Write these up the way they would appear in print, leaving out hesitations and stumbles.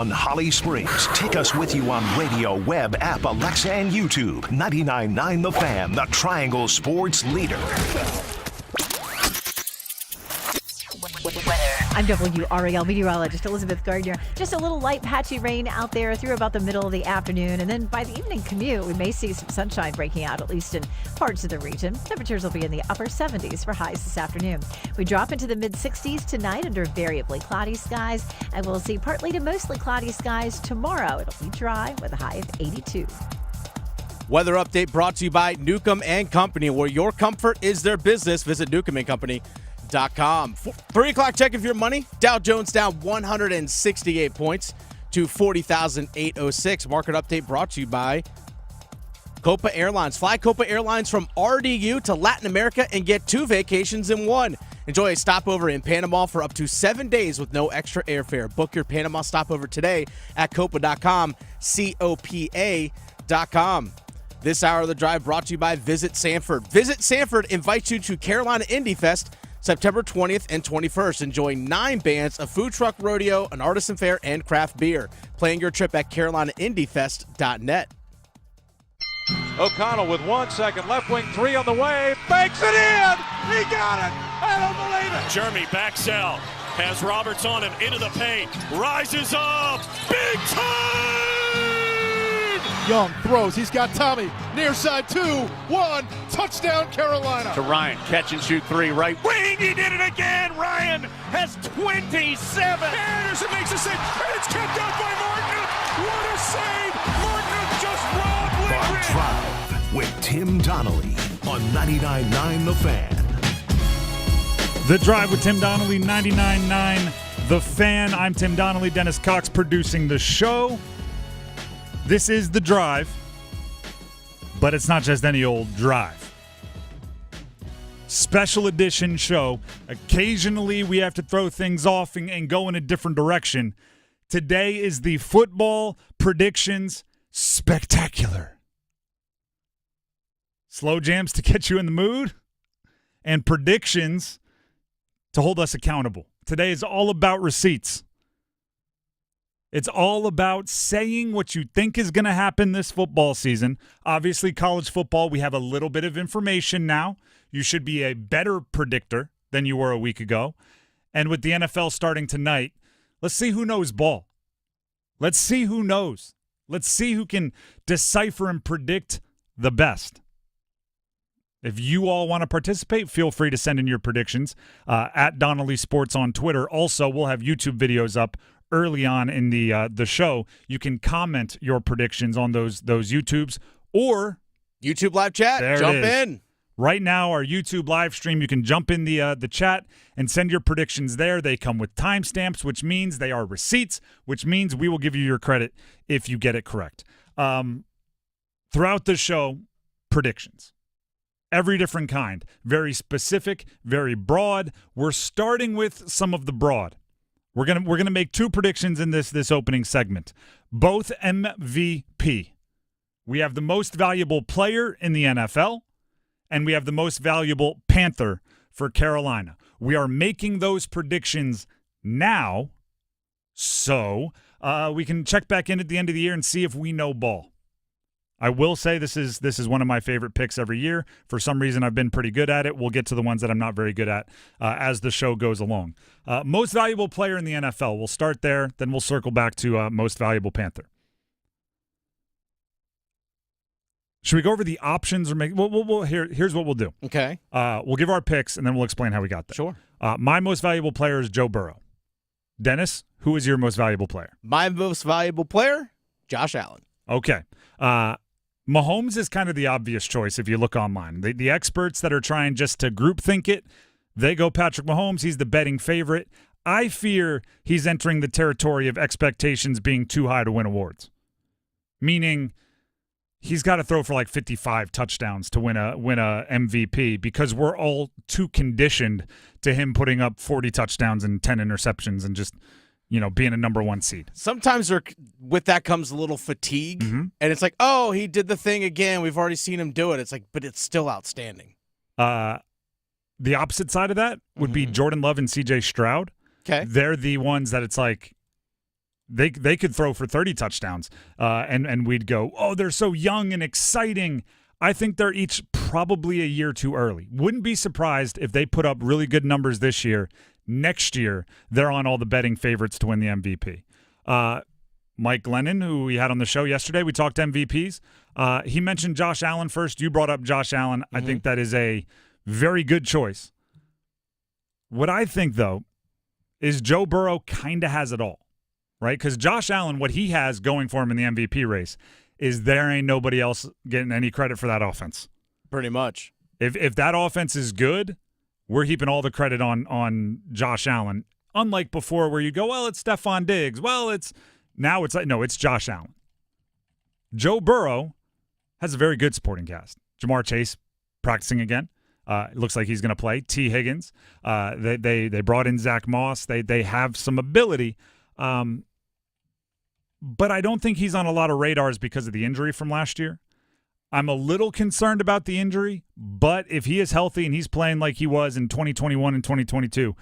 On Holly Springs, take us with you on radio, web, app, Alexa, and YouTube. 99.9 The Fan, the Triangle Sports leader. I'm WRAL meteorologist Elizabeth Gardner. Just a little light patchy rain out there through about the middle of the afternoon. And then by the evening commute, we may see some sunshine breaking out, at least in parts of the region. Temperatures will be in the upper 70s for highs this afternoon. We drop into the mid-60s tonight under variably cloudy skies. And we'll see partly to mostly cloudy skies tomorrow. It'll be dry with a high of 82. Weather update brought to you by Newcomb & Company, where your comfort is their business. Visit Newcomb & Company. 3 o'clock check of your money. Dow Jones down 168 points to 40,806. Market update brought to you by Copa Airlines. Fly Copa Airlines from RDU to Latin America and get 2 vacations in 1. Enjoy a stopover in Panama for up to 7 days with no extra airfare. Book your Panama stopover today at copa.com, COPA.com. This hour of the drive brought to you by Visit Sanford. Visit Sanford invites you to Carolina Indie Fest September 20th and 21st. Enjoy 9 bands, a food truck rodeo, an artisan fair, and craft beer. Plan your trip at CarolinaIndieFest.net. O'Connell with 1 second left wing, 3 on the way, banks it in! He got it! I don't believe it! Jeremy backs out, has Roberts on him into the paint, rises up, big time! Young throws, he's got Tommy, near side 2-1, touchdown Carolina. To Ryan, catch and shoot 3, right wing, he did it again! Ryan has 27! Anderson makes a save, and it's kept out by Martin! What a save! Martin just robbed The Drive with Tim Donnelly on 99.9 The Fan. The Drive with Tim Donnelly, 99.9 The Fan. I'm Tim Donnelly, Dennis Cox producing the show. This is The Drive, but it's not just any old drive. Special edition show. Occasionally we have to throw things off and go in a different direction. Today is the football predictions spectacular. Slow jams to get you in the mood and predictions to hold us accountable. Today is all about receipts. It's all about saying what you think is going to happen this football season. Obviously, college football, we have a little bit of information now. You should be a better predictor than you were a week ago. And with the NFL starting tonight, let's see who knows ball. Let's see who knows. Let's see who can decipher and predict the best. If you all want to participate, feel free to send in your predictions at Donnelly Sports on Twitter. Also, we'll have YouTube videos up early on in the show. You can comment your predictions on those YouTubes or YouTube live chat. Jump in. Right now, our YouTube live stream, you can jump in the chat and send your predictions there. They come with timestamps, which means they are receipts, which means we will give you your credit if you get it correct. Throughout the show, predictions. Every different kind. Very specific, very broad. We're starting with some of the broad. We're gonna make 2 predictions in this opening segment. Both MVP. We have the most valuable player in the NFL, and we have the most valuable Panther for Carolina. We are making those predictions now, so we can check back in at the end of the year and see if we know ball. I will say this is one of my favorite picks every year. For some reason, I've been pretty good at it. We'll get to the ones that I'm not very good at as the show goes along. Most valuable player in the NFL. We'll start there, then we'll circle back to most valuable Panther. Should we go over the options or make? Here's what we'll do. Okay. We'll give our picks and then we'll explain how we got there. Sure. My most valuable player is Joe Burrow. Dennis, who is your most valuable player? My most valuable player, Josh Allen. Okay. Mahomes is kind of the obvious choice if you look online. The experts that are trying just to groupthink it, they go Patrick Mahomes. He's the betting favorite. I fear he's entering the territory of expectations being too high to win awards, meaning he's got to throw for like 55 touchdowns to win a MVP because we're all too conditioned to him putting up 40 touchdowns and 10 interceptions and just being a number 1 seed. Sometimes with that comes a little fatigue, and it's like, oh, he did the thing again. We've already seen him do it. It's like, but it's still outstanding. The opposite side of that would be Jordan Love and C.J. Stroud. Okay. They're the ones that it's like, they could throw for 30 touchdowns, and we'd go, oh, they're so young and exciting. I think they're each probably a year too early. Wouldn't be surprised if they put up really good numbers this year. Next year, they're on all the betting favorites to win the MVP. Mike Glennon, who we had on the show yesterday, we talked MVPs. He mentioned Josh Allen first. You brought up Josh Allen. I think that is a very good choice. What I think, though, is Joe Burrow kind of has it all, right? Because Josh Allen, what he has going for him in the MVP race is there ain't nobody else getting any credit for that offense. Pretty much. If that offense is good, we're heaping all the credit on Josh Allen. Unlike before where you go, well, it's Stephon Diggs. Well, now it's like, no, it's Josh Allen. Joe Burrow has a very good supporting cast. Jamar Chase practicing again. It looks like he's going to play. T. Higgins. They brought in Zach Moss. They have some ability. But I don't think he's on a lot of radars because of the injury from last year. I'm a little concerned about the injury, but if he is healthy and he's playing like he was in 2021 and 2022,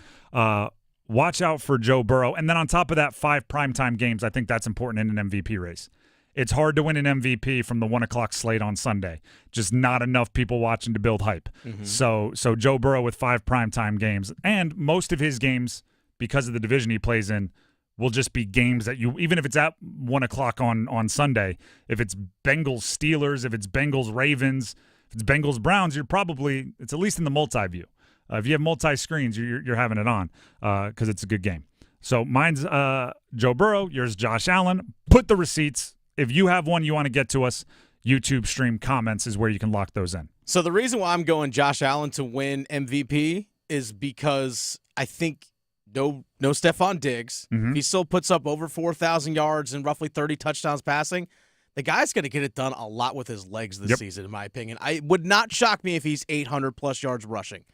watch out for Joe Burrow. And then on top of that, 5 primetime games, I think that's important in an MVP race. It's hard to win an MVP from the 1 o'clock slate on Sunday. Just not enough people watching to build hype. So Joe Burrow with 5 primetime games, and most of his games, because of the division he plays in, will just be games that you, even if it's at 1 o'clock on Sunday, if it's Bengals Steelers, if it's Bengals Ravens, if it's Bengals Browns, it's at least in the multi-view. If you have multi-screens, you're having it on because it's a good game. So mine's Joe Burrow, yours Josh Allen. Put the receipts. If you have one you want to get to us, YouTube stream comments is where you can lock those in. So the reason why I'm going Josh Allen to win MVP is because I think no Stephon Diggs. He still puts up over 4,000 yards and roughly 30 touchdowns passing. The guy's going to get it done a lot with his legs this season, in my opinion. I would not shock me if he's 800-plus yards rushing.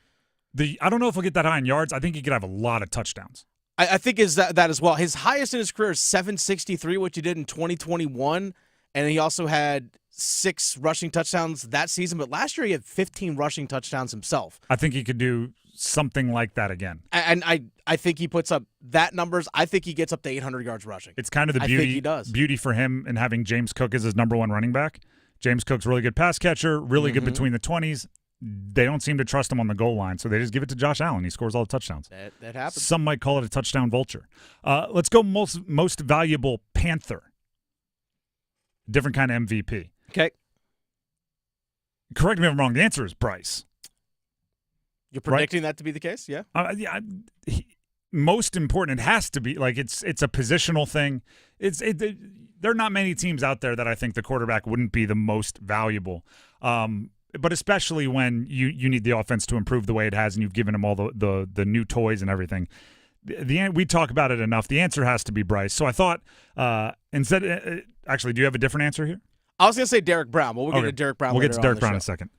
I don't know if he'll get that high in yards. I think he could have a lot of touchdowns. I think is that as well. His highest in his career is 763, which he did in 2021, and he also had 6 rushing touchdowns that season. But last year he had 15 rushing touchdowns himself. I think he could do something like that again. And I think he puts up that numbers. I think he gets up to 800 yards rushing. It's kind of the beauty for him in having James Cook as his number 1 running back. James Cook's really good pass catcher, really good between the 20s. They don't seem to trust him on the goal line, so they just give it to Josh Allen. He scores all the touchdowns. That happens. Some might call it a touchdown vulture. Let's go most valuable Panther. Different kind of MVP. Okay. Correct me if I'm wrong. The answer is Bryce. You're predicting that to be the case? Yeah. Most important, it has to be. Like it's a positional thing. There are not many teams out there that I think the quarterback wouldn't be the most valuable. But especially when you need the offense to improve the way it has, and you've given them all the new toys and everything. We talk about it enough. The answer has to be Bryce. So I thought actually, do you have a different answer here? I was going to say Derek Brown, but we'll get to Derek Brown. We'll get to Derek Brown in a second.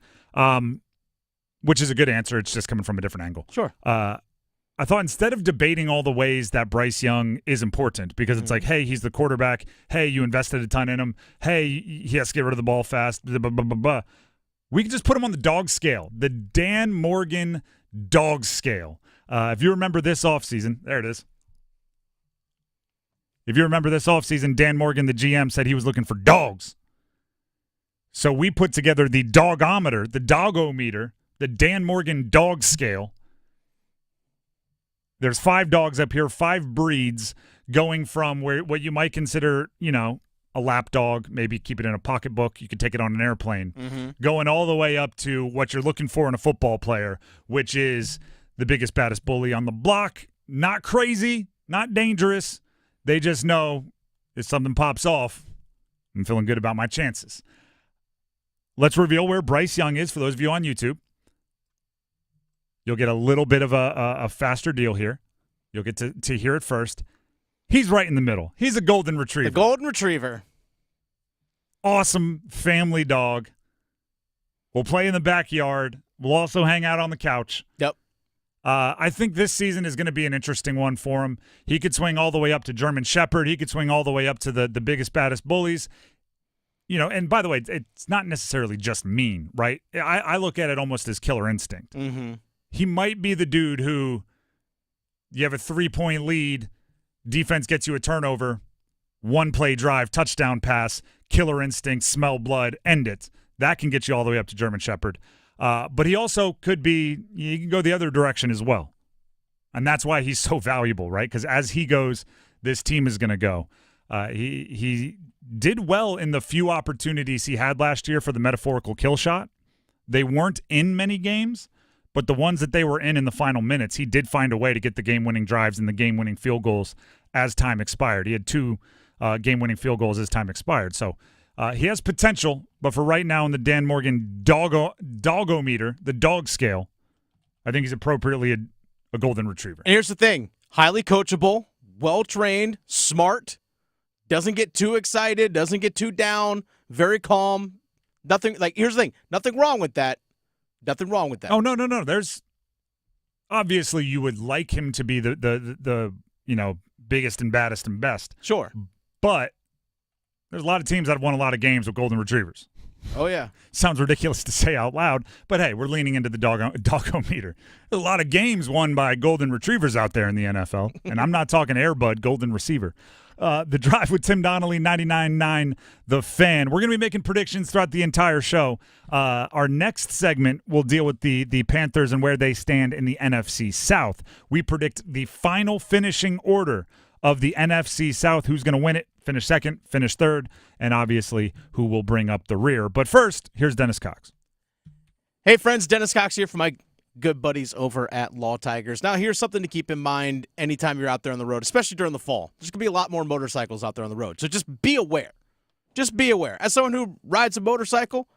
Which is a good answer. It's just coming from a different angle. Sure. I thought instead of debating all the ways that Bryce Young is important, because it's like, hey, he's the quarterback. Hey, you invested a ton in him. Hey, he has to get rid of the ball fast. Blah, blah, blah, blah, blah. We can just put him on the dog scale, the Dan Morgan dog scale. If you remember this offseason, there it is. If you remember this offseason, Dan Morgan, the GM, said he was looking for dogs. So we put together the dogometer, the dogometer, the Dan Morgan dog scale. There's 5 dogs up here, 5 breeds, going from what you might consider, a lap dog, maybe keep it in a pocketbook. You can take it on an airplane. Going all the way up to what you're looking for in a football player, which is the biggest, baddest bully on the block. Not crazy, not dangerous. They just know if something pops off, I'm feeling good about my chances. Let's reveal where Bryce Young is for those of you on YouTube. You'll get a little bit of a faster deal here. You'll get to hear it first. He's right in the middle. He's a golden retriever. The golden retriever. Awesome family dog. We'll play in the backyard. We'll also hang out on the couch. Yep. I think this season is going to be an interesting one for him. He could swing all the way up to German Shepherd. He could swing all the way up to the biggest, baddest bullies. And by the way, it's not necessarily just mean, right? I look at it almost as killer instinct. He might be the dude who you have a 3-point lead, defense gets you a turnover, one-play drive, touchdown pass, killer instinct, smell blood, end it. That can get you all the way up to German Shepherd. But he also could be – you can go the other direction as well. And that's why he's so valuable, right? Because as he goes, this team is going to go. He did well in the few opportunities he had last year for the metaphorical kill shot. They weren't in many games, but the ones that they were in the final minutes, he did find a way to get the game-winning drives and the game-winning field goals as time expired. He had 2 game-winning field goals as time expired. So he has potential, but for right now in the Dan Morgan dogometer, the dog scale, I think he's appropriately a golden retriever. And here's the thing. Highly coachable, well-trained, smart, doesn't get too excited, doesn't get too down, very calm. Nothing like here's the thing. Nothing wrong with that. Nothing wrong with that. Oh, no. There's obviously you would like him to be the biggest and baddest and best. Sure. But there's a lot of teams that have won a lot of games with golden retrievers. Oh, yeah. Sounds ridiculous to say out loud, but hey, we're leaning into the dogometer. There's a lot of games won by golden retrievers out there in the NFL, and I'm not talking Air Bud, golden receiver. The Drive with Tim Donnelly, 99.9 The Fan. We're going to be making predictions throughout the entire show. Our next segment will deal with the Panthers and where they stand in the NFC South. We predict the final finishing order of the NFC South, who's going to win it, finish second, finish third, and obviously who will bring up the rear. But first, here's Dennis Cox. Hey, friends, Dennis Cox here for my good buddies over at Law Tigers. Now, here's something to keep in mind anytime you're out there on the road, especially during the fall. There's going to be a lot more motorcycles out there on the road, so just be aware. Just be aware. As someone who rides a motorcycle,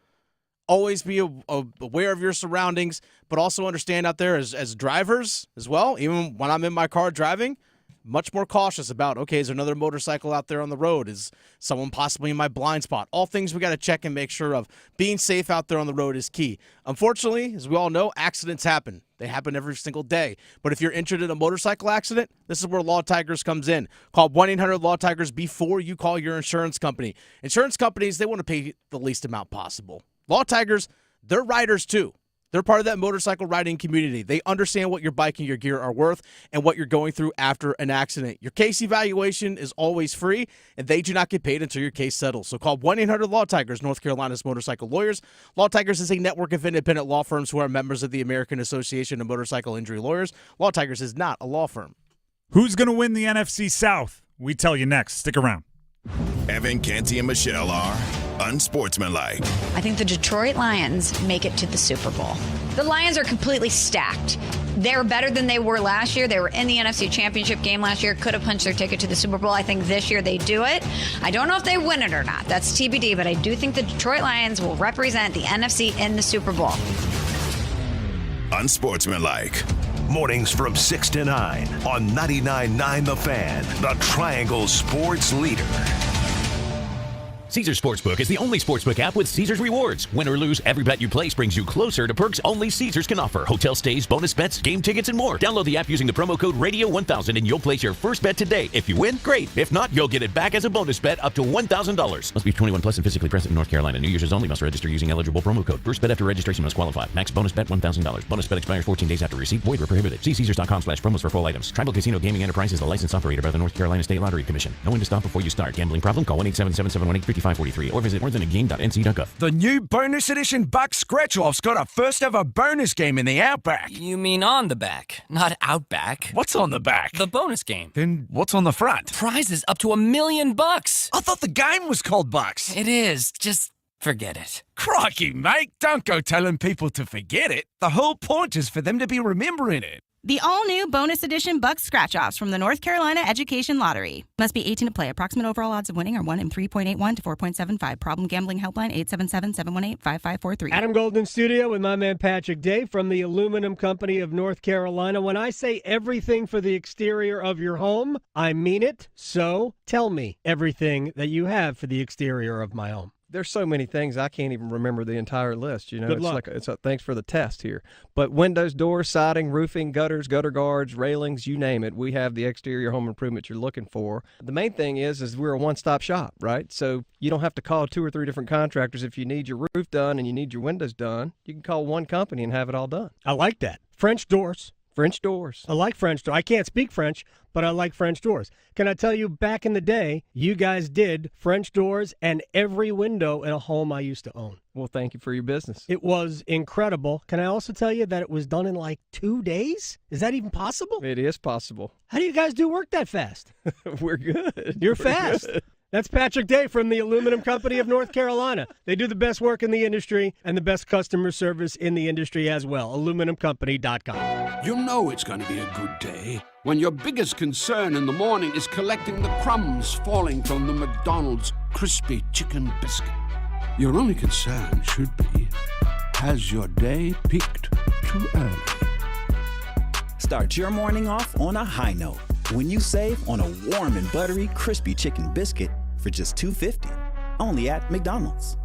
always be aware of your surroundings, but also understand out there as drivers as well, even when I'm in my car driving, much more cautious about, okay, is there another motorcycle out there on the road? Is someone possibly in my blind spot? All things we got to check and make sure of. Being safe out there on the road is key. Unfortunately, as we all know, accidents happen. They happen every single day. But if you're injured in a motorcycle accident, this is where Law Tigers comes in. Call 1-800-LAW-TIGERS before you call your insurance company. Insurance companies, they want to pay the least amount possible. Law Tigers, they're riders too. They're part of that motorcycle riding community. They understand what your bike and your gear are worth and what you're going through after an accident. Your case evaluation is always free, and they do not get paid until your case settles. So call 1-800-LAW-TIGERS, North Carolina's motorcycle lawyers. Law Tigers is a network of independent law firms who are members of the American Association of Motorcycle Injury Lawyers. Law Tigers is not a law firm. Who's going to win the NFC South? We tell you next. Stick around. Evan, Canty, and Michelle are unsportsmanlike. I think the Detroit Lions make it to the Super Bowl. The Lions are completely stacked. They're better than they were last year. They were in the NFC Championship game last year, could have punched their ticket to the Super Bowl. I think this year they do it. I don't know if they win it or not. That's TBD, but I do think the Detroit Lions will represent the NFC in the Super Bowl. Unsportsmanlike. Mornings from 6 to 9 on 99.9 The Fan, the Triangle Sports Leader. Caesars Sportsbook is the only sportsbook app with Caesars rewards. Win or lose, every bet you place brings you closer to perks only Caesars can offer. Hotel stays, bonus bets, game tickets, and more. Download the app using the promo code Radio1000 and you'll place your first bet today. If you win, great. If not, you'll get it back as a bonus bet up to $1,000. Must be 21 plus and physically present in North Carolina. New users only must register using eligible promo code. First bet after registration must qualify. Max bonus bet $1,000. Bonus bet expires 14 days after receipt. Void where prohibited. See Caesars.com/promos for full items. Tribal Casino Gaming Enterprise is the licensed operator by the North Carolina State Lottery Commission. Know when to stop before you start. Gambling problem? Call 1-877-718-5543 or visit morethanagame.nc.gov. The new bonus edition Buck Scratch-Off's got a first ever bonus game in the Outback. You mean on the back, not Outback. What's on the back? The bonus game. Then what's on the front? Prizes up to $1 million. I thought the game was called Bucks. It is. Just forget it. Crikey, mate. Don't go telling people to forget it. The whole point is for them to be remembering it. The all-new bonus edition Buck Scratch-Offs from the North Carolina Education Lottery. Must be 18 to play. Approximate overall odds of winning are 1 in 3.81 to 4.75. Problem gambling helpline 877-718-5543. Adam Golden Studio with my man Patrick Day from the Aluminum Company of North Carolina. When I say everything for the exterior of your home, I mean it. So tell me everything that you have for the exterior of my home. There's so many things I can't even remember the entire list. You know, Good luck. Thanks for the test here. But windows, doors, siding, roofing, gutters, gutter guards, railings, you name it. We have the exterior home improvement you're looking for. The main thing is we're a one-stop shop, right? So you don't have to call 2 or 3 different contractors if you need your roof done and you need your windows done. You can call one company and have it all done. I like that. French doors, French doors. I like French doors. I can't speak French, but I like French doors. Can I tell you, back in the day, you guys did French doors and every window in a home I used to own. Well, thank you for your business. It was incredible. Can I also tell you that it was done in like 2 days? Is that even possible? It is possible. How do you guys do work that fast? We're good. You're We're fast. good. That's Patrick Day from the Aluminum Company of North Carolina. They do the best work in the industry and the best customer service in the industry as well. AluminumCompany.com. You know it's going to be a good day when your biggest concern in the morning is collecting the crumbs falling from the McDonald's crispy chicken biscuit. Your only concern should be, has your day peaked too early? Start your morning off on a high note when you save on a warm and buttery crispy chicken biscuit for just $2.50. Only at McDonald's.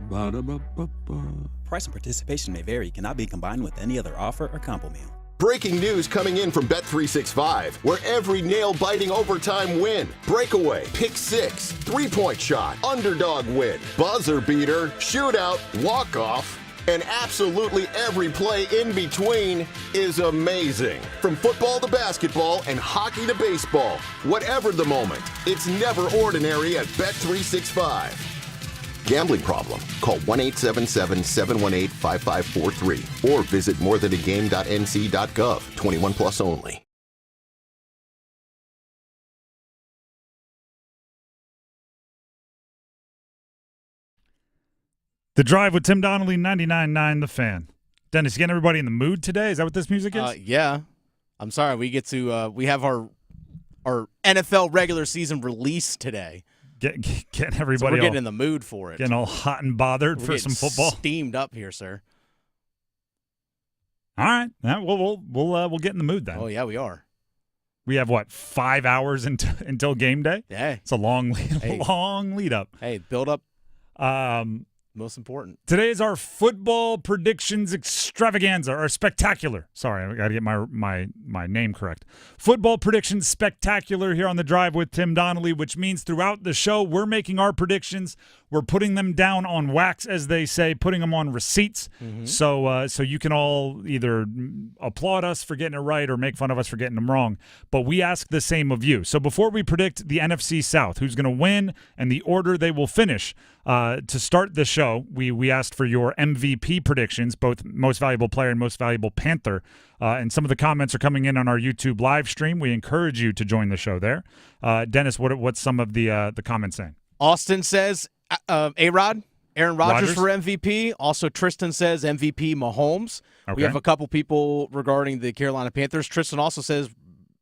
Ba-da-ba-ba-ba. Price and participation may vary. Cannot be combined with any other offer or combo meal. Breaking news coming in from Bet365, where every nail-biting overtime win, breakaway, pick six, three-point shot, underdog win, buzzer beater, shootout, walk-off, and absolutely every play in between is amazing. From football to basketball and hockey to baseball, whatever the moment, it's never ordinary at Bet365. Gambling problem? Call 1-877-718-5543 or visit morethanagame.nc.gov. 21 plus only. The Drive with Tim Donnelly, 99.9 The Fan. Dennis, you getting everybody in the mood today? Is that what this music is? Yeah. I'm sorry. We get to we have our NFL regular season release today. Getting everybody. So we're getting in the mood for it. Getting all hot and bothered for some football. Steamed up here, sir. All right. We'll get in the mood then. Oh yeah, we are. We have what, 5 hours until game day? Yeah. It's a long lead up. Hey, build up. Most important. Today is our football predictions extravaganza, or spectacular. Sorry, I got to get my name correct. Football predictions spectacular here on The Drive with Tim Donnelly, which means throughout the show we're making our predictions. We're putting them down on wax, as they say, putting them on receipts. Mm-hmm. So you can all either applaud us for getting it right or make fun of us for getting them wrong. But we ask the same of you. So before we predict the NFC South, who's going to win and the order they will finish, to start the show, we asked for your MVP predictions, both most valuable player and most valuable Panther. And some of the comments are coming in on our YouTube live stream. We encourage you to join the show there. Dennis, what's some of the comments saying? Austin says A-Rod, Aaron Rodgers for MVP. Also, Tristan says MVP Mahomes. Okay. We have a couple people regarding the Carolina Panthers. Tristan also says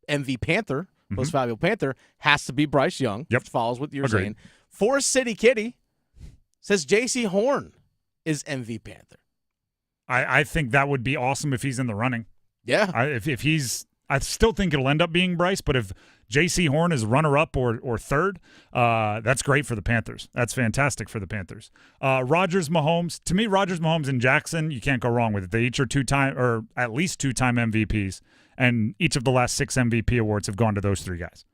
MVP Panther, most valuable Panther, has to be Bryce Young. Yep. Which follows what you're saying. Forest City Kitty says J.C. Horn is MVP Panther. I think that would be awesome if he's in the running. Yeah. If he's – I still think it'll end up being Bryce, but if J.C. Horn is runner-up or third, that's great for the Panthers. That's fantastic for the Panthers. Rodgers, Mahomes. To me, Rodgers, Mahomes, and Jackson, you can't go wrong with it. They each are two-time or at least two-time MVPs, and each of the last 6 MVP awards have gone to those 3 guys.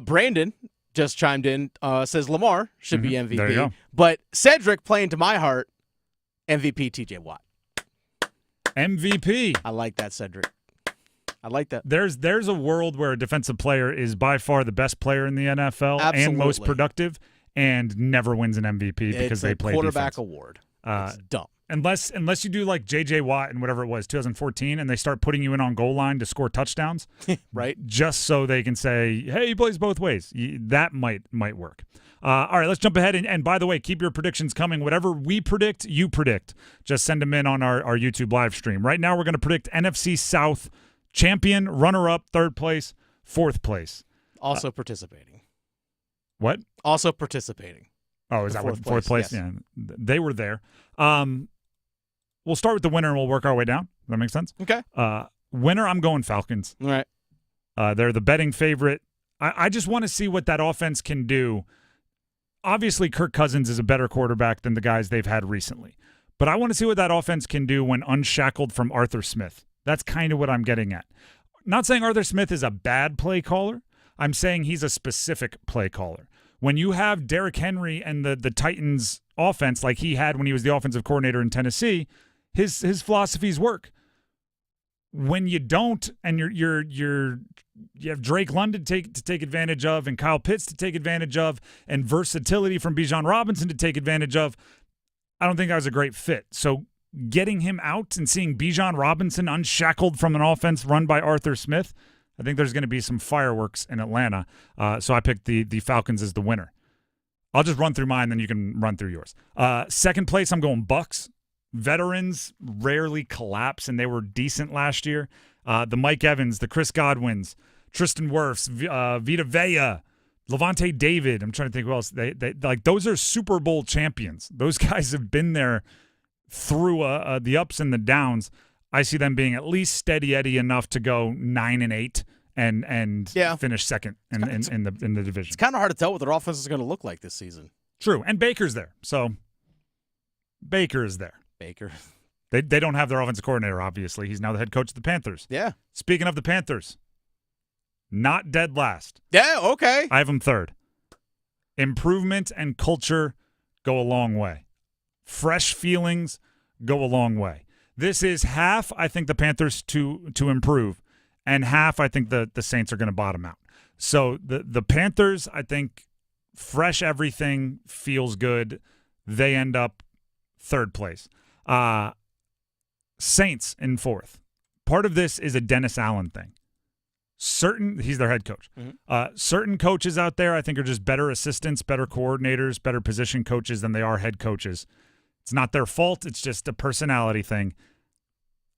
Brandon just chimed in, says Lamar should be MVP. There you go. But Cedric, playing to my heart, MVP TJ Watt. MVP. I like that, Cedric. I like that. There's a world where a defensive player is by far the best player in the NFL and most productive and never wins an MVP because they play quarterback defense. Award. It's dumb. Unless you do like J.J. Watt and whatever it was, 2014, and they start putting you in on goal line to score touchdowns, right? Just so they can say, hey, he plays both ways. That might work. All right, let's jump ahead. And by the way, keep your predictions coming. Whatever we predict, you predict. Just send them in on our YouTube live stream. Right now we're going to predict NFC South champion, runner-up, 3rd place, 4th place. Also participating. What? Also participating. Oh, is that what 4th place? Yes. Yeah, they were there. We'll start with the winner and we'll work our way down. Does that make sense? Okay. Winner, I'm going Falcons. All right. They're the betting favorite. I just want to see what that offense can do. Obviously, Kirk Cousins is a better quarterback than the guys they've had recently. But I want to see what that offense can do when unshackled from Arthur Smith. That's kind of what I'm getting at. Not saying Arthur Smith is a bad play caller. I'm saying he's a specific play caller. When you have Derrick Henry and the Titans offense like he had when he was the offensive coordinator in Tennessee, his philosophies work. when you don't, and you have Drake London to take advantage of, and Kyle Pitts to take advantage of, and versatility from Bijan Robinson to take advantage of, I don't think that was a great fit. So getting him out and seeing Bijan Robinson unshackled from an offense run by Arthur Smith, I think there's going to be some fireworks in Atlanta. So I picked the Falcons as the winner. I'll just run through mine, then you can run through yours. Second place, I'm going Bucks. Veterans rarely collapse, and they were decent last year. The Mike Evans, the Chris Godwins, Tristan Wirfs, Vita Vea, Levante David. I'm trying to think who else. They like those are Super Bowl champions. Those guys have been there through the ups and the downs. I see them being at least steady Eddie enough to go 9-8 and finish second in the division. It's kind of hard to tell what their offense is going to look like this season. True, and Baker's there. So Baker is there. Baker. They don't have their offensive coordinator, obviously. He's now the head coach of the Panthers. Yeah. Speaking of the Panthers, not dead last. Yeah, okay. I have them third. Improvement and culture go a long way. Fresh feelings go a long way. This is half, I think, the Panthers to improve, and half, I think, the Saints are going to bottom out. So the Panthers, I think, fresh everything feels good. They end up third place. Saints in fourth. Part of this is a Dennis Allen thing. He's their head coach. Mm-hmm. Certain coaches out there, I think, are just better assistants, better coordinators, better position coaches than they are head coaches. It's not their fault. It's just a personality thing.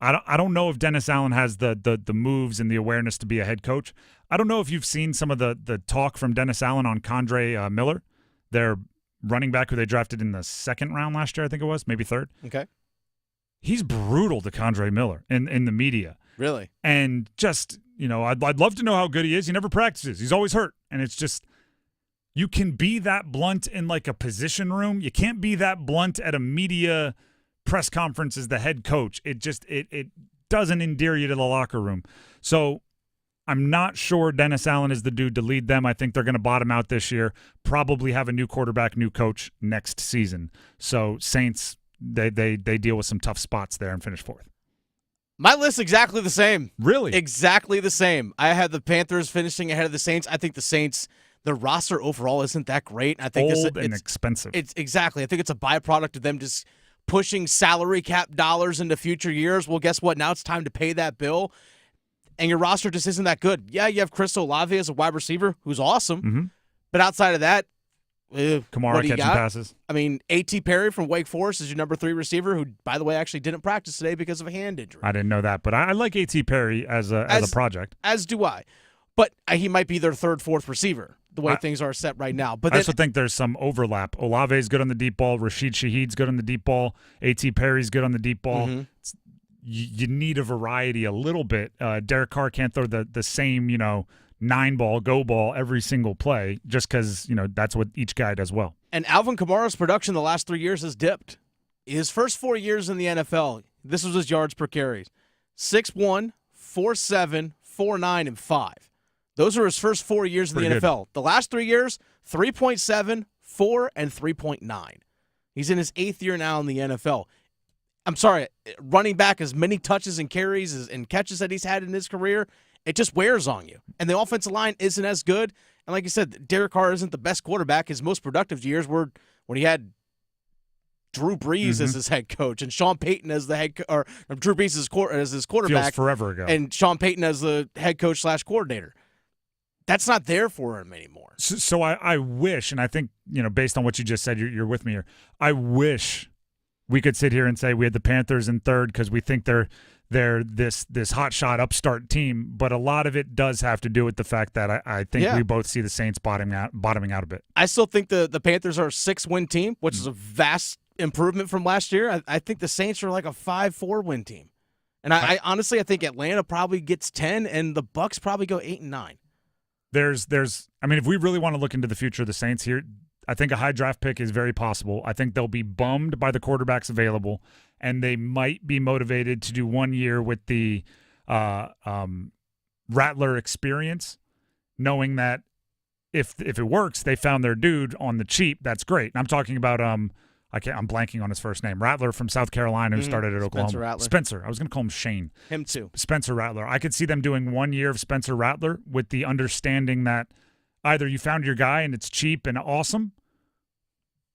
I don't know if Dennis Allen has the moves and the awareness to be a head coach. I don't know if you've seen some of the talk from Dennis Allen on Condre Miller, their running back who they drafted in the second round last year, I think it was, maybe third. Okay. He's brutal to Condre Miller in the media. Really? And just, I'd love to know how good he is. He never practices. He's always hurt. And it's just, you can be that blunt in like a position room. You can't be that blunt at a media press conference as the head coach. It just, it doesn't endear you to the locker room. So I'm not sure Dennis Allen is the dude to lead them. I think they're going to bottom out this year, probably have a new quarterback, new coach next season. So Saints, they deal with some tough spots there and finish fourth. My list's exactly the same. Really? Exactly the same. I had the Panthers finishing ahead of the Saints. I think the Saints, their roster overall isn't that great. I think old and expensive. It's exactly. I think it's a byproduct of them just pushing salary cap dollars into future years. Well, guess what? Now it's time to pay that bill, and your roster just isn't that good. Yeah, you have Chris Olave as a wide receiver who's awesome, mm-hmm. but outside of that, Kamara catching passes. I mean, A.T. Perry from Wake Forest is your number 3 receiver, who, by the way, actually didn't practice today because of a hand injury. I didn't know that, but I like A.T. Perry as a project. As do I. But he might be their 3rd, 4th receiver, the way things are set right now. But I also think there's some overlap. Olave's good on the deep ball. Rashid Shaheed's good on the deep ball. A.T. Perry's good on the deep ball. Mm-hmm. You need a variety a little bit. Derek Carr can't throw the same, 9-ball, go ball every single play just because, that's what each guy does well. And Alvin Kamara's production the last 3 years has dipped. His first 4 years in the NFL, this was his yards per carry. 6'1", 4'7", 4'9", and 5. Those are his first 4 years in the NFL. The last 3 years, 3.7, 4, and 3.9. He's in his 8th year now in the NFL. I'm sorry, running back as many touches and carries and catches that he's had in his career, it just wears on you. And the offensive line isn't as good. And like you said, Derek Carr isn't the best quarterback. His most productive years were when he had Drew Brees as his head coach and Sean Payton as the head or Drew Brees as his quarterback. Feels forever ago. And Sean Payton as the head coach / coordinator. That's not there for him anymore. So I wish, and I think, based on what you just said, you're with me here. I wish we could sit here and say we had the Panthers in third because we think they're this hotshot upstart team, but a lot of it does have to do with the fact that I think we both see the Saints bottoming out a bit. I still think the Panthers are a 6-win team, which is a vast improvement from last year. I think the Saints are like a 5-4 win team. And I honestly, I think Atlanta probably gets 10, and the Bucks probably go 8 and 9. If we really want to look into the future of the Saints here, I think a high draft pick is very possible. I think they'll be bummed by the quarterbacks available, and they might be motivated to do 1 year with the Rattler experience, knowing that if it works, they found their dude on the cheap. That's great. And I'm talking about I'm blanking on his first name. Rattler from South Carolina who started at Oklahoma. Spencer Rattler. Spencer. I was going to call him Shane. Him too. Spencer Rattler. I could see them doing 1 year of Spencer Rattler with the understanding that either you found your guy and it's cheap and awesome,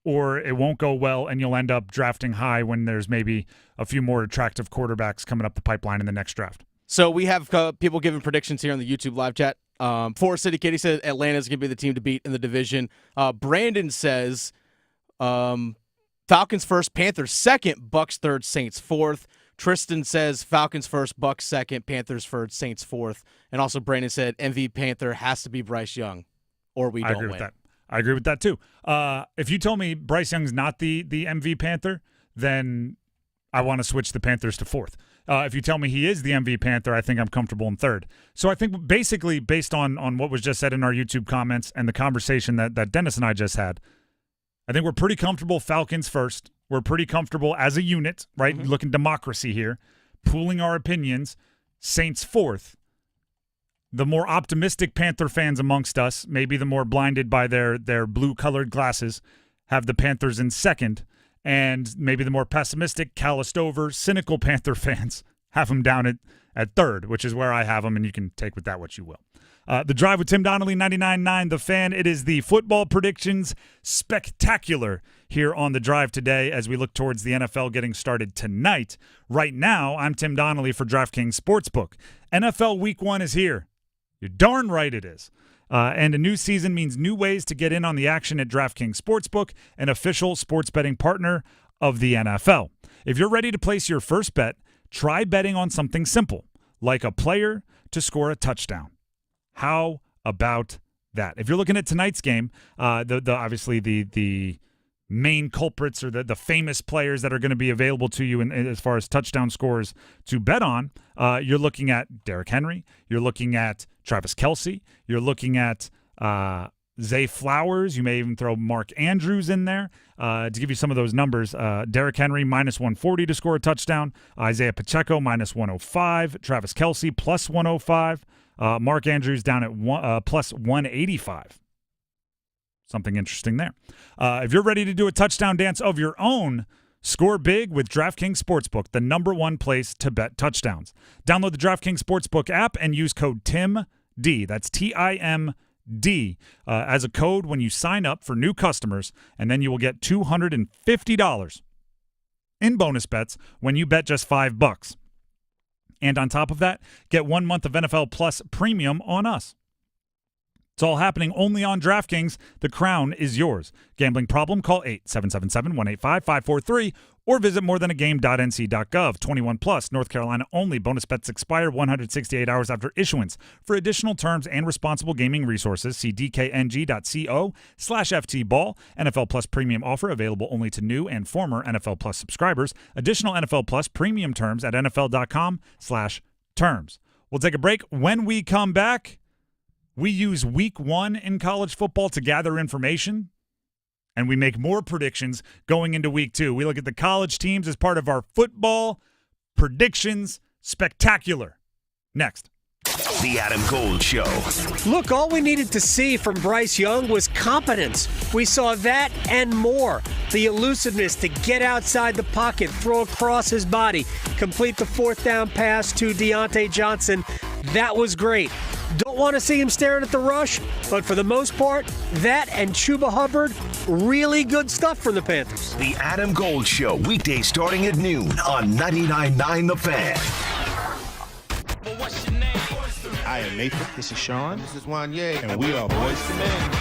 or it won't go well and you'll end up drafting high when there's maybe a few more attractive quarterbacks coming up the pipeline in the next draft. So we have people giving predictions here on the YouTube live chat. Forest City Kitty said Atlanta's going to be the team to beat in the division. Brandon says Falcons first, Panthers second, Bucks third, Saints fourth. Tristan says Falcons first, Bucks second, Panthers first, Saints fourth. And also Brandon said MVP Panther has to be Bryce Young, or we don't win. I agree with that. I agree with that too. If you told me Bryce Young's not the MV Panther, then I want to switch the Panthers to fourth. If you tell me he is the MV Panther, I think I'm comfortable in third. So I think basically based on what was just said in our YouTube comments and the conversation that Dennis and I just had, I think we're pretty comfortable Falcons first. We're pretty comfortable as a unit, right? Mm-hmm. Looking democracy here, pooling our opinions. Saints fourth. The more optimistic Panther fans amongst us, maybe the more blinded by their blue-colored glasses, have the Panthers in second. And maybe the more pessimistic, calloused over, cynical Panther fans have them down at third, which is where I have them, and you can take with that what you will. The Drive with Tim Donnelly, 99.9 The Fan. It is the football predictions spectacular here on The Drive today as we look towards the NFL getting started tonight. Right now, I'm Tim Donnelly for DraftKings Sportsbook. NFL Week 1 is here. You're darn right it is. And a new season means new ways to get in on the action at DraftKings Sportsbook, an official sports betting partner of the NFL. If you're ready to place your first bet, try betting on something simple, like a player to score a touchdown. How about that? If you're looking at tonight's game, obviously the main culprits or the famous players that are going to be available to you as far as touchdown scores to bet on, you're looking at Derrick Henry, you're looking at Travis Kelce, you're looking at Zay Flowers, you may even throw Mark Andrews in there. To give you some of those numbers, Derrick Henry minus 140 to score a touchdown, Isaiah Pacheco minus 105, Travis Kelce plus 105, Mark Andrews down at plus 185. Something interesting there. If you're ready to do a touchdown dance of your own, score big with DraftKings Sportsbook, the #1 place to bet touchdowns. Download the DraftKings Sportsbook app and use code TIMD, that's TIMD, as a code when you sign up for new customers, and then you will get $250 in bonus bets when you bet just $5. And on top of that, get 1 month of NFL Plus Premium on us. It's all happening only on DraftKings. The crown is yours. Gambling problem? Call 877-185-543 or visit morethanagame.nc.gov. 21 plus, North Carolina only. Bonus bets expire 168 hours after issuance. For additional terms and responsible gaming resources, see dkng.co/ftball. NFL Plus Premium offer available only to new and former NFL Plus subscribers. Additional NFL Plus Premium terms at nfl.com/terms. We'll take a break. When we come back, we use week 1 in college football to gather information, and we make more predictions going into week 2. We look at the college teams as part of our football predictions spectacular. Next. The Adam Gold Show. Look, all we needed to see from Bryce Young was competence. We saw that and more. The elusiveness to get outside the pocket, throw across his body, complete the 4th down pass to Deontay Johnson. That was great. Don't want to see him staring at the rush, but for the most part, that and Chuba Hubbard, really good stuff from the Panthers. The Adam Gold Show, weekdays starting at noon on 99.9 The Fan. I am Nathan. This is Sean. This is Wanye. And we are Boys to Men.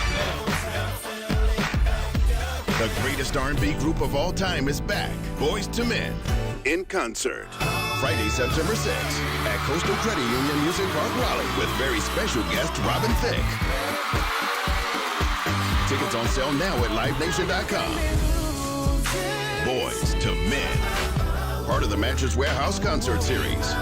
The greatest R&B group of all time is back. Boys to Men in concert. Friday, September 6th at Coastal Credit Union Music Park, Raleigh, with very special guest Robin Thicke. Tickets on sale now at livenation.com. Boys to Men, part of the Mattress Warehouse concert series.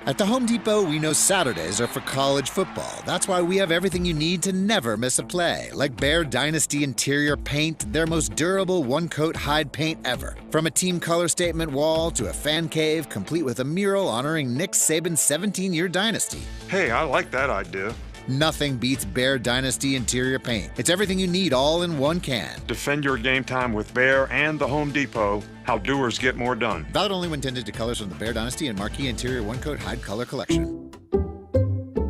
At the Home Depot, we know Saturdays are for college football. That's why we have everything you need to never miss a play, like Bear Dynasty interior paint, their most durable one-coat hide paint ever. From a team color statement wall to a fan cave, complete with a mural honoring Nick Saban's 17-year dynasty. Hey, I like that idea. Nothing beats Bear Dynasty Interior Paint. It's everything you need all in one can. Defend your game time with Bear and the Home Depot. How doers get more done. Valid only when tinted to colors from the Bear Dynasty and Marquee Interior One-Coat Hide Color Collection.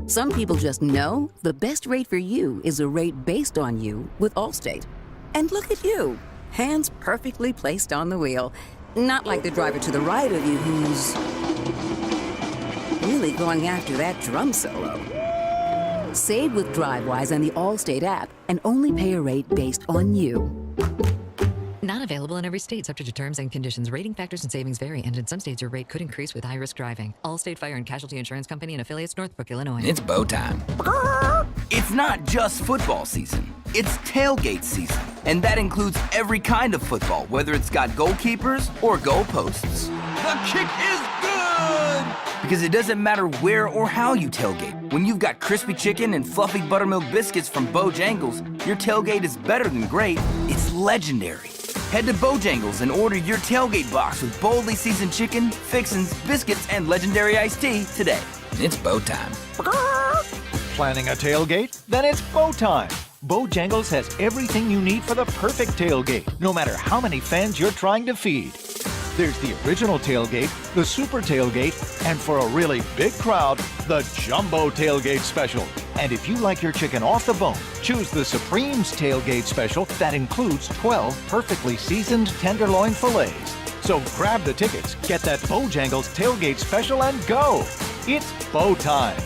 Some people just know the best rate for you is a rate based on you with Allstate. And look at you, hands perfectly placed on the wheel. Not like the driver to the right of you who's really going after that drum solo. Save with DriveWise and the Allstate app and only pay a rate based on you. Not available in every state, subject to terms and conditions. Rating factors and savings vary, and in some states your rate could increase with high-risk driving. Allstate Fire and Casualty Insurance Company and affiliates, Northbrook, Illinois. It's bow time. It's not just football season. It's tailgate season. And that includes every kind of football, whether it's got goalkeepers or goalposts. The kick is good! Because it doesn't matter where or how you tailgate. When you've got crispy chicken and fluffy buttermilk biscuits from Bojangles, your tailgate is better than great. It's legendary. Head to Bojangles and order your tailgate box with boldly seasoned chicken, fixins, biscuits, and legendary iced tea today. It's bow time. Planning a tailgate? Then it's bow time. Bojangles has everything you need for the perfect tailgate, no matter how many fans you're trying to feed. There's the original tailgate, the super tailgate, and for a really big crowd, the jumbo tailgate special. And if you like your chicken off the bone, choose the Supreme's tailgate special that includes 12 perfectly seasoned tenderloin fillets. So grab the tickets, get that Bojangles tailgate special, and go. It's bow time.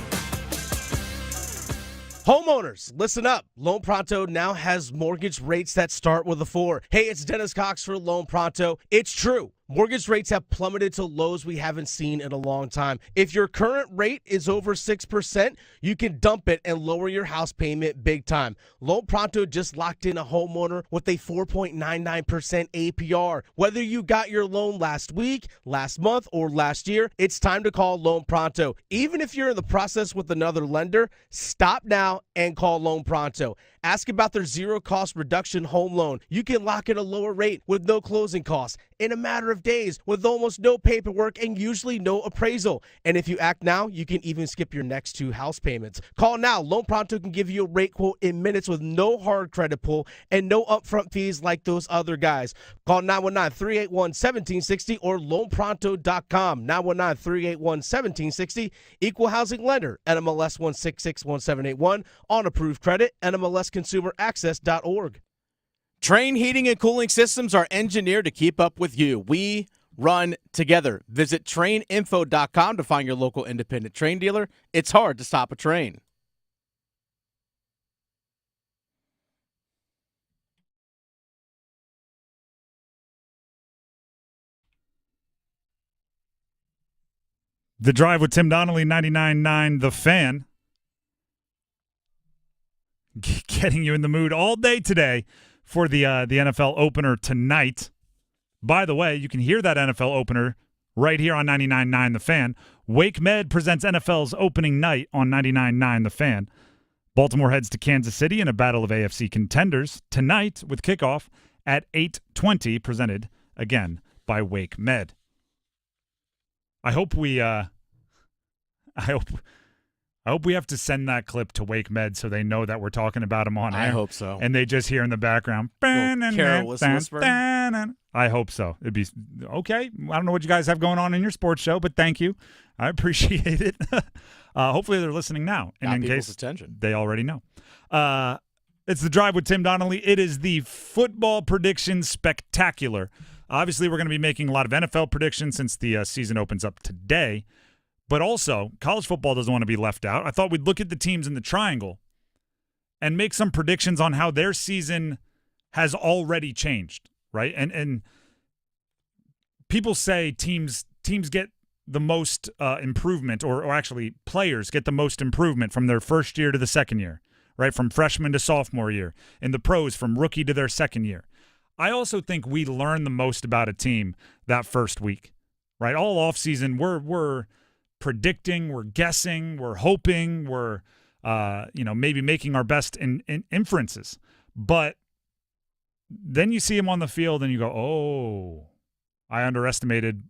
Homeowners, listen up. Loan Pronto now has mortgage rates that start with a 4. Hey, it's Dennis Cox for Loan Pronto. It's true. Mortgage rates have plummeted to lows we haven't seen in a long time. If your current rate is over 6%, you can dump it and lower your house payment big time. Loan Pronto just locked in a homeowner with a 4.99% APR. Whether you got your loan last week, last month, or last year, it's time to call Loan Pronto. Even if you're in the process with another lender, stop now and call Loan Pronto. Ask about their zero-cost reduction home loan. You can lock in a lower rate with no closing costs in a matter of days with almost no paperwork and usually no appraisal. And if you act now, you can even skip your next 2 house payments. Call now. Loan Pronto can give you a rate quote in minutes with no hard credit pull and no upfront fees like those other guys. Call 919-381-1760 or loanpronto.com. 919-381-1760. Equal housing lender. NMLS 1661781. On approved credit. NMLSconsumeraccess.org. Train Heating and Cooling Systems are engineered to keep up with you. We run together. Visit traininfo.com to find your local independent train dealer. It's hard to stop a train. The Drive with Tim Donnelly, 99.9 The Fan. Getting you in the mood all day today for the NFL opener tonight. By the way, you can hear that NFL opener right here on 99.9 The Fan. Wake Med presents NFL's opening night on 99.9 The Fan. Baltimore heads to Kansas City in a battle of AFC contenders tonight with kickoff at 8:20, presented again by Wake Med. I hope we have to send that clip to Wake Med so they know that we're talking about them on air. I hope so. And they just hear in the background. Careless whisper. I hope so. It'd be okay. I don't know what you guys have going on in your sports show, but thank you. I appreciate it. Hopefully they're listening now. And in case attention. They already know. It's the Drive with Tim Donnelly. It is the football prediction spectacular. Obviously, we're going to be making a lot of NFL predictions since the season opens up today. But also, college football doesn't want to be left out. I thought we'd look at the teams in the triangle and make some predictions on how their season has already changed, right? And people say teams get the most improvement, or actually players get the most improvement from their first year to the second year, right? From freshman to sophomore year. And the pros from rookie to their second year. I also think we learn the most about a team that first week, right? All offseason, we're predicting, we're guessing, we're hoping, we're maybe making our best in inferences. But then you see him on the field and you go, oh, I underestimated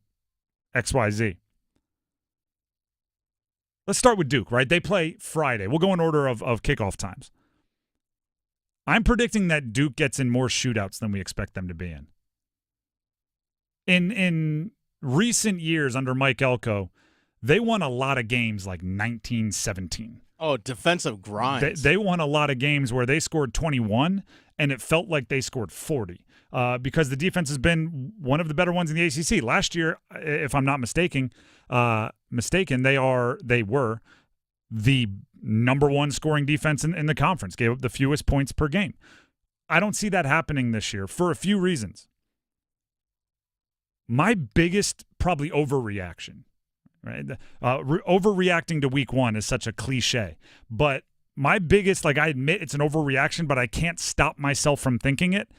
XYZ. let's start with Duke, right? They play Friday. We'll go in order of kickoff times. I'm predicting that Duke gets in more shootouts than we expect them to be in. In recent years under Mike Elko, they won a lot of games like 19-17. Oh, defensive grinds. They won a lot of games where they scored 21, and it felt like they scored 40 because the defense has been one of the better ones in the ACC. Last year, if I'm not mistaken, they were the number one scoring defense in the conference, gave up the fewest points per game. I don't see that happening this year for a few reasons. My biggest probably overreaction, right? Overreacting to week one is such a cliche, but my biggest, I admit it's an overreaction, but I can't stop myself from thinking it,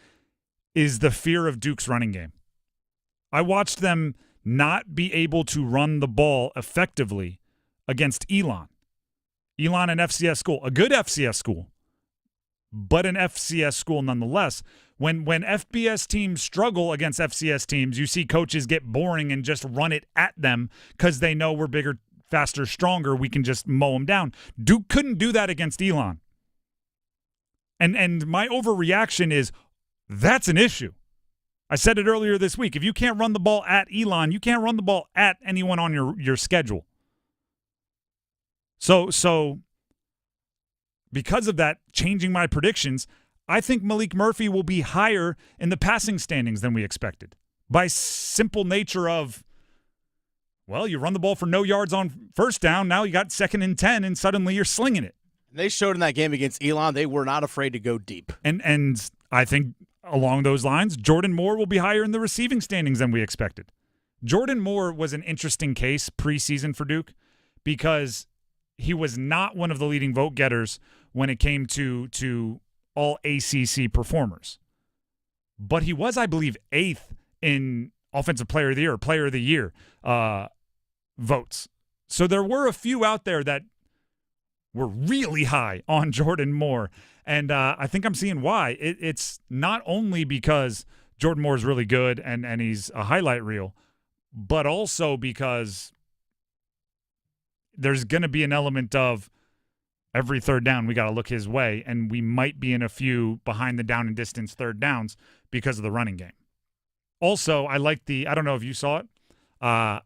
is the fear of Duke's running game. I watched them not be able to run the ball effectively against Elon. Elon, an FCS school, a good FCS school, but an FCS school nonetheless. When FBS teams struggle against FCS teams, you see coaches get boring and just run it at them because they know we're bigger, faster, stronger. We can just mow them down. Duke couldn't do that against Elon. And my overreaction is that's an issue. I said it earlier this week. If you can't run the ball at Elon, you can't run the ball at anyone on your schedule. So because of that, changing my predictions, I think Malik Murphy will be higher in the passing standings than we expected by simple nature of, well, you run the ball for no yards on first down. Now you got 2nd and 10, and suddenly you're slinging it. They showed in that game against Elon they were not afraid to go deep. And I think along those lines, Jordan Moore will be higher in the receiving standings than we expected. Jordan Moore was an interesting case preseason for Duke because he was not one of the leading vote getters when it came to all ACC performers. But he was, I believe, 8th in Offensive Player of the Year or Player of the Year votes. So there were a few out there that were really high on Jordan Moore. And I think I'm seeing why. It's not only because Jordan Moore is really good and he's a highlight reel, but also because there's going to be an element of every third down we got to look his way, and we might be in a few behind the down and distance third downs because of the running game. Also, I like I don't know if you saw it. I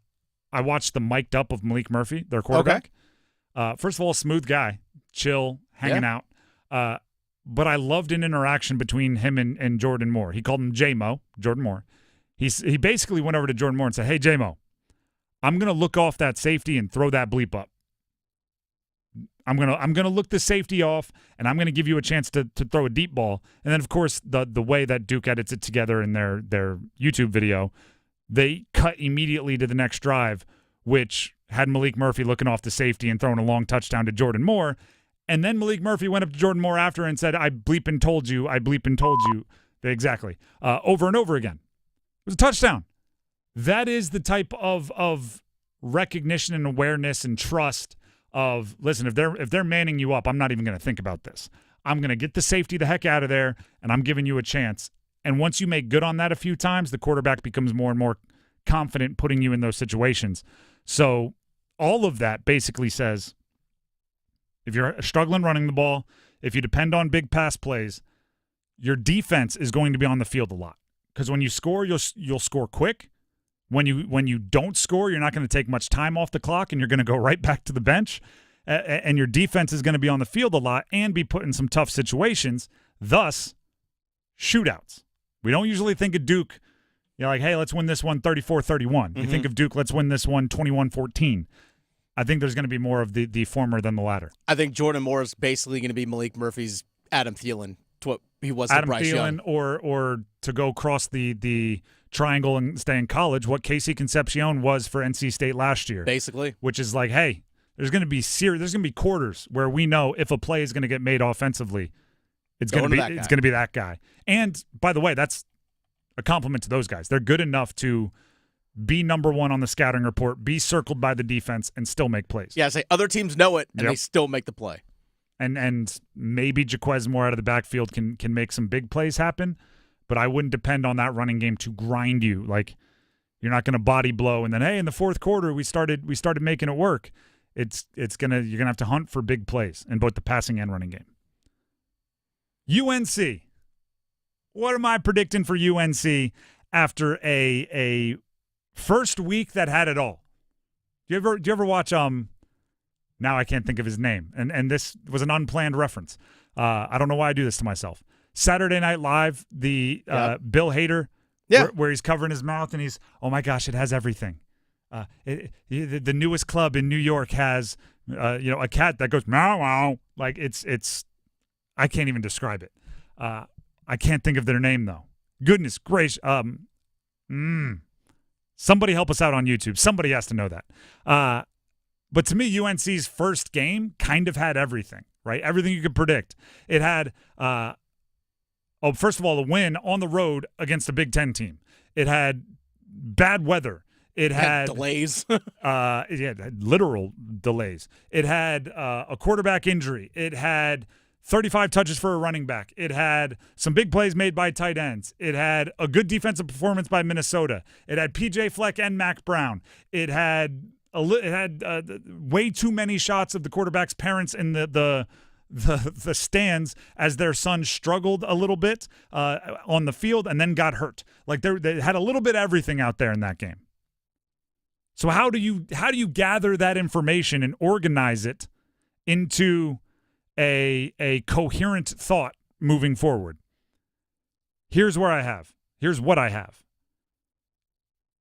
watched the mic'd up of Malik Murphy, their quarterback. Okay. First of all, smooth guy, chill, hanging out. But I loved an interaction between him and Jordan Moore. He called him J-Mo, Jordan Moore. He basically went over to Jordan Moore and said, "Hey, J-Mo, I'm going to look off that safety and throw that bleep up. I'm gonna look the safety off, and I'm gonna give you a chance to throw a deep ball." And then, of course, the way that Duke edits it together in their YouTube video, they cut immediately to the next drive, which had Malik Murphy looking off the safety and throwing a long touchdown to Jordan Moore. And then Malik Murphy went up to Jordan Moore after and said, "I bleeping told you, I bleeping told you." Exactly. Over and over again. It was a touchdown. That is the type of recognition and awareness and trust of, listen, if they're manning you up, I'm not even going to think about this. I'm going to get the safety the heck out of there, and I'm giving you a chance. And once you make good on that a few times, the quarterback becomes more and more confident putting you in those situations. So all of that basically says, if you're struggling running the ball, if you depend on big pass plays, your defense is going to be on the field a lot. Because when you score, you'll score quick. When you don't score, you're not going to take much time off the clock, and you're going to go right back to the bench. And your defense is going to be on the field a lot and be put in some tough situations, thus shootouts. We don't usually think of Duke, like, hey, let's win this one 34-31. Mm-hmm. You think of Duke, let's win this one 21-14. I think there's going to be more of the former than the latter. I think Jordan Moore is basically going to be Malik Murphy's Adam Thielen, to what he was to Bryce Young. Or to go across the triangle and stay in college, what Casey Concepcion was for NC State last year. Basically. Which is like, hey, there's going to be quarters where we know if a play is going to get made offensively, it's going to be that guy. And by the way, that's a compliment to those guys. They're good enough to be number one on the scouting report, be circled by the defense, and still make plays. Yeah, say other teams know it, and they still make the play. And maybe Jaquez Moore out of the backfield can make some big plays happen, but I wouldn't depend on that running game to grind you. Like, you're not going to body blow, and then, hey, in the fourth quarter we started making it work. you're gonna have to hunt for big plays in both the passing and running game. UNC. What am I predicting for UNC after a first week that had it all? Do you ever watch now I can't think of his name, and this was an unplanned reference. I don't know why I do this to myself. Saturday Night Live, the Bill Hader, where he's covering his mouth and he's, oh my gosh, it has everything. The newest club in New York has a cat that goes meow meow. Like it's I can't even describe it. I can't think of their name though. Goodness gracious. Somebody help us out on YouTube. Somebody has to know that. But to me, UNC's first game kind of had everything, right? Everything you could predict. It had, first of all, a win on the road against a Big Ten team. It had bad weather. It had delays. Literal delays. It had a quarterback injury. It had 35 touches for a running back. It had some big plays made by tight ends. It had a good defensive performance by Minnesota. It had P.J. Fleck and Mac Brown. It had way too many shots of the quarterback's parents in the stands as their son struggled a little bit on the field and then got hurt. Like they had a little bit of everything out there in that game. So how do you gather that information and organize it into a coherent thought moving forward? Here's what I have.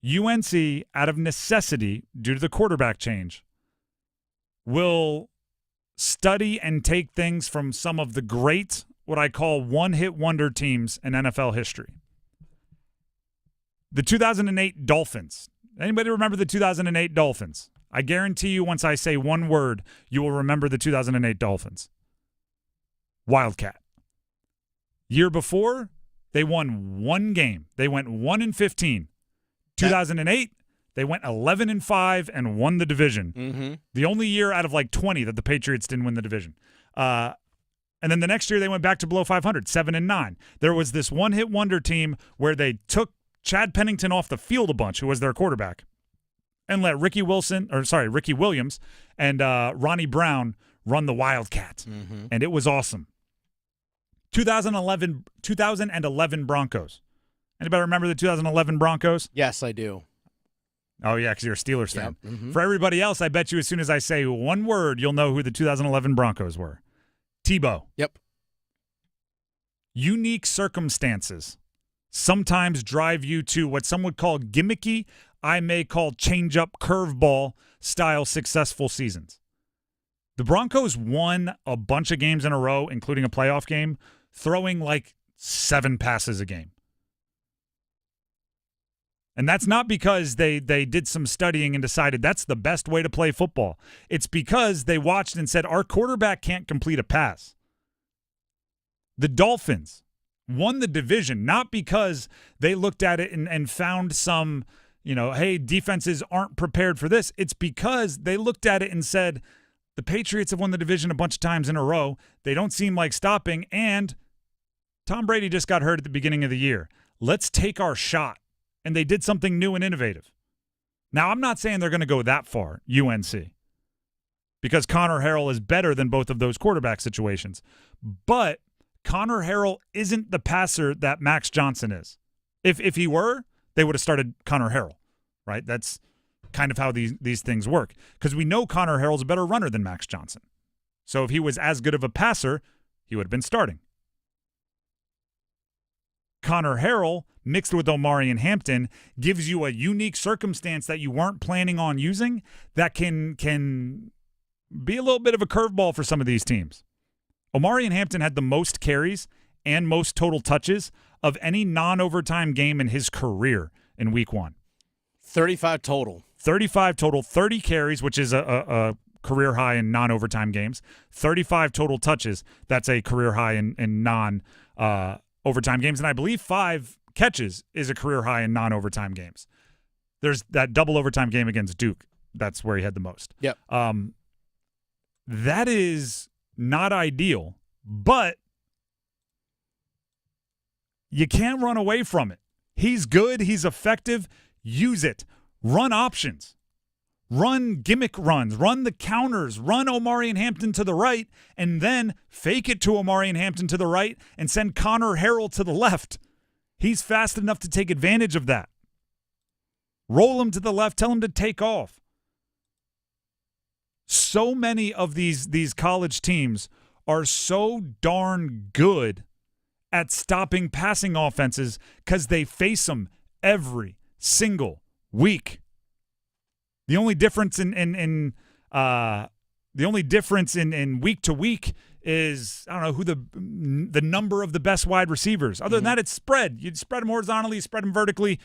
UNC, out of necessity, due to the quarterback change, will study and take things from some of the great, what I call one-hit wonder teams in NFL history. The 2008 Dolphins. Anybody remember the 2008 Dolphins? I guarantee you once I say one word, you will remember the 2008 Dolphins. Wildcat. Year before, they won one game. They went 1-15. 2008, they went 11-5 and won the division. Mm-hmm. The only year out of like 20 that the Patriots didn't win the division. And then the next year they went back to below 500, 7-9. There was this one-hit wonder team where they took Chad Pennington off the field a bunch, who was their quarterback, and let Ricky Williams and Ronnie Brown run the Wildcat. Mm-hmm. And it was awesome. 2011 Broncos. Anybody remember the 2011 Broncos? Yes, I do. Oh, yeah, because you're a Steelers fan. Yep. Mm-hmm. For everybody else, I bet you as soon as I say one word, you'll know who the 2011 Broncos were. Tebow. Yep. Unique circumstances sometimes drive you to what some would call gimmicky, I may call change-up curveball style successful seasons. The Broncos won a bunch of games in a row, including a playoff game, throwing like 7 passes a game. And that's not because they did some studying and decided that's the best way to play football. It's because they watched and said, our quarterback can't complete a pass. The Dolphins won the division not because they looked at it and found some, hey, defenses aren't prepared for this. It's because they looked at it and said, the Patriots have won the division a bunch of times in a row. They don't seem like stopping, and Tom Brady just got hurt at the beginning of the year. Let's take our shot. And they did something new and innovative. Now, I'm not saying they're going to go that far, UNC, because Connor Harrell is better than both of those quarterback situations. But Connor Harrell isn't the passer that Max Johnson is. If he were, they would have started Connor Harrell, right? That's kind of how these things work, because we know Connor Harrell's a better runner than Max Johnson. So if he was as good of a passer, he would have been starting. Connor Harrell mixed with Omarion Hampton gives you a unique circumstance that you weren't planning on using that can be a little bit of a curveball for some of these teams. Omarion Hampton had the most carries and most total touches of any non-overtime game in his career in week 1. 35 total. 30 carries, which is a career high in non-overtime games. 35 total touches, that's a career high in overtime games, and I believe 5 catches is a career high in non-overtime games. There's that double overtime game against Duke. That's where he had the most. Yep. That is not ideal, but you can't run away from it. He's good. He's effective. Use it. Run options. Run gimmick runs, run the counters, run Omarion Hampton to the right, and then fake it to Omarion Hampton to the right and send Connor Harrell to the left. He's fast enough to take advantage of that. Roll him to the left, tell him to take off. So many of these college teams are so darn good at stopping passing offenses because they face them every single week. The only difference in week to week is, I don't know, who the number of the best wide receivers. Other than that, it's spread. You spread them horizontally, you spread them vertically,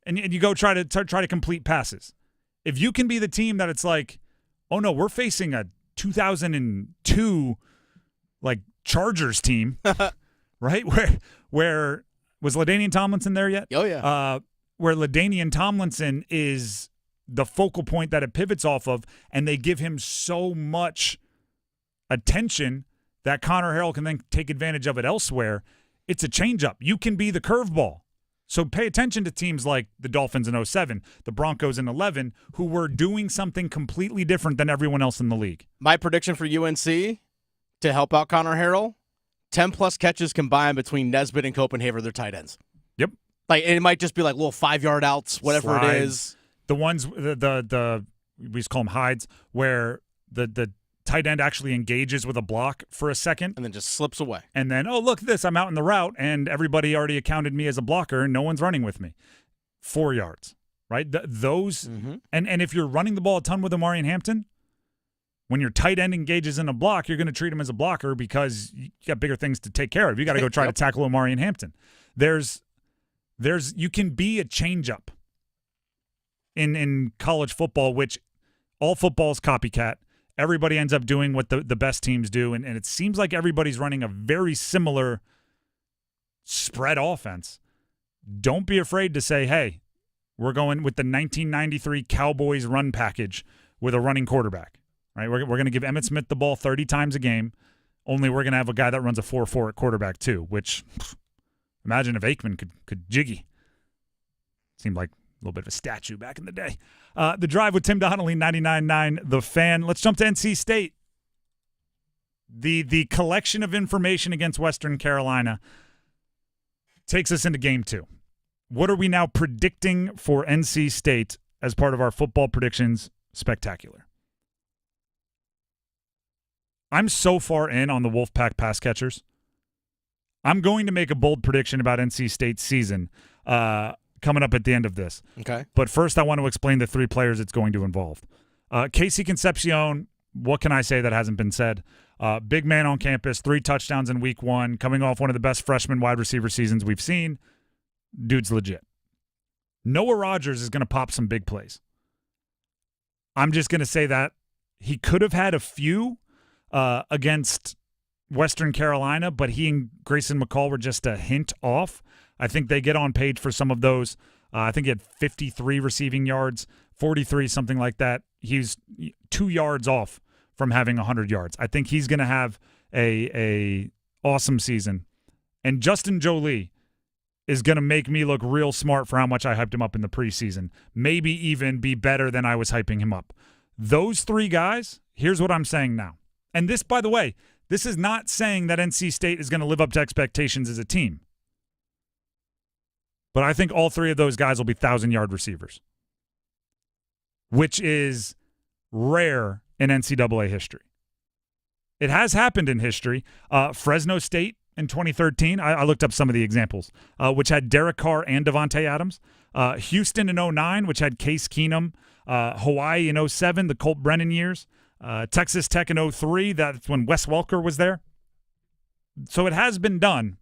and you go try to complete passes. If you can be the team that it's like, oh no, we're facing a 2002 like Chargers team, right? Where was LaDainian Tomlinson there yet? Oh yeah. Where LaDainian Tomlinson is the focal point that it pivots off of, and they give him so much attention that Connor Harrell can then take advantage of it elsewhere. It's a changeup. You can be the curveball. So pay attention to teams like the Dolphins in 2007, the Broncos in 2011, who were doing something completely different than everyone else in the league. My prediction for UNC to help out Connor Harrell, 10-plus catches combined between Nesbitt and Copenhagen, their tight ends. Yep. Like it might just be like little 5-yard outs, whatever Slides. it is. The ones, we used to call them hides, where the tight end actually engages with a block for a second. And then just slips away. And then, oh, look at this, I'm out in the route, and everybody already accounted me as a blocker, and no one's running with me. 4 yards, right? Those, and if you're running the ball a ton with Omarion Hampton, when your tight end engages in a block, you're going to treat him as a blocker because you got bigger things to take care of. You got to go try to tackle Omarion Hampton. You can be a changeup in college football, which all football is copycat. Everybody ends up doing what the best teams do, and it seems like everybody's running a very similar spread offense. Don't be afraid to say, hey, we're going with the 1993 Cowboys run package with a running quarterback. Right? We're going to give Emmitt Smith the ball 30 times a game, only we're going to have a guy that runs a 4-4 at quarterback too, which imagine if Aikman could jiggy. Seemed like a little bit of a statue back in the day. The Drive with Tim Donnelly, 99.9 The Fan. Let's jump to NC State. The collection of information against Western Carolina takes us into Game 2. What are we now predicting for NC State as part of our football predictions spectacular? I'm so far in on the Wolfpack pass catchers. I'm going to make a bold prediction about NC State's season coming up at the end of this. Okay. But first, I want to explain the 3 players it's going to involve. Casey Concepcion, what can I say that hasn't been said? Big man on campus, 3 touchdowns in week 1, coming off one of the best freshman wide receiver seasons we've seen. Dude's legit. Noah Rogers is going to pop some big plays. I'm just going to say that he could have had a few against Western Carolina, but he and Grayson McCall were just a hint off. I think they get on page for some of those. I think he had 53 receiving yards, 43, something like that. He's 2 yards off from having 100 yards. I think he's going to have a awesome season. And Justin Jolie is going to make me look real smart for how much I hyped him up in the preseason. Maybe even be better than I was hyping him up. Those 3 guys, here's what I'm saying now. And this, by the way, this is not saying that NC State is going to live up to expectations as a team. But I think all 3 of those guys will be 1,000-yard receivers, which is rare in NCAA history. It has happened in history. Fresno State in 2013, I looked up some of the examples, which had Derek Carr and Devontae Adams. Houston in 2009, which had Case Keenum. Hawaii in 2007, the Colt Brennan years. Texas Tech in 2003, that's when Wes Welker was there. So it has been done.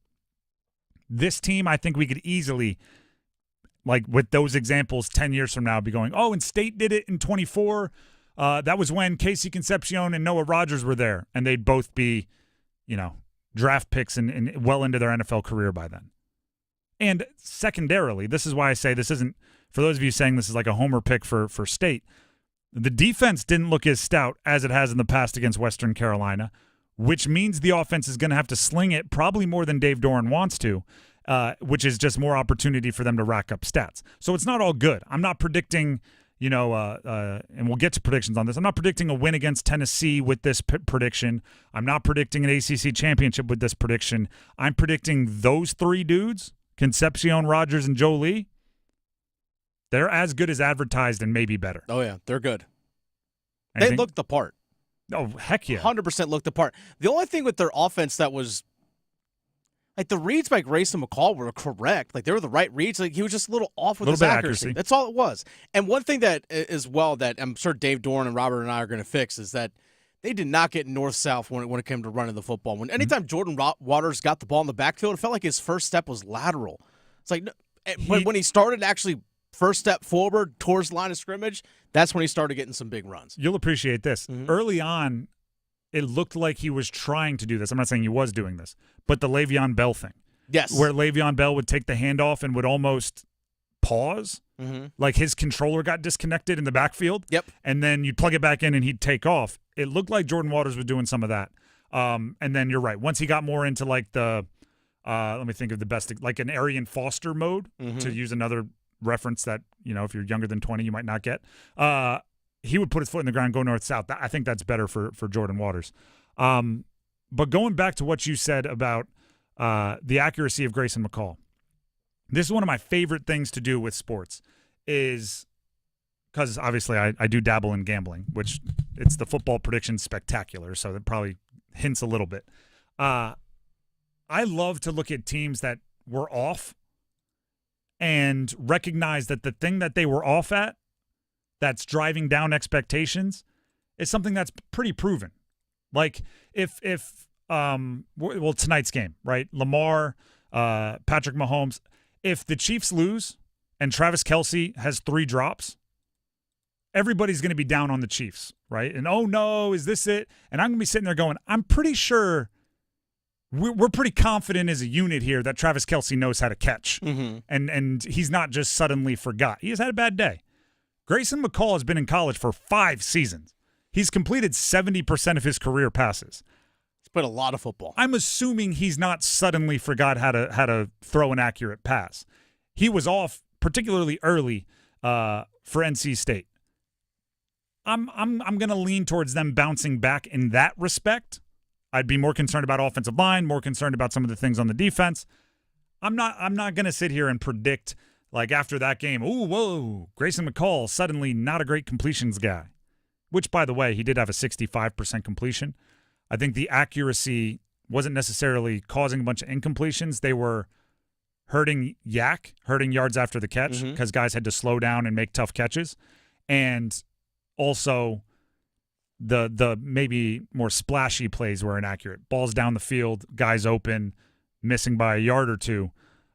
This team, I think we could easily, like with those examples 10 years from now, be going, oh, and State did it in 24. That was when Casey Concepcion and Noah Rogers were there, and they'd both be, draft picks and well into their NFL career by then. And secondarily, this is why I say this isn't, for those of you saying this is like a homer pick for State, the defense didn't look as stout as it has in the past against Western Carolina, which means the offense is going to have to sling it probably more than Dave Doran wants to, which is just more opportunity for them to rack up stats. So it's not all good. I'm not predicting, and we'll get to predictions on this. I'm not predicting a win against Tennessee with this prediction. I'm not predicting an ACC championship with this prediction. I'm predicting those three dudes, Concepcion, Rogers, and Joe Lee, they're as good as advertised and maybe better. Oh, yeah, they're good. Anything? They looked the part. Oh, heck yeah. 100% looked the part. The only thing with their offense that was, like, the reads by Grayson McCall were correct. Like, they were the right reads. Like, he was just a little off with his accuracy. That's all it was. And one thing that as well that I'm sure Dave Dorn and Robert and I are going to fix is that they did not get north-south when it came to running the football. Anytime Jordan Waters got the ball in the backfield, it felt like his first step was lateral. It's like when he started actually first step forward towards the line of scrimmage, that's when he started getting some big runs. You'll appreciate this. Early on, it looked like he was trying to do this. I'm not saying he was doing this, but the Le'Veon Bell thing. Yes. Where Le'Veon Bell would take the handoff and would almost pause. Like his controller got disconnected in the backfield. Yep. And then you'd plug it back in and he'd take off. It looked like Jordan Waters was doing some of that. And then you're right. Once he got more into like the, let me think of the best, like an Arian Foster mode, to use another reference that, if you're younger than 20, you might not get. He would put his foot in the ground, go north-south. I think that's better for Jordan Waters. But going back to what you said about the accuracy of Grayson McCall, this is one of my favorite things to do with sports is because obviously I do dabble in gambling, which it's the football prediction spectacular, so that probably hints a little bit. I love to look at teams that were off and recognize that the thing that they were off at that's driving down expectations is something that's pretty proven. Like if tonight's game, right? Lamar, Patrick Mahomes, if the Chiefs lose and Travis Kelce has 3 drops, everybody's going to be down on the Chiefs, right? And, oh, no, is this it? And I'm going to be sitting there going, I'm pretty sure we're pretty confident as a unit here that Travis Kelce knows how to catch. And he's not just suddenly forgot. He has had a bad day. Grayson McCall has been in college for 5 seasons. He's completed 70% of his career passes. He's played a lot of football. I'm assuming he's not suddenly forgot how to throw an accurate pass. He was off particularly early for NC State. I'm going to lean towards them bouncing back in that respect. I'd be more concerned about offensive line, more concerned about some of the things on the defense. I'm not going to sit here and predict like after that game, Grayson McCall suddenly not a great completions guy. Which, by the way, he did have a 65% completion. I think the accuracy wasn't necessarily causing a bunch of incompletions. They were hurting yards after the catch because guys had to slow down and make tough catches. And also the maybe more splashy plays were inaccurate. Balls down the field, guys open, missing by a yard or two.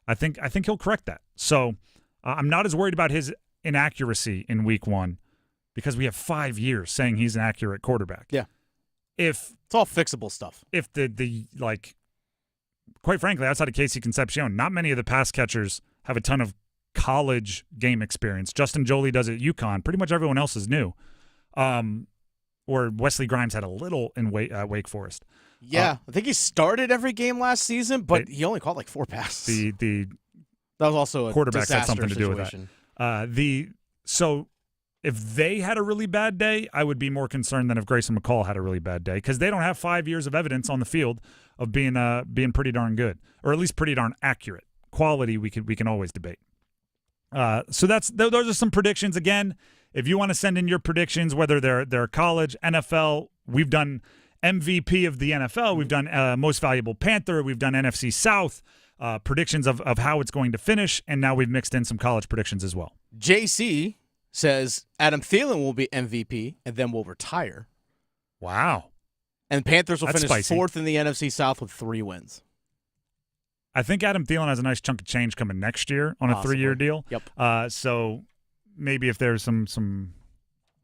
I think he'll correct that. So I'm not as worried about his inaccuracy in week 1 because we have 5 years saying he's an accurate quarterback. Yeah. If it's all fixable stuff. If the quite frankly, outside of Casey Concepcion, not many of the pass catchers have a ton of college game experience. Justin Jolie does it at UConn. Pretty much everyone else is new. Or Wesley Grimes had a little in Wake Forest. Yeah, I think he started every game last season, but he only caught like 4 passes. The that was also a quarterback had something to situation. do with that. So if they had a really bad day, I would be more concerned than if Grayson McCall had a really bad day because they don't have 5 years of evidence on the field of being pretty darn good or at least pretty darn accurate. Quality we can always debate. So those are some predictions. Again, if you want to send in your predictions, whether they're college, NFL, we've done MVP of the NFL, we've done Most Valuable Panther, we've done NFC South, predictions of how it's going to finish, and now we've mixed in some college predictions as well. JC says Adam Thielen will be MVP and then will retire. Wow. And Panthers will finish spicy. 4th in the NFC South with 3 wins. I think Adam Thielen has a nice chunk of change coming next year on a 3-year deal. Yep. So maybe if there's some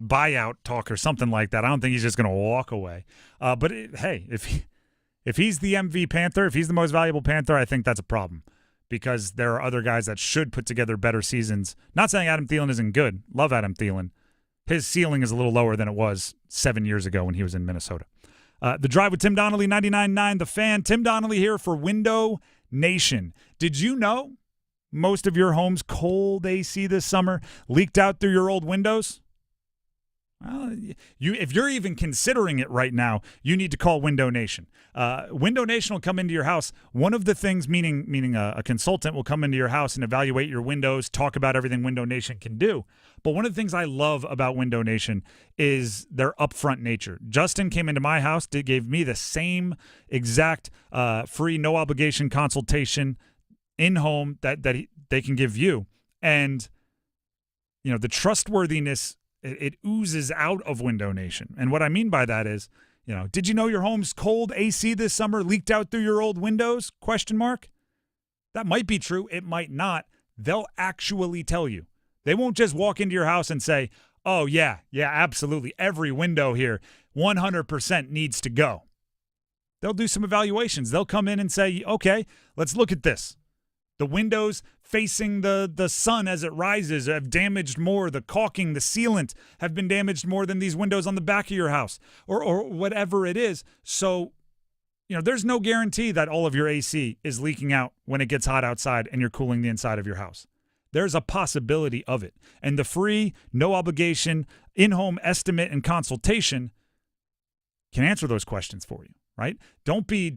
buyout talk or something like that, I don't think he's just going to walk away. But if he's the MV Panther, if he's the most valuable Panther, I think that's a problem because there are other guys that should put together better seasons. Not saying Adam Thielen isn't good. Love Adam Thielen. His ceiling is a little lower than it was 7 years ago when he was in Minnesota. The Drive with Tim Donnelly, 99.9 The Fan. Tim Donnelly here for Window Nation. Did you know most of your home's cold AC this summer leaked out through your old windows? Well, if you're even considering it right now, you need to call Window Nation. Window Nation will come into your house. One of the things, meaning a consultant will come into your house and evaluate your windows, talk about everything Window Nation can do. But one of the things I love about Window Nation is their upfront nature. Justin came into my house, gave me the same exact free, no obligation consultation in home that they can give you, and the trustworthiness. It oozes out of Window Nation. And what I mean by that is, did you know your home's cold AC this summer leaked out through your old windows? ? That might be true. It might not. They'll actually tell you. They won't just walk into your house and say, oh, yeah, absolutely. Every window here, 100% needs to go. They'll do some evaluations. They'll come in and say, okay, let's look at this. The windows facing the sun as it rises have damaged more. The caulking, the sealant have been damaged more than these windows on the back of your house or whatever it is. So, there's no guarantee that all of your AC is leaking out when it gets hot outside and you're cooling the inside of your house. There's a possibility of it. And the free, no obligation, in-home estimate and consultation can answer those questions for you, right? Don't be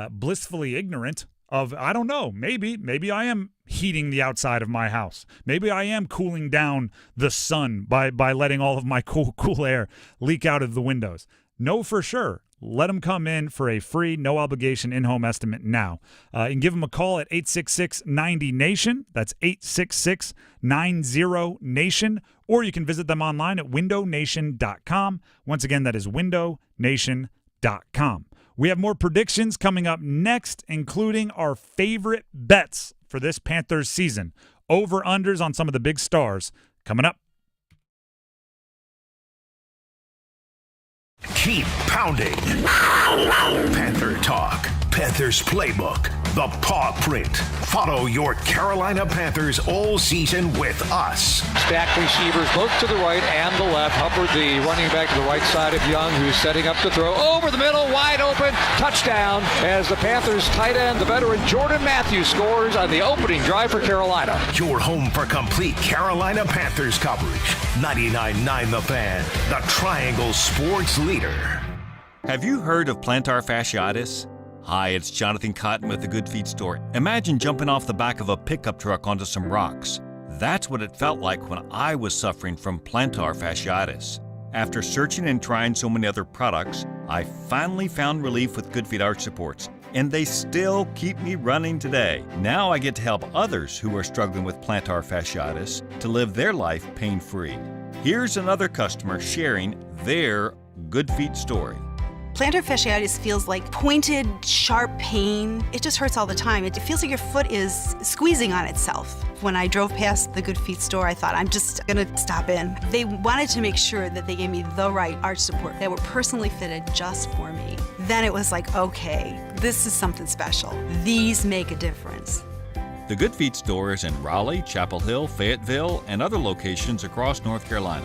blissfully ignorant of, I don't know, maybe I am heating the outside of my house. Maybe I am cooling down the sun by letting all of my cool air leak out of the windows. Know for sure. Let them come in for a free, no obligation in-home estimate now. You can give them a call at 866-90-NATION. That's 866-90-NATION. Or you can visit them online at windownation.com. Once again, that is windownation.com. We have more predictions coming up next, including our favorite bets for this Panthers season. Over-unders on some of the big stars coming up. Keep pounding. Panther Talk. Panthers Playbook. The Paw Print. Follow your Carolina Panthers all season with us. Stacked receivers both to the right and the left. Hubbard, the running back to the right side of Young, who's setting up to throw. Over the middle, wide open. Touchdown as the Panthers tight end, the veteran Jordan Matthews, scores on the opening drive for Carolina. Your home for complete Carolina Panthers coverage. 99.9 The Fan, the Triangle Sports Leader. Have you heard of plantar fasciitis? Hi, it's Jonathan Cotton with the Good Feet Store. Imagine jumping off the back of a pickup truck onto some rocks. That's what it felt like when I was suffering from plantar fasciitis. After searching and trying so many other products, I finally found relief with Good Feet arch supports, and they still keep me running today. Now I get to help others who are struggling with plantar fasciitis to live their life pain-free. Here's another customer sharing their Good Feet story. Plantar fasciitis feels like pointed, sharp pain. It just hurts all the time. It feels like your foot is squeezing on itself. When I drove past the Good Feet store, I thought, I'm just gonna stop in. They wanted to make sure that they gave me the right arch support that were personally fitted just for me. Then it was like, okay, this is something special. These make a difference. The Good Feet store is in Raleigh, Chapel Hill, Fayetteville, and other locations across North Carolina.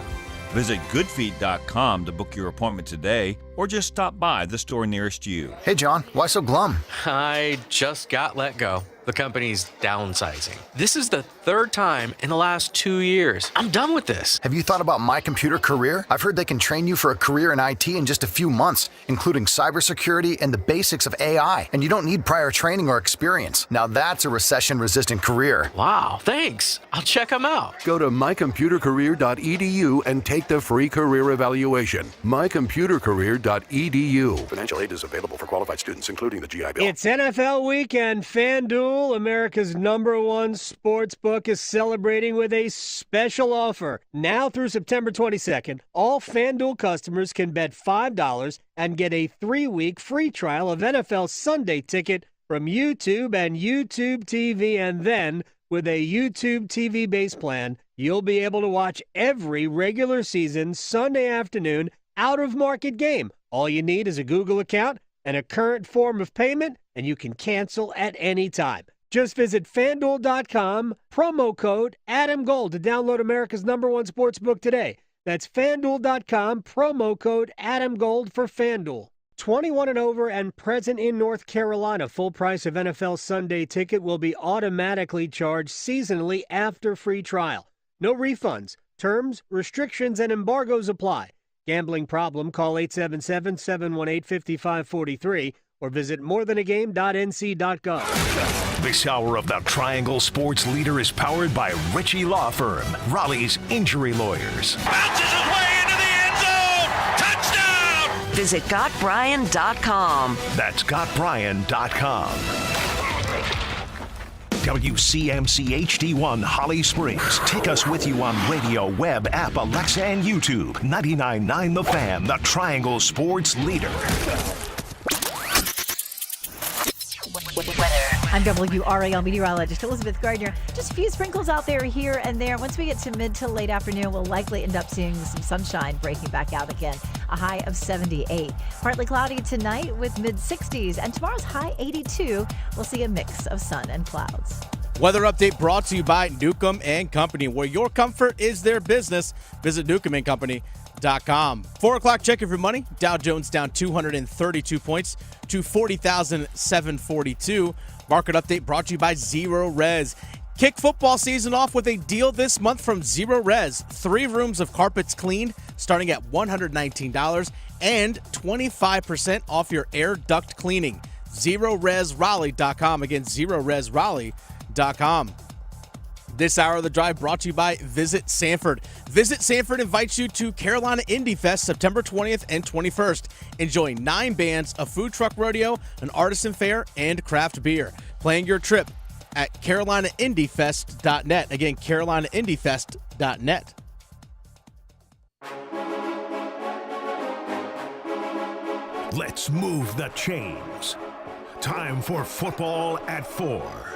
Visit goodfeet.com to book your appointment today, or just stop by the store nearest you. Hey, John, why so glum? I just got let go. The company's downsizing. This is the third time in the last 2 years. I'm done with this. Have you thought about My Computer Career? I've heard they can train you for a career in IT in just a few months, including cybersecurity and the basics of AI. And you don't need prior training or experience. Now that's a recession-resistant career. Wow, thanks. I'll check them out. Go to mycomputercareer.edu and take the free career evaluation. mycomputercareer.edu. Financial aid is available for qualified students, including the GI Bill. It's NFL week, and FanDuel, America's #1 sports book, is celebrating with a special offer. Now through September 22nd, all FanDuel customers can bet $5 and get a 3-week free trial of NFL Sunday Ticket from YouTube and YouTube TV. And then, with a YouTube TV base plan, you'll be able to watch every regular season Sunday afternoon out-of-market game. All you need is a Google account and a current form of payment, and you can cancel at any time. Just visit FanDuel.com, promo code AdamGold to download America's #1 sports book today. That's FanDuel.com, promo code AdamGold for FanDuel. 21 and over and present in North Carolina. Full price of NFL Sunday ticket will be automatically charged seasonally after free trial. No refunds. Terms, restrictions, and embargoes apply. Gambling problem? Call 877-718-5543 or visit morethanagame.nc.gov. This hour of the Triangle Sports Leader is powered by Ritchie Law Firm, Raleigh's injury lawyers. Bounces his way into the end zone. Touchdown! Visit GotBrian.com. That's GotBrian.com. WCMC HD1 Holly Springs. Take us with you on radio, web, app, Alexa, and YouTube. 99.9 The Fan, the Triangle Sports Leader. I'm WRAL meteorologist Elizabeth Gardner. Just a few sprinkles out there here and there. Once we get to mid to late afternoon, we'll likely end up seeing some sunshine breaking back out again. A high of 78. Partly cloudy tonight with mid-60s, and tomorrow's high 82. We'll see a mix of sun and clouds. Weather update brought to you by Newcomb and Company, where your comfort is their business. Visit newcombandcompany.com. 4 o'clock check of your money. Dow Jones down 232 points to 40,742. Market update brought to you by Zero Res. Kick football season off with a deal this month from Zero Res. 3 rooms of carpets cleaned starting at $119 and 25% off your air duct cleaning. ZeroResRaleigh.com. Again, ZeroResRaleigh.com. This hour of the drive brought to you by Visit Sanford. Visit Sanford invites you to Carolina Indie Fest September 20th and 21st. Enjoy 9 bands, a food truck rodeo, an artisan fair, and craft beer. Plan your trip at CarolinaIndieFest.net. Again, CarolinaIndieFest.net. Let's move the chains. Time for football at 4.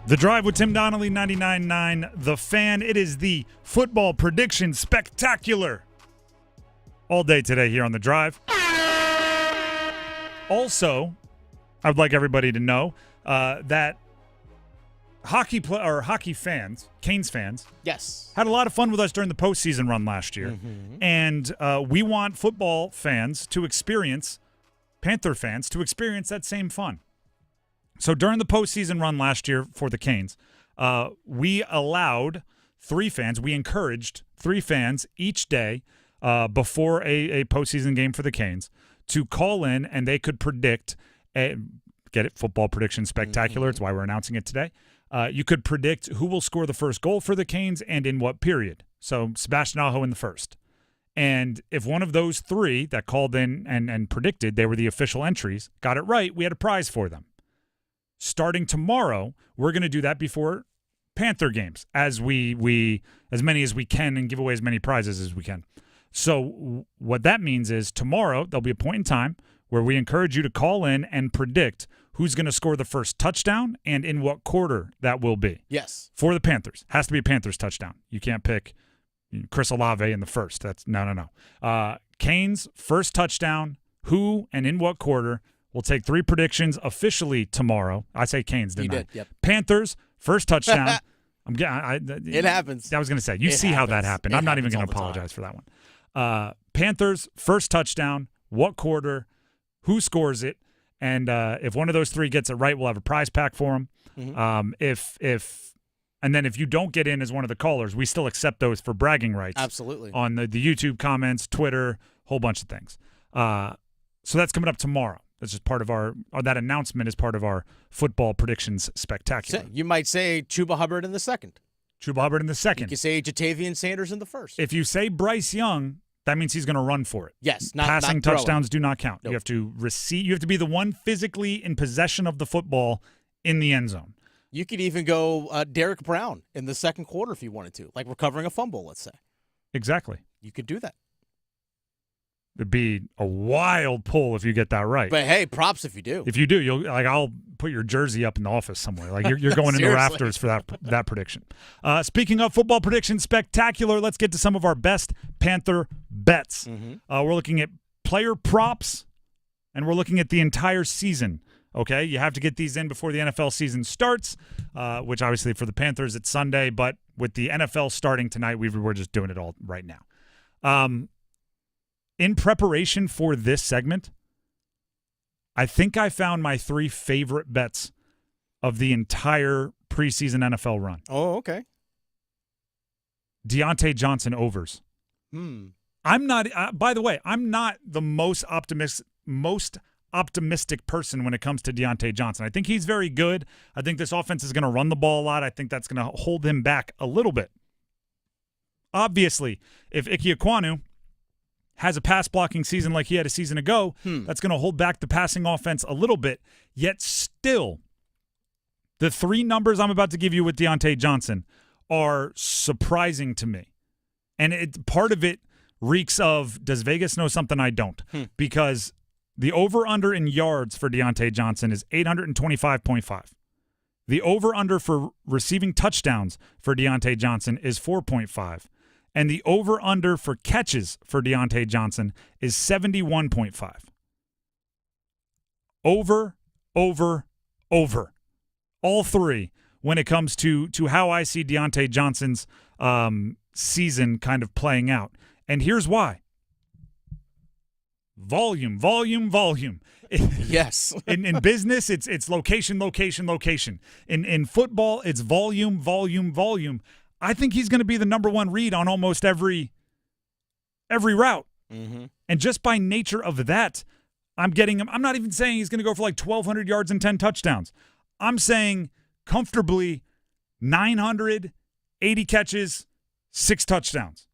The Drive with Tim Donnelly, 99.9 The Fan. It is the football prediction spectacular all day today here on The Drive. Also, I would like everybody to know that hockey fans, Canes fans, yes, had a lot of fun with us during the postseason run last year. Mm-hmm. And we want football fans to experience, Panther fans to experience that same fun. So during the postseason run last year for the Canes, we allowed 3 fans, we encouraged 3 fans each day before a postseason game for the Canes to call in, and they could predict, get it, football prediction spectacular. Mm-hmm. It's why we're announcing it today. You could predict who will score the first goal for the Canes and in what period. So Sebastian Aho in the first. And if one of those 3 that called in and predicted, they were the official entries, got it right, we had a prize for them. Starting tomorrow, we're going to do that before Panther games, as we as many as we can, and give away as many prizes as we can. So what that means is tomorrow there'll be a point in time where we encourage you to call in and predict who's going to score the first touchdown and in what quarter that will be. Yes. For the Panthers. Has to be a Panthers touchdown. You can't pick Chris Olave in the first. That's no. Canes first touchdown, who and in what quarter. We'll take 3 predictions officially tomorrow. I say Canes, didn't I? You did, yep. Panthers, first touchdown. It happens. I was going to say, you see how that happened. I'm not even going to apologize for that one. Panthers, first touchdown, what quarter, who scores it, and if one of those 3 gets it right, we'll have a prize pack for them. Mm-hmm. And then if you don't get in as one of the callers, we still accept those for bragging rights. Absolutely. On the YouTube comments, Twitter, whole bunch of things. So that's coming up tomorrow. That's just part of that announcement is part of our football predictions spectacular. You might say Chuba Hubbard in the second. Chuba Hubbard in the second. You could say Jatavian Sanders in the first. If you say Bryce Young, that means he's going to run for it. Yes, passing not touchdowns do not count. Nope. You have to receive. You have to be the one physically in possession of the football in the end zone. You could even go Derek Brown in the second quarter if you wanted to, like recovering a fumble, let's say. Exactly. You could do that. It'd be a wild pull if you get that right. But hey, props if you do. If you do, I'll put your jersey up in the office somewhere. Like you're going in the rafters for that prediction. Speaking of football prediction spectacular, let's get to some of our best Panther bets. Mm-hmm. We're looking at player props, and we're looking at the entire season. Okay, you have to get these in before the NFL season starts, which obviously for the Panthers it's Sunday, but with the NFL starting tonight, we're just doing it all right now. in preparation for this segment, I think I found my 3 favorite bets of the entire preseason NFL run. Oh, okay. Deontay Johnson overs. I'm not. By the way, I'm not the most optimistic person when it comes to Deontay Johnson. I think he's very good. I think this offense is going to run the ball a lot. I think that's going to hold him back a little bit. Obviously, if Ike Ekwonu has a pass blocking season like he had a season ago, that's going to hold back the passing offense a little bit. Yet still, the 3 numbers I'm about to give you with Deontay Johnson are surprising to me. And part of it reeks of, does Vegas know something I don't? Because the over-under in yards for Deontay Johnson is 825.5. The over-under for receiving touchdowns for Deontay Johnson is 4.5. And the over-under for catches for Deontay Johnson is 71.5. Over. All 3 when it comes to how I see Deontay Johnson's season kind of playing out. And here's why. Volume. Yes. in business, it's location. In football, it's volume. I think he's going to be the number 1 read on almost every route. And just by nature of that, I'm getting him. I'm not even saying he's going to go for like 1,200 yards and 10 touchdowns. I'm saying comfortably 980 catches, 6 touchdowns.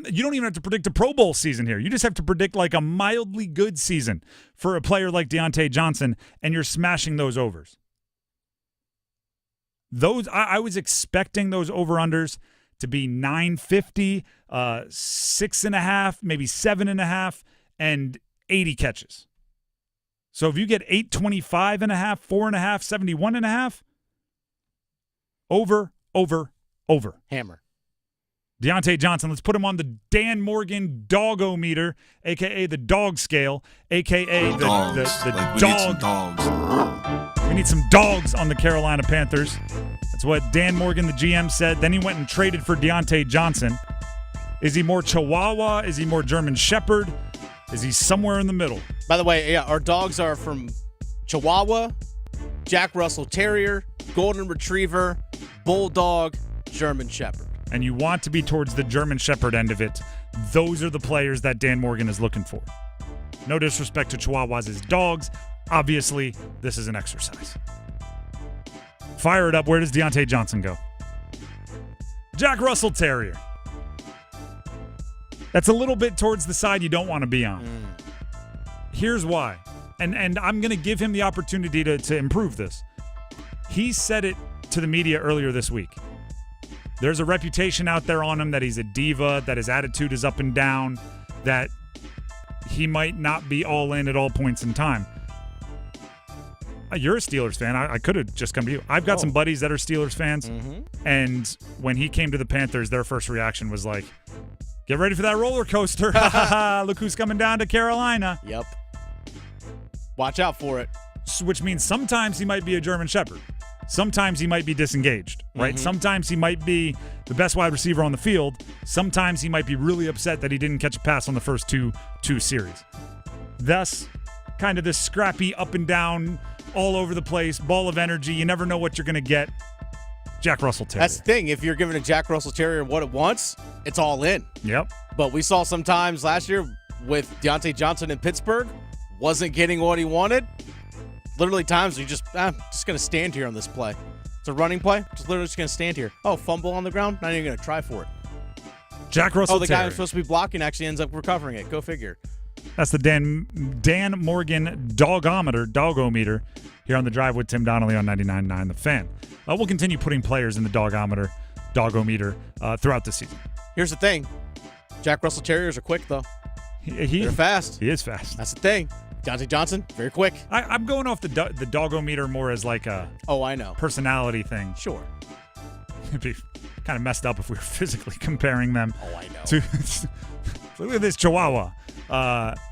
You don't even have to predict a Pro Bowl season here. You just have to predict like a mildly good season for a player like Deontay Johnson, and you're smashing those overs. I was expecting those over-unders to be 950, 6.5, maybe 7.5, and 80 catches. So if you get 825.5, 4.5, 71.5, over. Hammer. Deontay Johnson, let's put him on the Dan Morgan dog-o-meter, a.k.a. the dog scale, a.k.a. the dog. We need some dogs on the Carolina Panthers. That's what Dan Morgan, the GM, said. Then he went and traded for Deontay Johnson. Is he more Chihuahua? Is he more German Shepherd? Is he somewhere in the middle? By the way, yeah, our dogs are from Chihuahua, Jack Russell Terrier, Golden Retriever, Bulldog, German Shepherd. And you want to be towards the German Shepherd end of it. Those are the players that Dan Morgan is looking for. No disrespect to Chihuahuas as dogs. Obviously, this is an exercise. Fire it up. Where does Deontay Johnson go? Jack Russell Terrier. That's a little bit towards the side you don't want to be on. Here's why. And I'm going to give him the opportunity to improve this. He said it to the media earlier this week. There's a reputation out there on him that he's a diva, that his attitude is up and down, that he might not be all in at all points in time. You're a Steelers fan. I could have just come to you. I've got some buddies that are Steelers fans, and when he came to the Panthers, their first reaction was like, get ready for that roller coaster. Look who's coming down to Carolina. Yep. Watch out for it. Which means sometimes he might be a German Shepherd. Sometimes he might be disengaged, right? Sometimes he might be the best wide receiver on the field. Sometimes he might be really upset that he didn't catch a pass on the first two series. Thus, kind of this scrappy, up and down, all over the place, ball of energy. You never know what you're going to get. Jack Russell Terrier. That's the thing. If you're giving a Jack Russell Terrier what it wants, it's all in. Yep. But we saw sometimes last year with Deontay Johnson in Pittsburgh, wasn't getting what he wanted. Literally times you just going to stand here on this play. It's a running play. Just literally just going to stand here. Oh, fumble on the ground? Not even going to try for it. Jack Russell Terrier. Guy who's supposed to be blocking actually ends up recovering it. Go figure. That's the Dan Morgan dogometer here on The Drive with Tim Donnelly on 99.9 The Fan. We'll continue putting players in the dogometer throughout the season. Here's the thing. Jack Russell Terriers are quick, though. They're fast. He is fast. That's the thing. Deontay Johnson, very quick. I'm going off the dogometer more as like a personality thing. Sure. It'd be kind of messed up if we were physically comparing them. Oh, I know. Look at this Chihuahua.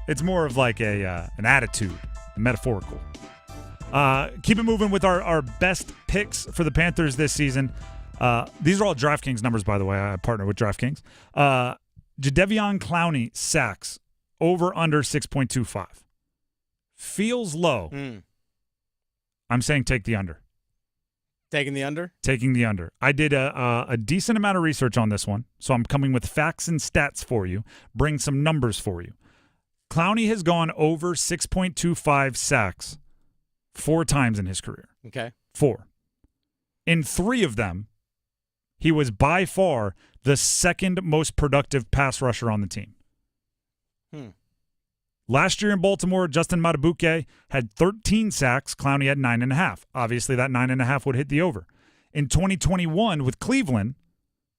It's more of like an attitude, metaphorical. Keep it moving with our best picks for the Panthers this season. These are all DraftKings numbers, by the way. I partner with DraftKings. Jadeveon Clowney sacks over under 6.25. Feels low. I'm saying take the under. Taking the under? Taking the under. I did a decent amount of research on this one, so I'm coming with facts and stats for you, bring some numbers for you. Clowney has gone over 6.25 sacks 4 times in his career. Okay. 4. In 3 of them, he was by far the second most productive pass rusher on the team. Last year in Baltimore, Justin Matabuke had 13 sacks. Clowney had 9.5. Obviously, that 9.5 would hit the over. In 2021 with Cleveland,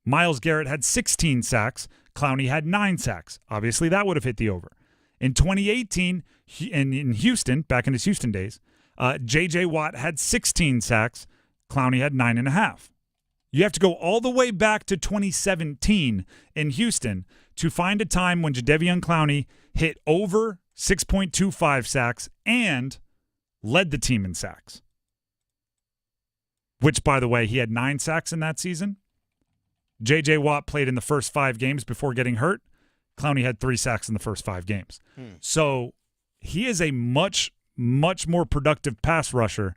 Myles Garrett had 16 sacks. Clowney had 9 sacks. Obviously, that would have hit the over. In 2018, in Houston, back in his Houston days, J.J. Watt had 16 sacks. Clowney had 9.5. You have to go all the way back to 2017 in Houston to find a time when Jadeveon Clowney hit over 6.25 sacks and led the team in sacks. Which, by the way, he had 9 sacks in that season. J.J. Watt played in the first 5 games before getting hurt. Clowney had 3 sacks in the first 5 games. So he is a much, much more productive pass rusher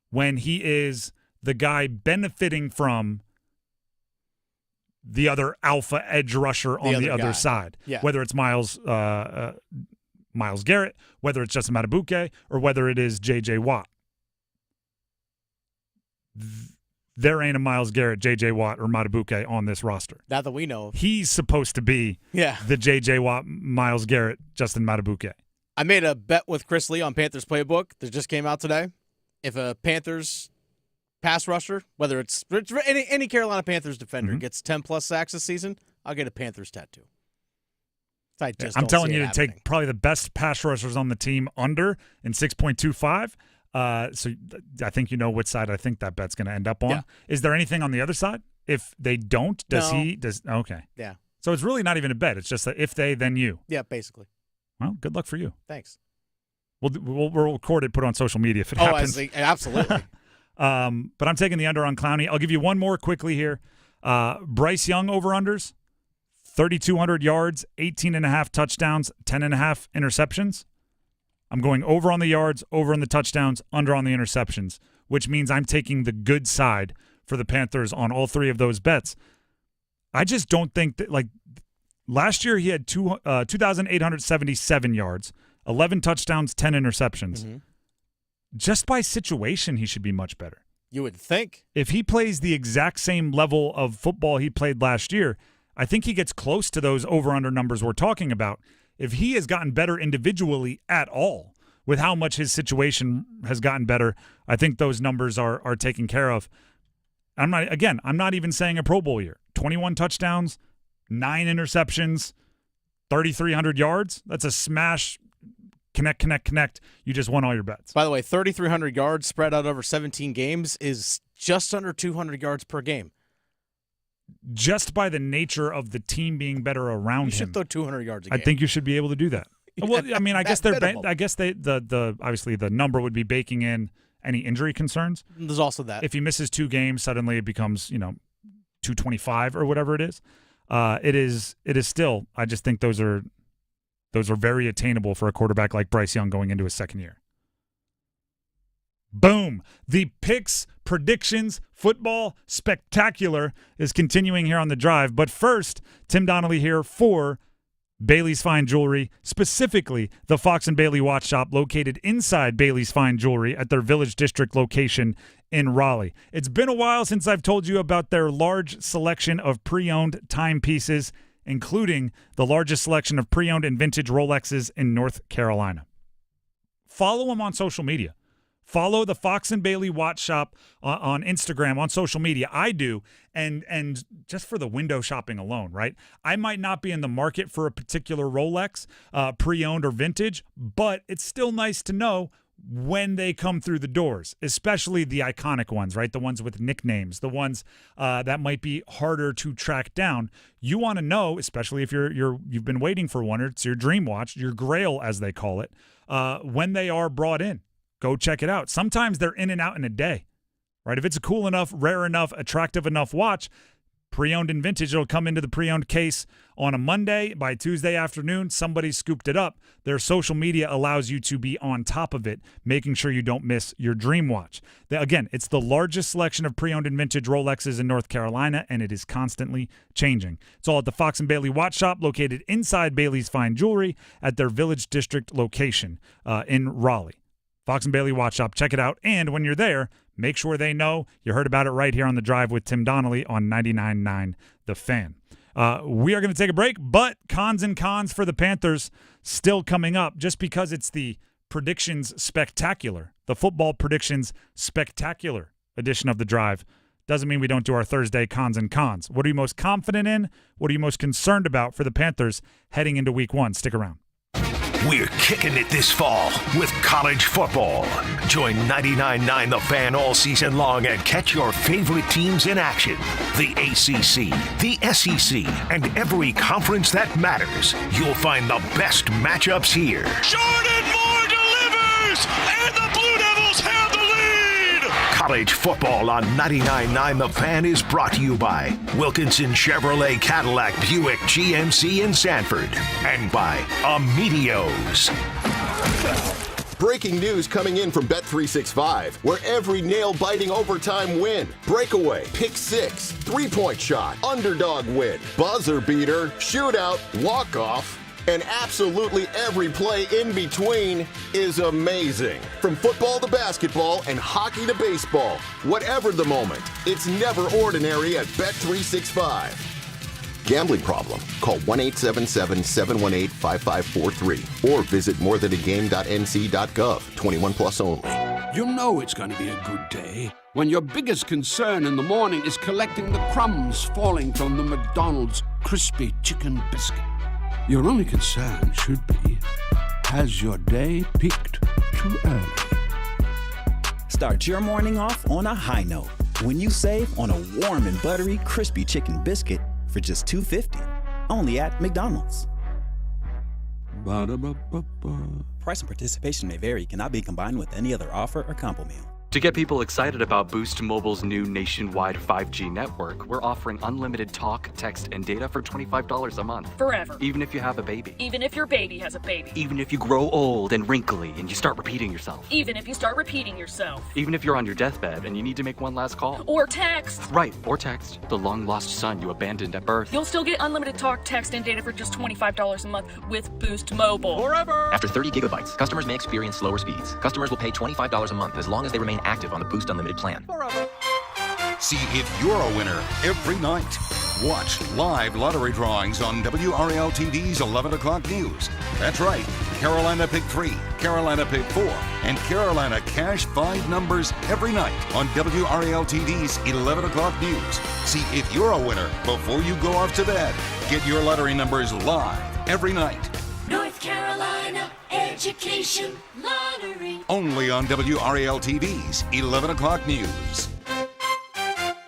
when he is the guy benefiting from the other alpha edge rusher on the other side. Yeah. Whether it's Myles Garrett, whether it's Justin Matabuke, or whether it is J.J. Watt. There ain't a Myles Garrett, J.J. Watt, or Matabuke on this roster. Not that we know of. He's supposed to be the J.J. Watt, Myles Garrett, Justin Matabuke. I made a bet with Chris Lee on Panthers Playbook that just came out today. If a Panthers pass rusher, whether it's any Carolina Panthers defender, gets 10-plus sacks this season, I'll get a Panthers tattoo. I'm telling you to take probably the best pass rushers on the team under in 6.25. So I think you know which side I think that bet's going to end up on. Yeah. Is there anything on the other side? If they don't, okay. Yeah. So it's really not even a bet. It's just that if they, then you. Yeah, basically. Well, good luck for you. Thanks. We'll record it, put it on social media if it happens. Absolutely. But I'm taking the under on Clowney. I'll give you one more quickly here. Bryce Young over-unders, 3,200 yards, 18.5 touchdowns, 10.5 interceptions. I'm going over on the yards, over on the touchdowns, under on the interceptions, which means I'm taking the good side for the Panthers on all 3 of those bets. I just don't think that, like, last year he had 2,877 yards, 11 touchdowns, 10 interceptions. Just by situation, he should be much better. You would think. If he plays the exact same level of football he played last year, I think he gets close to those over-under numbers we're talking about. If he has gotten better individually at all, with how much his situation has gotten better, I think those numbers are taken care of. I'm not even saying a Pro Bowl year. 21 touchdowns, 9 interceptions, 3,300 yards. That's a smash. Connect. You just won all your bets. By the way, 3,300 yards spread out over 17 games is just under 200 yards per game. Just by the nature of the team being better around him. You should throw 200 yards a game. I think you should be able to do that. Well, I mean, I guess the obviously the number would be baking in any injury concerns. There's also that. If he misses 2 games, suddenly it becomes, 225 or whatever it is. It is still, I just think those are very attainable for a quarterback like Bryce Young going into his second year. Boom. The picks, predictions, football spectacular is continuing here on The Drive. But first, Tim Donnelly here for Bailey's Fine Jewelry, specifically the Fox and Bailey Watch Shop located inside Bailey's Fine Jewelry at their Village District location in Raleigh. It's been a while since I've told you about their large selection of pre-owned timepieces, including the largest selection of pre-owned and vintage Rolexes in North Carolina. Follow them on social media. Follow the Fox and Bailey Watch Shop on Instagram, on social media. I do, and just for the window shopping alone, right? I might not be in the market for a particular Rolex, pre-owned or vintage, but it's still nice to know when they come through the doors, especially the iconic ones, right? The ones with nicknames, the ones that might be harder to track down. You want to know, especially if you've been waiting for one, or it's your dream watch, your grail as they call it, when they are brought in. Go check it out. Sometimes they're in and out in a day, right? If it's a cool enough, rare enough, attractive enough watch, Pre-owned and vintage, it'll come into the pre-owned case on a Monday. By Tuesday afternoon, somebody scooped it up. Their social media allows you to be on top of it, making sure you don't miss your dream watch. Again, it's the largest selection of pre-owned and vintage Rolexes in North Carolina, and it is constantly changing. It's all at the Fox & Bailey Watch Shop, located inside Bailey's Fine Jewelry at their Village District location in Raleigh. Fox & Bailey Watch Shop, check it out. And when you're there, make sure they know you heard about it right here on The Drive with Tim Donnelly on 99.9 The Fan. We are going to take a break, but cons and cons for the Panthers still coming up just because it's the predictions spectacular, the football predictions spectacular edition of The Drive. Doesn't mean we don't do our Thursday cons and cons. What are you most confident in? What are you most concerned about for the Panthers heading into week 1? Stick around. We're kicking it this fall with college football. Join 99.9 The Fan all season long and catch your favorite teams in action. The ACC, the SEC, and every conference that matters. You'll find the best matchups here. Jordan Moore delivers, and the Blue Devils have the lead. College football on 99.9 The Fan is brought to you by Wilkinson Chevrolet Cadillac Buick GMC in Sanford and by Amedios. Breaking news coming in from Bet365, where every nail-biting overtime win, breakaway, pick six, three-point shot, underdog win, buzzer beater, shootout, walk-off, and absolutely every play in between is amazing. From football to basketball and hockey to baseball, whatever the moment, it's never ordinary at Bet365. Gambling problem? Call 1-877-718-5543 or visit morethanagame.nc.gov. 21 plus only. You know it's going to be a good day when your biggest concern in the morning is collecting the crumbs falling from the McDonald's crispy chicken biscuit. Your only concern should be, has your day peaked too early? Start your morning off on a high note when you save on a warm and buttery crispy chicken biscuit for just $2.50, only at McDonald's. Ba-da-ba-ba-ba. Price and participation may vary, cannot be combined with any other offer or combo meal. To get people excited about Boost Mobile's new nationwide 5G network, we're offering unlimited talk, text, and data for $25 a month. Forever. Even if you have a baby. Even if your baby has a baby. Even if you grow old and wrinkly and you start repeating yourself. Even if you start repeating yourself. Even if you're on your deathbed and you need to make one last call. Or text. Right, or text the long-lost son you abandoned at birth. You'll still get unlimited talk, text, and data for just $25 a month with Boost Mobile. Forever. After 30 gigabytes, customers may experience slower speeds. Customers will pay $25 a month as long as they remain active on the Boost Unlimited plan. See if you're a winner every night. Watch live lottery drawings on WRAL TV's 11 o'clock news. That's right, Carolina Pick 3, Carolina Pick 4, and Carolina Cash 5 numbers every night on WRAL TV's 11 o'clock news. See if you're a winner before you go off to bed. Get your lottery numbers live every night. North Carolina Education Lottery. Only on WRAL TV's 11 o'clock news.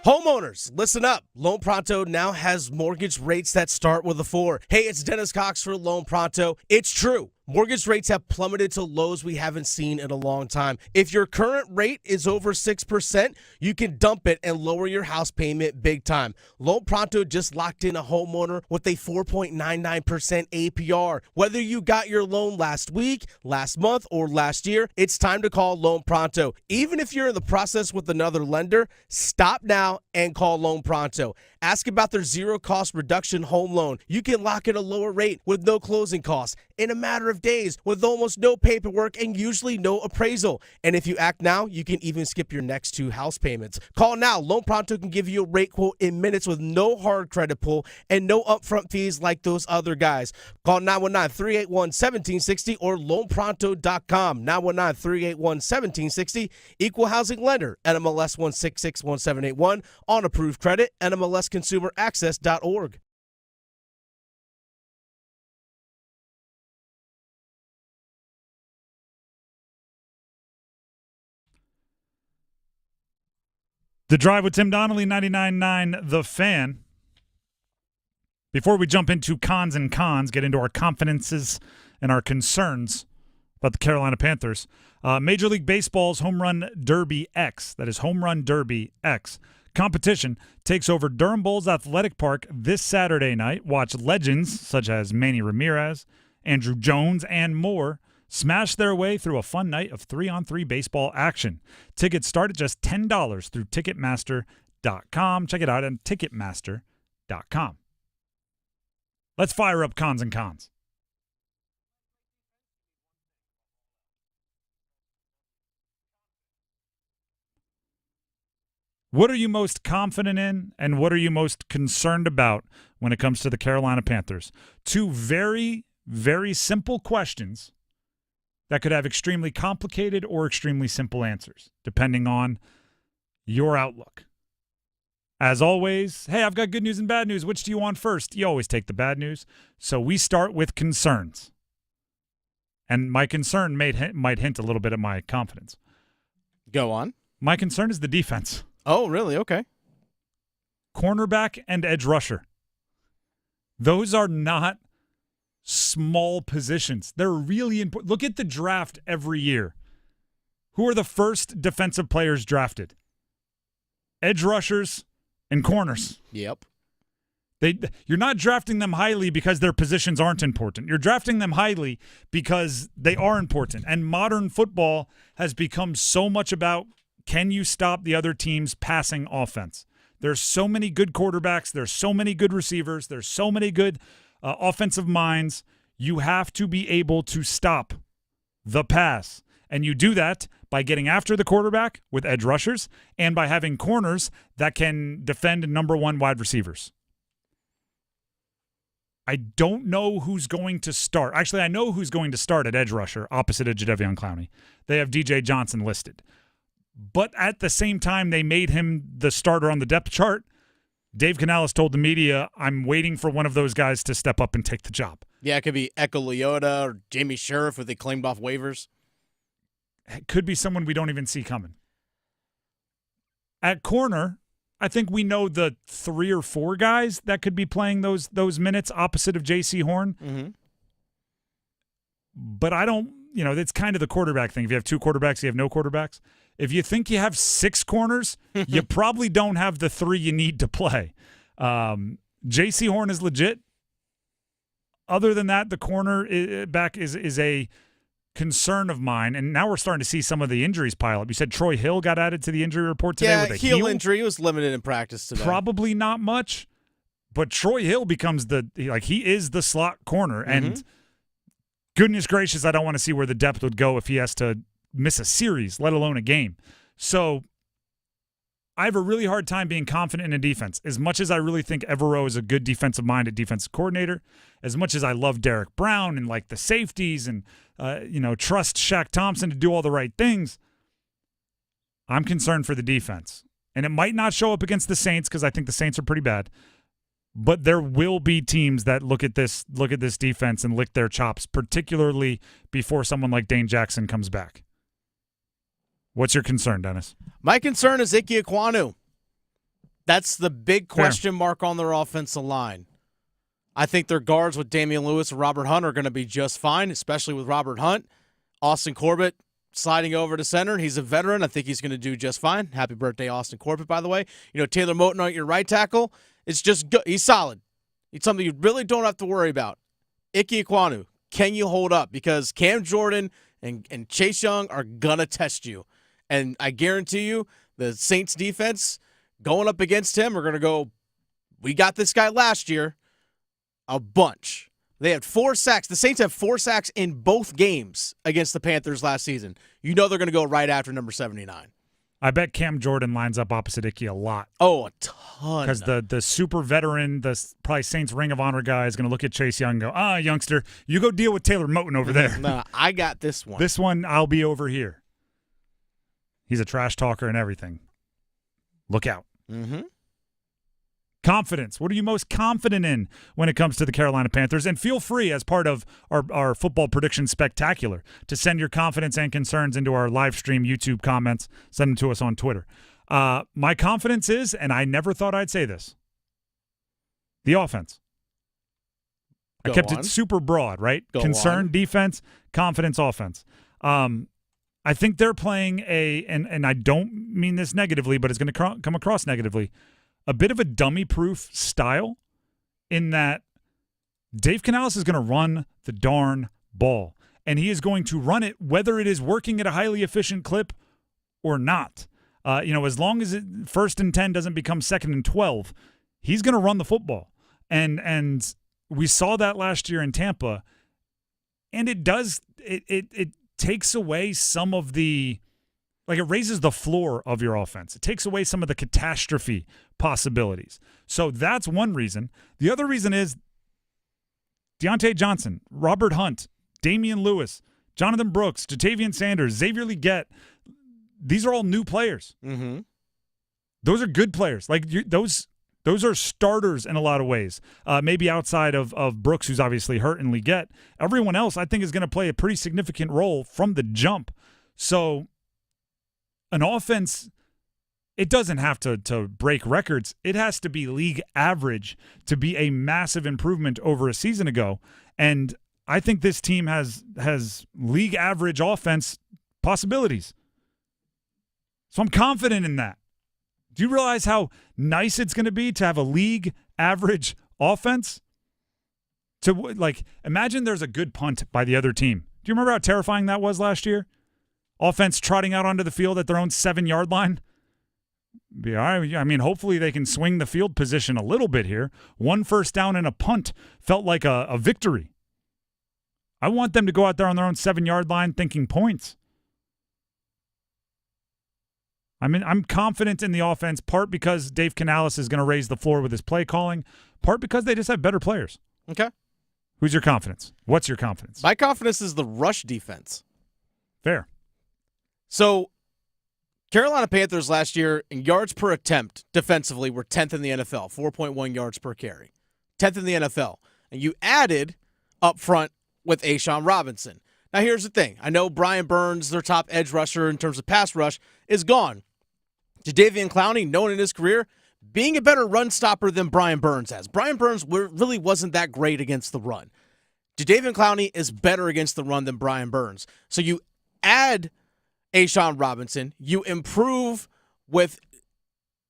Homeowners, listen up. Loan Pronto now has mortgage rates that start with a 4. Hey, it's Dennis Cox for Loan Pronto. It's true. Mortgage rates have plummeted to lows we haven't seen in a long time. If your current rate is over 6%, you can dump it and lower your house payment big time. Loan Pronto just locked in a homeowner with a 4.99% APR. Whether you got your loan last week, last month, or last year, it's time to call Loan Pronto. Even if you're in the process with another lender, stop now and call Loan Pronto. Ask about their zero-cost reduction home loan. You can lock in a lower rate with no closing costs in a matter of days with almost no paperwork and usually no appraisal. And if you act now, you can even skip your next 2 house payments. Call now. Loan Pronto can give you a rate quote in minutes with no hard credit pull and no upfront fees like those other guys. Call 919-381-1760 or loanpronto.com. 919-381-1760. Equal housing lender. NMLS 1661781. On approved credit. NMLSconsumeraccess.org. The Drive with Tim Donnelly, 99.9 The Fan. Before we jump into cons and cons, get into our confidences and our concerns about the Carolina Panthers, Major League Baseball's Home Run Derby X, that is Home Run Derby X, Competition takes over Durham Bulls Athletic Park this Saturday night. Watch legends such as Manny Ramirez, Andrew Jones, and more smash their way through a fun night of 3-on-3 baseball action. Tickets start at just $10 through Ticketmaster.com. Check it out at Ticketmaster.com. Let's fire up cons and cons. What are you most confident in, and what are you most concerned about when it comes to the Carolina Panthers? Two very, very simple questions that could have extremely complicated or extremely simple answers, depending on your outlook. As always, hey, I've got good news and bad news. Which do you want first? You always take the bad news. So we start with concerns. And my concern might hint a little bit at my confidence. Go on. My concern is the defense. Oh, really? Okay. Cornerback and edge rusher. Those are not small positions. They're really important. Look at the draft every year. Who are the first defensive players drafted? Edge rushers and corners. Yep. You're not drafting them highly because their positions aren't important. You're drafting them highly because they are important. And modern football has become so much about, can you stop the other team's passing offense? There's so many good quarterbacks. There's so many good receivers. There's so many good offensive minds. You have to be able to stop the pass. And you do that by getting after the quarterback with edge rushers and by having corners that can defend number one wide receivers. I don't know who's going to start. Actually, I know who's going to start at edge rusher opposite of Jadeveon Clowney. They have DJ Johnson listed. But at the same time, they made him the starter on the depth chart. Dave Canales told the media, I'm waiting for one of those guys to step up and take the job. Yeah, it could be Echo Leota or Jamie Sheriff if they claimed off waivers. It could be someone we don't even see coming. At corner, I think we know the 3 or 4 guys that could be playing those minutes opposite of J.C. Horn. Mm-hmm. But I don't, it's kind of the quarterback thing. If you have 2 quarterbacks, you have no quarterbacks. If you think you have 6 corners, you probably don't have the 3 you need to play. J.C. Horn is legit. Other than that, the corner back is a concern of mine, and now we're starting to see some of the injuries pile up. You said Troy Hill got added to the injury report today with a heel injury. He was limited in practice today. Probably not much, but Troy Hill becomes he is the slot corner, and goodness gracious, I don't want to see where the depth would go if he has to miss a series, let alone a game. So I have a really hard time being confident in a defense. As much as I really think Evero is a good defensive-minded defensive coordinator, as much as I love Derek Brown and like the safeties and trust Shaq Thompson to do all the right things, I'm concerned for the defense. And it might not show up against the Saints because I think the Saints are pretty bad. But there will be teams that look at this defense and lick their chops, particularly before someone like Dane Jackson comes back. What's your concern, Dennis? My concern is Ike Ekwonu. That's the big question mark on their offensive line. I think their guards with Damian Lewis and Robert Hunt are going to be just fine, especially with Robert Hunt. Austin Corbett sliding over to center. He's a veteran. I think he's going to do just fine. Happy birthday, Austin Corbett, by the way. Taylor Moton at your right tackle. It's just good. He's solid. It's something you really don't have to worry about. Ike Ekwonu, can you hold up? Because Cam Jordan and Chase Young are going to test you. And I guarantee you, the Saints defense going up against him are going to go, we got this guy last year, a bunch. They had 4 sacks. The Saints have 4 sacks in both games against the Panthers last season. They're going to go right after number 79. I bet Cam Jordan lines up opposite Ike a lot. Oh, a ton. Because the super veteran, the probably Saints Ring of Honor guy is going to look at Chase Young and go, youngster, you go deal with Taylor Moton over there. Nah, I got this one. This one, I'll be over here. He's a trash talker and everything. Look out. Mm-hmm. Confidence. What are you most confident in when it comes to the Carolina Panthers? And feel free, as part of our football prediction spectacular, to send your confidence and concerns into our live stream YouTube comments. Send them to us on Twitter. My confidence is, and I never thought I'd say this, the offense. I kept it super broad, right? Concern, defense, confidence, offense. I think they're playing and I don't mean this negatively, but it's going to come across negatively, a bit of a dummy-proof style in that Dave Canales is going to run the darn ball, and he is going to run it whether it is working at a highly efficient clip or not. As long as it 1st and 10 doesn't become 2nd and 12, he's going to run the football. And we saw that last year in Tampa, and it takes away some of the, like, it raises the floor of your offense. It takes away some of the catastrophe possibilities. So that's one reason. The other reason is Deontay Johnson, Robert Hunt, Damian Lewis, Jonathan Brooks, Jatavian Sanders, Xavier Legette. These are all new players. Mm-hmm. Those are good players. Like those are starters in a lot of ways. Maybe outside of Brooks, who's obviously hurt, and Legette. Everyone else, I think, is going to play a pretty significant role from the jump. So an offense, it doesn't have to break records. It has to be league average to be a massive improvement over a season ago. And I think this team has league average offense possibilities. So I'm confident in that. Do you realize how nice it's going to be to have a league average offense? Imagine there's a good punt by the other team. Do you remember how terrifying that was last year? Offense trotting out onto the field at their own 7-yard line. I mean, hopefully they can swing the field position a little bit here. 1 first down and a punt felt like a victory. I want them to go out there on their own 7-yard line thinking points. I mean, I'm confident in the offense, part because Dave Canales is going to raise the floor with his play calling, part because they just have better players. Okay. Who's your confidence? What's your confidence? My confidence is the rush defense. Fair. So, Carolina Panthers last year in yards per attempt defensively were 10th in the NFL, 4.1 yards per carry. 10th in the NFL. And you added up front with A'Shawn Robinson. Now, here's the thing. I know Brian Burns, their top edge rusher in terms of pass rush, is gone. Jadeveon Clowney, known in his career, being a better run stopper than Brian Burns has. Brian Burns really wasn't that great against the run. Jadeveon Clowney is better against the run than Brian Burns. So you add A'Shawn Robinson, you improve with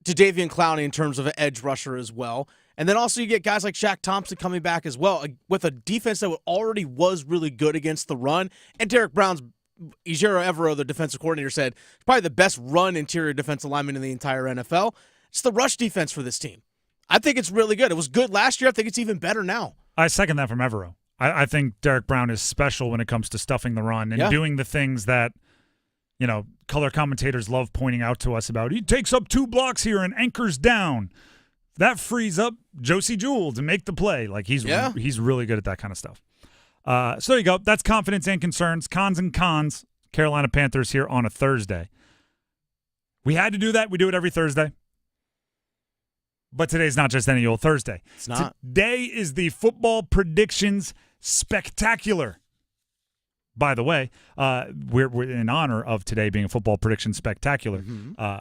Jadeveon Clowney in terms of an edge rusher as well. And then also you get guys like Shaq Thompson coming back as well with a defense that already was really good against the run. And Derek Brown's Ejiro Evero, the defensive coordinator, said probably the best run interior defensive lineman in the entire NFL. It's the rush defense for this team. I think it's really good. It was good last year. I think it's even better now. I second that from Evero. I think Derek Brown is special when it comes to stuffing the run and doing the things that, color commentators love pointing out to us about. He takes up 2 blocks here and anchors down. That frees up Josie Jewell to make the play. Like he's really good at that kind of stuff. So there you go. That's confidence and concerns. Cons and cons. Carolina Panthers here on a Thursday. We had to do that. We do it every Thursday. But today's not just any old Thursday. It's not. Today is the Football Predictions Spectacular. By the way, we're in honor of today being a Football Predictions Spectacular.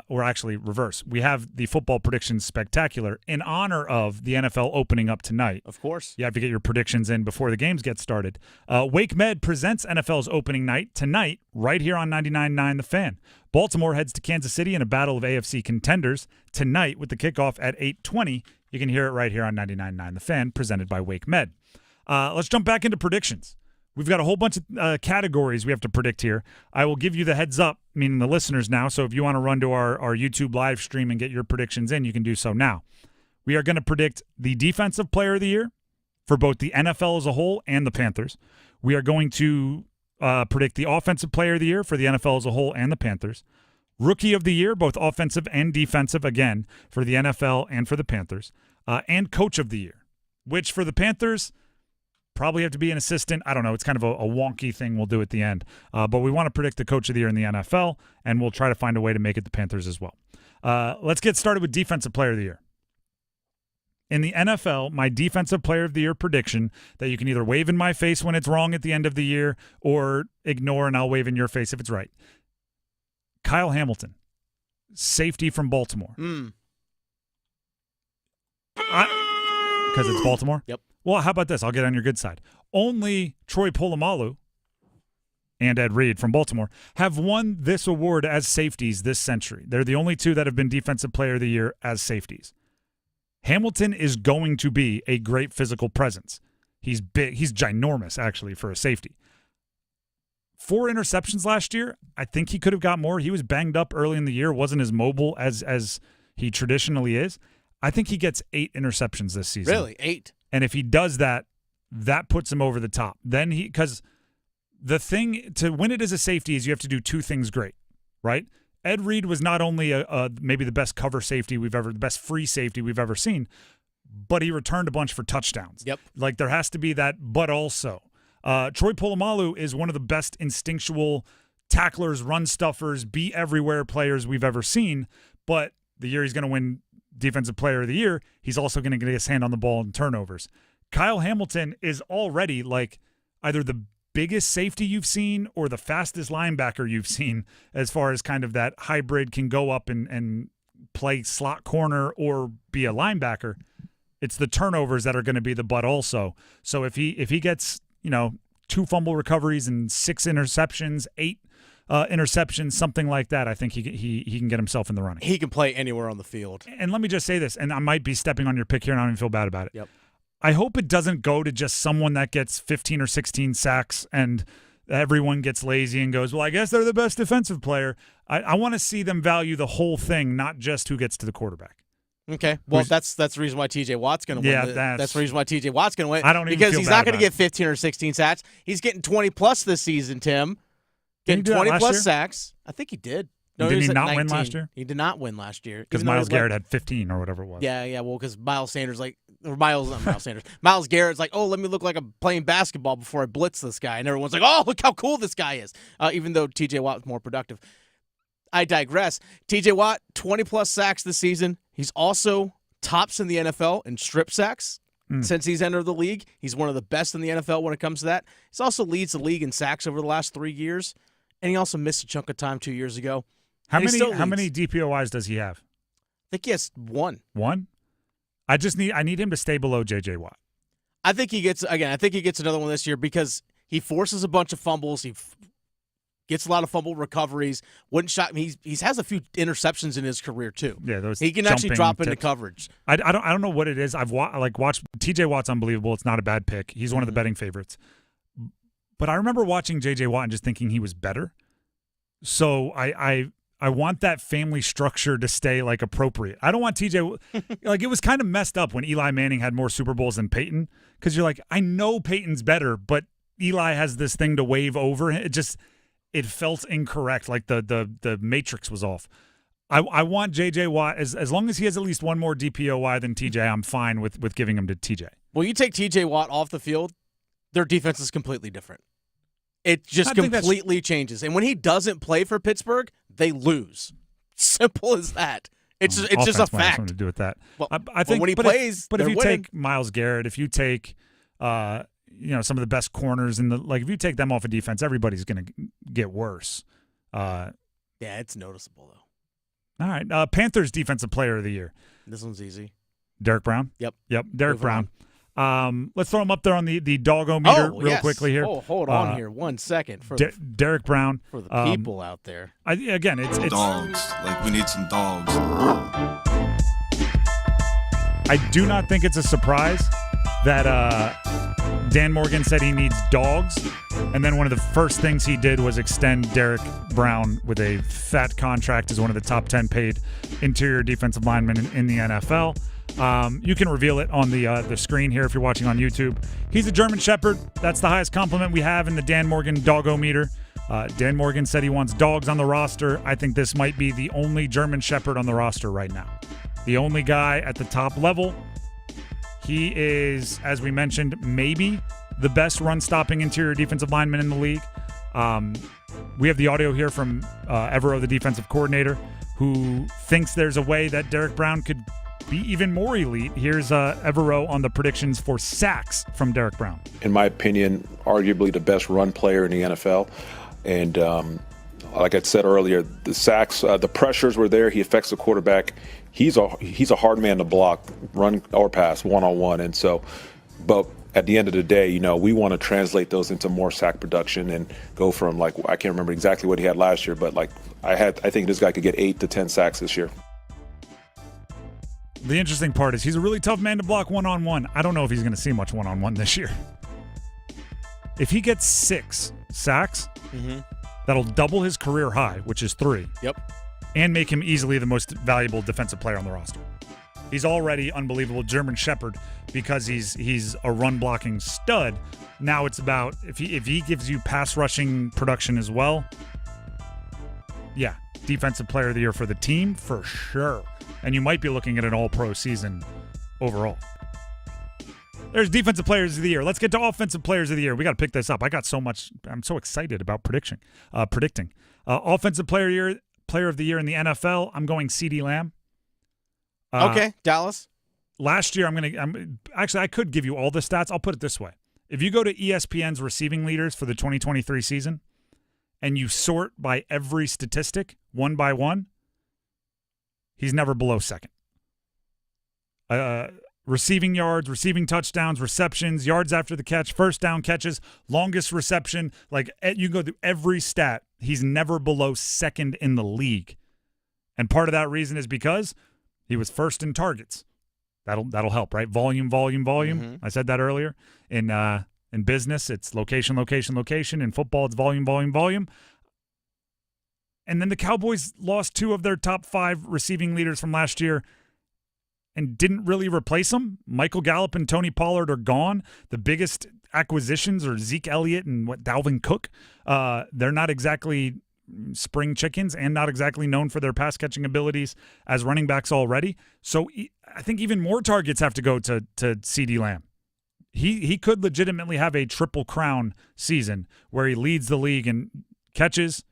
Or actually reverse. We have the Football Predictions Spectacular in honor of the NFL opening up tonight. Of course. You have to get your predictions in before the games get started. Wake Med presents NFL's opening night tonight right here on 99.9 The Fan. Baltimore heads to Kansas City in a battle of AFC contenders tonight with the kickoff at 8:20. You can hear it right here on 99.9 The Fan, presented by Wake Med. Let's jump back into predictions. We've got a whole bunch of categories we have to predict here. I will give you the heads up, meaning the listeners now, so if you want to run to our YouTube live stream and get your predictions in, you can do so now. We are going to predict the Defensive Player of the Year for both the NFL as a whole and the Panthers. We are going to predict the Offensive Player of the Year for the NFL as a whole and the Panthers. Rookie of the Year, both offensive and defensive, again, for the NFL and for the Panthers. And Coach of the Year, which for the Panthers probably have to be an assistant. I don't know. It's kind of a wonky thing we'll do at the end. But we want to predict the Coach of the Year in the NFL, and we'll try to find a way to make it the Panthers as well. Let's get started with Defensive Player of the Year. In the NFL, my Defensive Player of the Year prediction that you can either wave in my face when it's wrong at the end of the year or ignore and I'll wave in your face if it's right. Kyle Hamilton, safety from Baltimore. Because it's Baltimore? Yep. Well, how about this? I'll get on your good side. Only Troy Polamalu and Ed Reed from Baltimore, have won this award as safeties this century. They're the only two that have been Defensive Player of the Year as safeties. Hamilton is going to be a great physical presence. He's big. He's ginormous, actually, for a safety. 4 interceptions last year. I think he could have got more. He was banged up early in the year, wasn't as mobile as he traditionally is. I think he gets 8 interceptions this season. Really? 8? And if he does that, that puts him over the top. Then because the thing to win it as a safety is you have to do 2 things great, right? Ed Reed was not only maybe the best cover safety the best free safety we've ever seen, but he returned a bunch for touchdowns. Yep. Like there has to be that, but also. Troy Polamalu is one of the best instinctual tacklers, run stuffers, be everywhere players we've ever seen. But the year he's going to win Defensive Player of the Year, he's also going to get his hand on the ball in turnovers. Kyle Hamilton is already like either the biggest safety you've seen or the fastest linebacker you've seen as far as kind of that hybrid can go up and play slot corner or be a linebacker. It's the turnovers that are going to be the but also. So if he gets, 2 fumble recoveries and 6 interceptions, 8 interceptions, something like that, I think he can get himself in the running. He can play anywhere on the field. And let me just say this, and I might be stepping on your pick here and I don't even feel bad about it. Yep. I hope it doesn't go to just someone that gets 15 or 16 sacks and everyone gets lazy and goes, well, I guess they're the best defensive player. I want to see them value the whole thing, not just who gets to the quarterback. Okay, well, that's the reason why T.J. Watt's going to win. Yeah, that's the reason why T.J. Watt's going to win. I don't even because feel he's bad not going to about get 15 or 16 sacks. He's getting 20-plus this season, Tim. Getting Didn't he do that 20-plus last sacks. I think he did. No, Did he was not like win 19. last year? He did not win last year. Because Myles Garrett had 15 or whatever it was. Yeah, well, because Miles Garrett's like, oh, let me look like I'm playing basketball before I blitz this guy. And everyone's like, oh, look how cool this guy is, even though T.J. Watt was more productive. I digress. T.J. Watt, 20-plus sacks this season. He's also tops in the NFL in strip sacks since he's entered the league. He's one of the best in the NFL when it comes to that. He also leads the league in sacks over the last 3 years, and he also missed a chunk of time 2 years ago. How many DPOIs does he have? I think he has 1. 1? I need him to stay below J.J. Watt. I think he gets another one this year because he forces a bunch of fumbles. He gets a lot of fumble recoveries. He has a few interceptions in his career too. Yeah, those he can actually drop into coverage. I don't know what it is. I've watched T.J. Watt's unbelievable. It's not a bad pick. He's one of the betting favorites. But I remember watching J.J. Watt and just thinking he was better. So I want that family structure to stay like appropriate. I don't want TJ like it was kind of messed up when Eli Manning had more Super Bowls than Peyton because you're like, I know Peyton's better, but Eli has this thing to wave over. It felt incorrect, like the matrix was off. I want J.J. Watt as long as he has at least one more DPOY than TJ. I'm fine with giving him to TJ. Well, you take TJ Watt off the field, their defense is completely different. It just completely changes. And when he doesn't play for Pittsburgh, they lose. Simple as that. It's just a fact. Something to do with that. Well, I think when he plays, but if you winning. take Myles Garrett, if you take some of the best corners in the if you take them off of defense, everybody's going to get worse. Yeah, it's noticeable though. All right, Panthers Defensive Player of the Year. This one's easy. Derek Brown. Yep. Derek Brown. Let's throw him up there on the doggo meter quickly here. Oh, hold on here 1 second for Derek Brown for the people out there. It's dogs. Like we need some dogs. I do not think it's a surprise that Dan Morgan said he needs dogs, and then one of the first things he did was extend Derek Brown with a fat contract as one of the top 10 paid interior defensive linemen in the NFL. You can reveal it on the screen here if you're watching on YouTube. He's a German Shepherd. That's the highest compliment we have in the Dan Morgan doggo meter. Dan Morgan said he wants dogs on the roster. I think this might be the only German Shepherd on the roster right now. The only guy at the top level. He is, as we mentioned, maybe the best run-stopping interior defensive lineman in the league. We have the audio here from Evero, the defensive coordinator, who thinks there's a way that Derek Brown could be even more elite. Here's Evero on the predictions for sacks from Derek Brown. In my opinion, arguably the best run player in the NFL. And like I said earlier, the sacks, the pressures were there. He affects the quarterback. He's a hard man to block, run or pass one-on-one. And so, but at the end of the day, we want to translate those into more sack production and go from I can't remember exactly what he had last year, but I think this guy could get 8 to 10 sacks this year. The interesting part is he's a really tough man to block one-on-one. I don't know if he's going to see much one-on-one this year. If he gets 6 sacks, that'll double his career high, which is 3. Yep. And make him easily the most valuable defensive player on the roster. He's already unbelievable German Shepherd because he's a run-blocking stud. Now it's about if he gives you pass rushing production as well, yeah, defensive player of the year for the team for sure. And you might be looking at an all-pro season overall. There's defensive players of the year. Let's get to offensive players of the year. We got to pick this up. I got so much. I'm so excited about predicting. Offensive player of the year in the NFL. I'm going CeeDee Lamb. Okay, Dallas. Last year, I could give you all the stats. I'll put it this way. If you go to ESPN's receiving leaders for the 2023 season and you sort by every statistic one by one, he's never below second. Receiving yards, receiving touchdowns, receptions, yards after the catch, first down catches, longest reception. You go through every stat. He's never below second in the league. And part of that reason is because he was first in targets. That'll help, right? Volume. I said that earlier. In business, it's location. In football, it's volume. And then the Cowboys lost 2 of their top 5 receiving leaders from last year and didn't really replace them. Michael Gallup and Tony Pollard are gone. The biggest acquisitions are Zeke Elliott and Dalvin Cook. They're not exactly spring chickens and not exactly known for their pass-catching abilities as running backs already. So I think even more targets have to go to CeeDee Lamb. He could legitimately have a triple crown season where he leads the league in catches,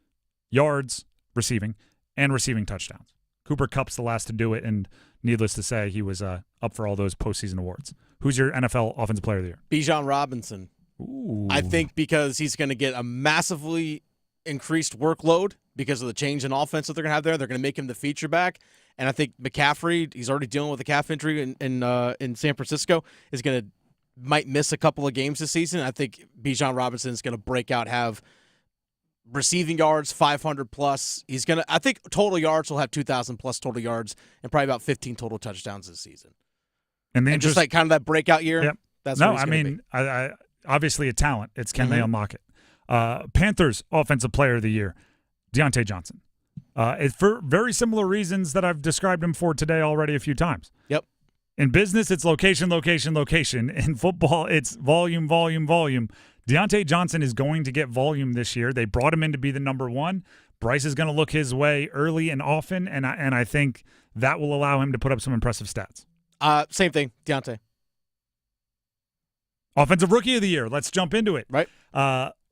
yards, receiving, and receiving touchdowns. Cooper Kupp's the last to do it, and needless to say, he was up for all those postseason awards. Who's your NFL Offensive Player of the Year? Bijan Robinson. Ooh. I think because he's going to get a massively increased workload because of the change in offense that they're going to have there. They're going to make him the feature back. And I think McCaffrey, he's already dealing with a calf injury in San Francisco, might miss a couple of games this season. I think Bijan Robinson is going to break out, have receiving yards 500 plus. I think total yards will have 2,000 plus total yards and probably about 15 total touchdowns this season. And just kind of that breakout year. Yep. That's I obviously a talent. It's can they unlock it? Panthers Offensive Player of the Year, Deontay Johnson. It's for very similar reasons that I've described him for today already a few times. Yep. In business, it's location. In football, it's volume. Deontay Johnson is going to get volume this year. They brought him in to be the number 1. Bryce is going to look his way early and often, and I think that will allow him to put up some impressive stats. Same thing, Deontay. Offensive Rookie of the Year. Let's jump into it. Right.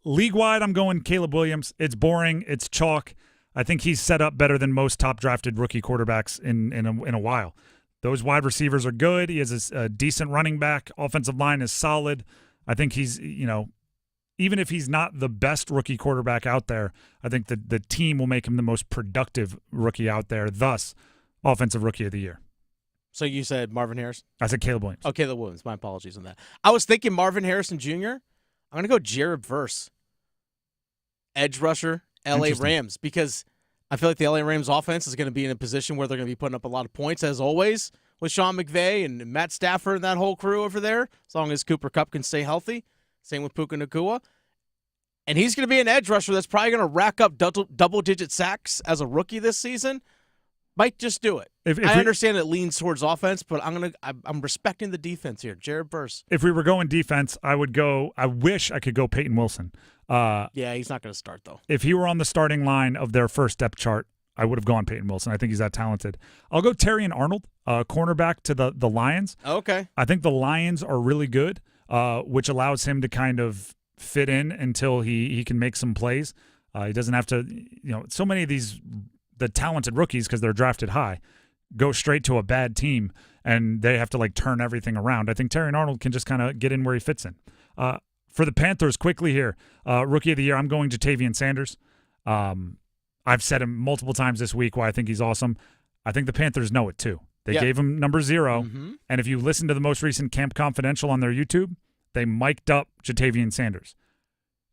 League-wide, I'm going Caleb Williams. It's boring. It's chalk. I think he's set up better than most top-drafted rookie quarterbacks in a while. Those wide receivers are good. He has a decent running back. Offensive line is solid. I think he's, even if he's not the best rookie quarterback out there, I think the team will make him the most productive rookie out there, thus Offensive Rookie of the Year. So you said Marvin Harrison? I said Caleb Williams. Oh, Caleb Williams. My apologies on that. I was thinking Marvin Harrison Jr. I'm going to go Jared Verse, edge rusher, L.A. Rams, because I feel like the L.A. Rams offense is going to be in a position where they're going to be putting up a lot of points, as always, with Sean McVay and Matt Stafford and that whole crew over there, as long as Cooper Kupp can stay healthy. Same with Puka Nacua. And he's going to be an edge rusher that's probably going to rack up double-digit sacks as a rookie this season. Might just do it. I understand it leans towards offense, but I'm respecting the defense here. Jared Verse. If we were going defense, I wish I could go Peyton Wilson. Yeah, he's not going to start, though. If he were on the starting line of their first depth chart, I would have gone Peyton Wilson. I think he's that talented. I'll go Terrion Arnold, cornerback to the Lions. Okay. I think the Lions are really good, which allows him to kind of fit in until he can make some plays. He doesn't have to, so many of the talented rookies, because they're drafted high, go straight to a bad team and they have to turn everything around. I think Terrion Arnold can just kind of get in where he fits in. For the Panthers, quickly here, Rookie of the Year, I'm going to Jatavian Sanders. I've said him multiple times this week why I think he's awesome. I think the Panthers know it too. They gave him number 0, and if you listen to the most recent Camp Confidential on their YouTube, they mic'd up Jatavian Sanders.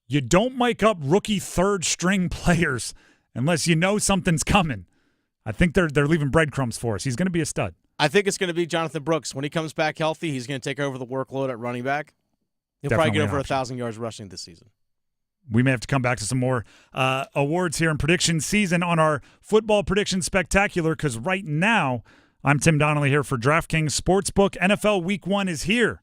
You don't mic up rookie third-string players unless you know something's coming. I think they're leaving breadcrumbs for us. He's going to be a stud. I think it's going to be Jonathan Brooks. When he comes back healthy, he's going to take over the workload at running back. He'll Definitely probably get over an option. 1,000 yards rushing this season. We may have to come back to some more awards here in prediction season on our football prediction spectacular, because right now I'm Tim Donnelly here for DraftKings Sportsbook. NFL Week 1 is here.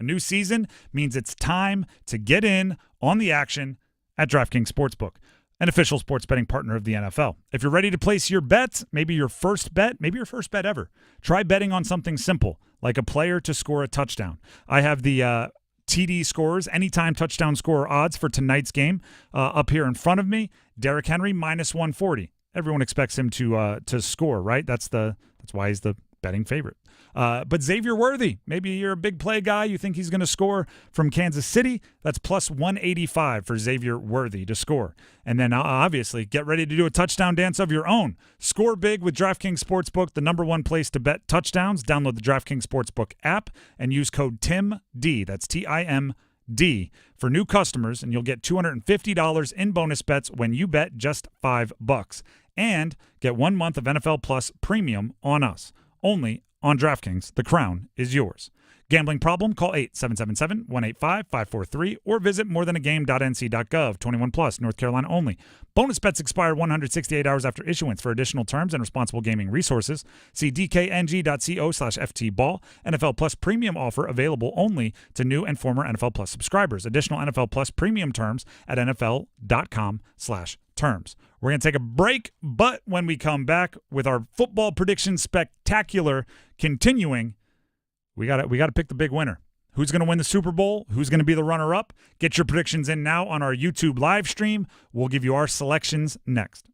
A new season means it's time to get in on the action at DraftKings Sportsbook, an official sports betting partner of the NFL. If you're ready to place your bets, maybe your first bet ever, try betting on something simple, like a player to score a touchdown. I have the TD scores, anytime touchdown scorer odds for tonight's game up here in front of me. Derrick Henry -140. Everyone expects him to score, right? That's why he's the betting favorite. But Xavier Worthy, maybe you're a big play guy. You think he's going to score from Kansas City. That's +185 for Xavier Worthy to score. And then obviously get ready to do a touchdown dance of your own. Score big with DraftKings Sportsbook, the #1 place to bet touchdowns. Download the DraftKings Sportsbook app and use code TIMD. That's TIMD for new customers, and you'll get $250 in bonus bets when you bet just $5. And get 1 month of NFL Plus Premium on us. Only on DraftKings. The crown is yours. Gambling problem? Call 877-185-543 or visit morethanagame.nc.gov. 21 plus, North Carolina only. Bonus bets expire 168 hours after issuance. For additional terms and responsible gaming resources, see dkng.co/ftball. NFL Plus Premium offer available only to new and former NFL Plus subscribers. Additional NFL Plus Premium terms at nfl.com/terms. We're going to take a break, but when we come back with our football prediction spectacular continuing, we got to pick the big winner. Who's going to win the Super Bowl? Who's going to be the runner-up? Get your predictions in now on our YouTube live stream. We'll give you our selections next.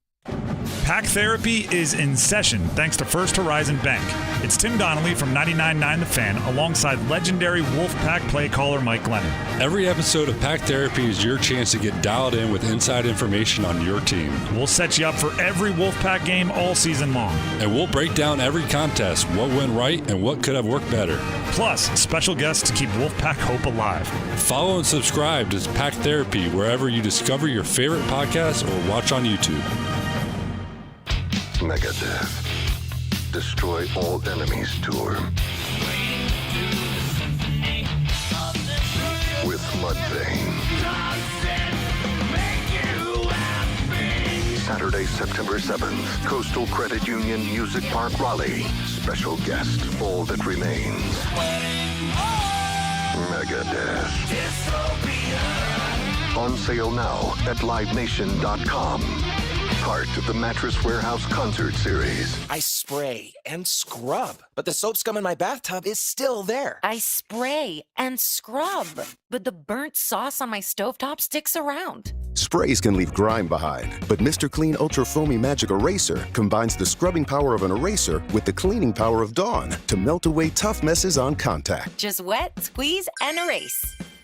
Pack Therapy is in session thanks to First Horizon Bank. It's Tim Donnelly from 99.9 The Fan alongside legendary Wolfpack play caller Mike Lennon. Every episode of Pack Therapy is your chance to get dialed in with inside information on your team. We'll set you up for every Wolfpack game all season long. And we'll break down every contest, what went right and what could have worked better. Plus, special guests to keep Wolfpack hope alive. Follow and subscribe to Pack Therapy wherever you discover your favorite podcasts or watch on YouTube. Megadeth. Destroy all enemies tour. With Mudvayne. Saturday, September 7th. Coastal Credit Union Music Park, Raleigh. Special guest, All That Remains. Megadeth. On sale now at livenation.com. Part of the Mattress Warehouse Concert Series. I spray and scrub, but the soap scum in my bathtub is still there. I spray and scrub, but the burnt sauce on my stovetop sticks around. Sprays can leave grime behind, but Mr. Clean Ultra Foamy Magic Eraser combines the scrubbing power of an eraser with the cleaning power of Dawn to melt away tough messes on contact. Just wet, squeeze, and erase.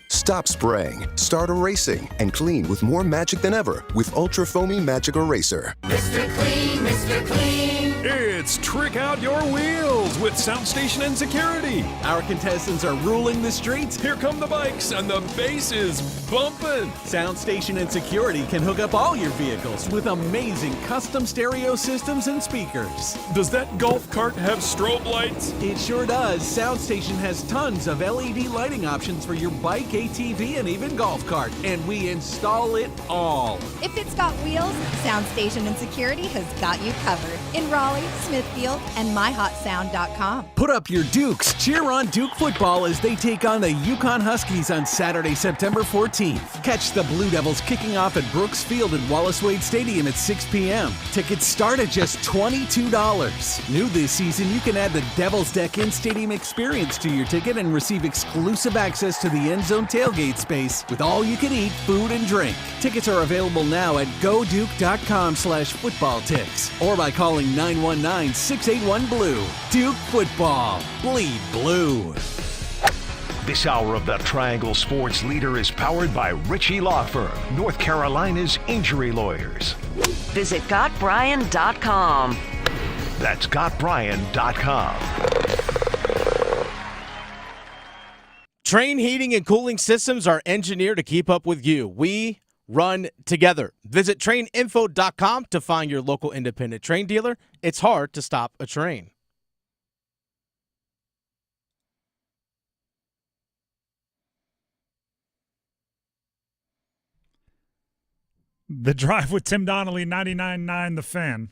Stop spraying, start erasing, and clean with more magic than ever with Ultra Foamy Magic Eraser. Mr. Clean, Mr. Clean. It's Trick Out Your Wheels with Sound Station and Security. Our contestants are ruling the streets. Here come the bikes, and the bass is bumping. Sound Station and Security can hook up all your vehicles with amazing custom stereo systems and speakers. Does that golf cart have strobe lights? It sure does. Sound Station has tons of LED lighting options for your bike, ATV, and even golf cart, and we install it all. If it's got wheels, Sound Station and Security has got you covered. In Raleigh, Smithfield, and myhotsound.com. Put up your Dukes. Cheer on Duke football as they take on the Yukon Huskies on Saturday, September 14th. Catch the Blue Devils kicking off at Brooks Field at Wallace Wade Stadium at 6 p.m. Tickets start at just $22. New this season, you can add the Devil's Deck in-stadium experience to your ticket and receive exclusive access to the end zone tailgate space with all-you-can-eat food and drink. Tickets are available now at goduke.com/footballticks or by calling 919-681-BLUE. Duke football. Bleed blue. This hour of the Triangle Sports Leader is powered by Ritchie Law Firm, North Carolina's injury lawyers. Visit GotBrian.com. That's GotBrian.com. Train heating and cooling systems are engineered to keep up with you. We run together. Visit traininfo.com to find your local independent train dealer. It's hard to stop a train. The Drive with Tim Donnelly, 99.9 The Fan.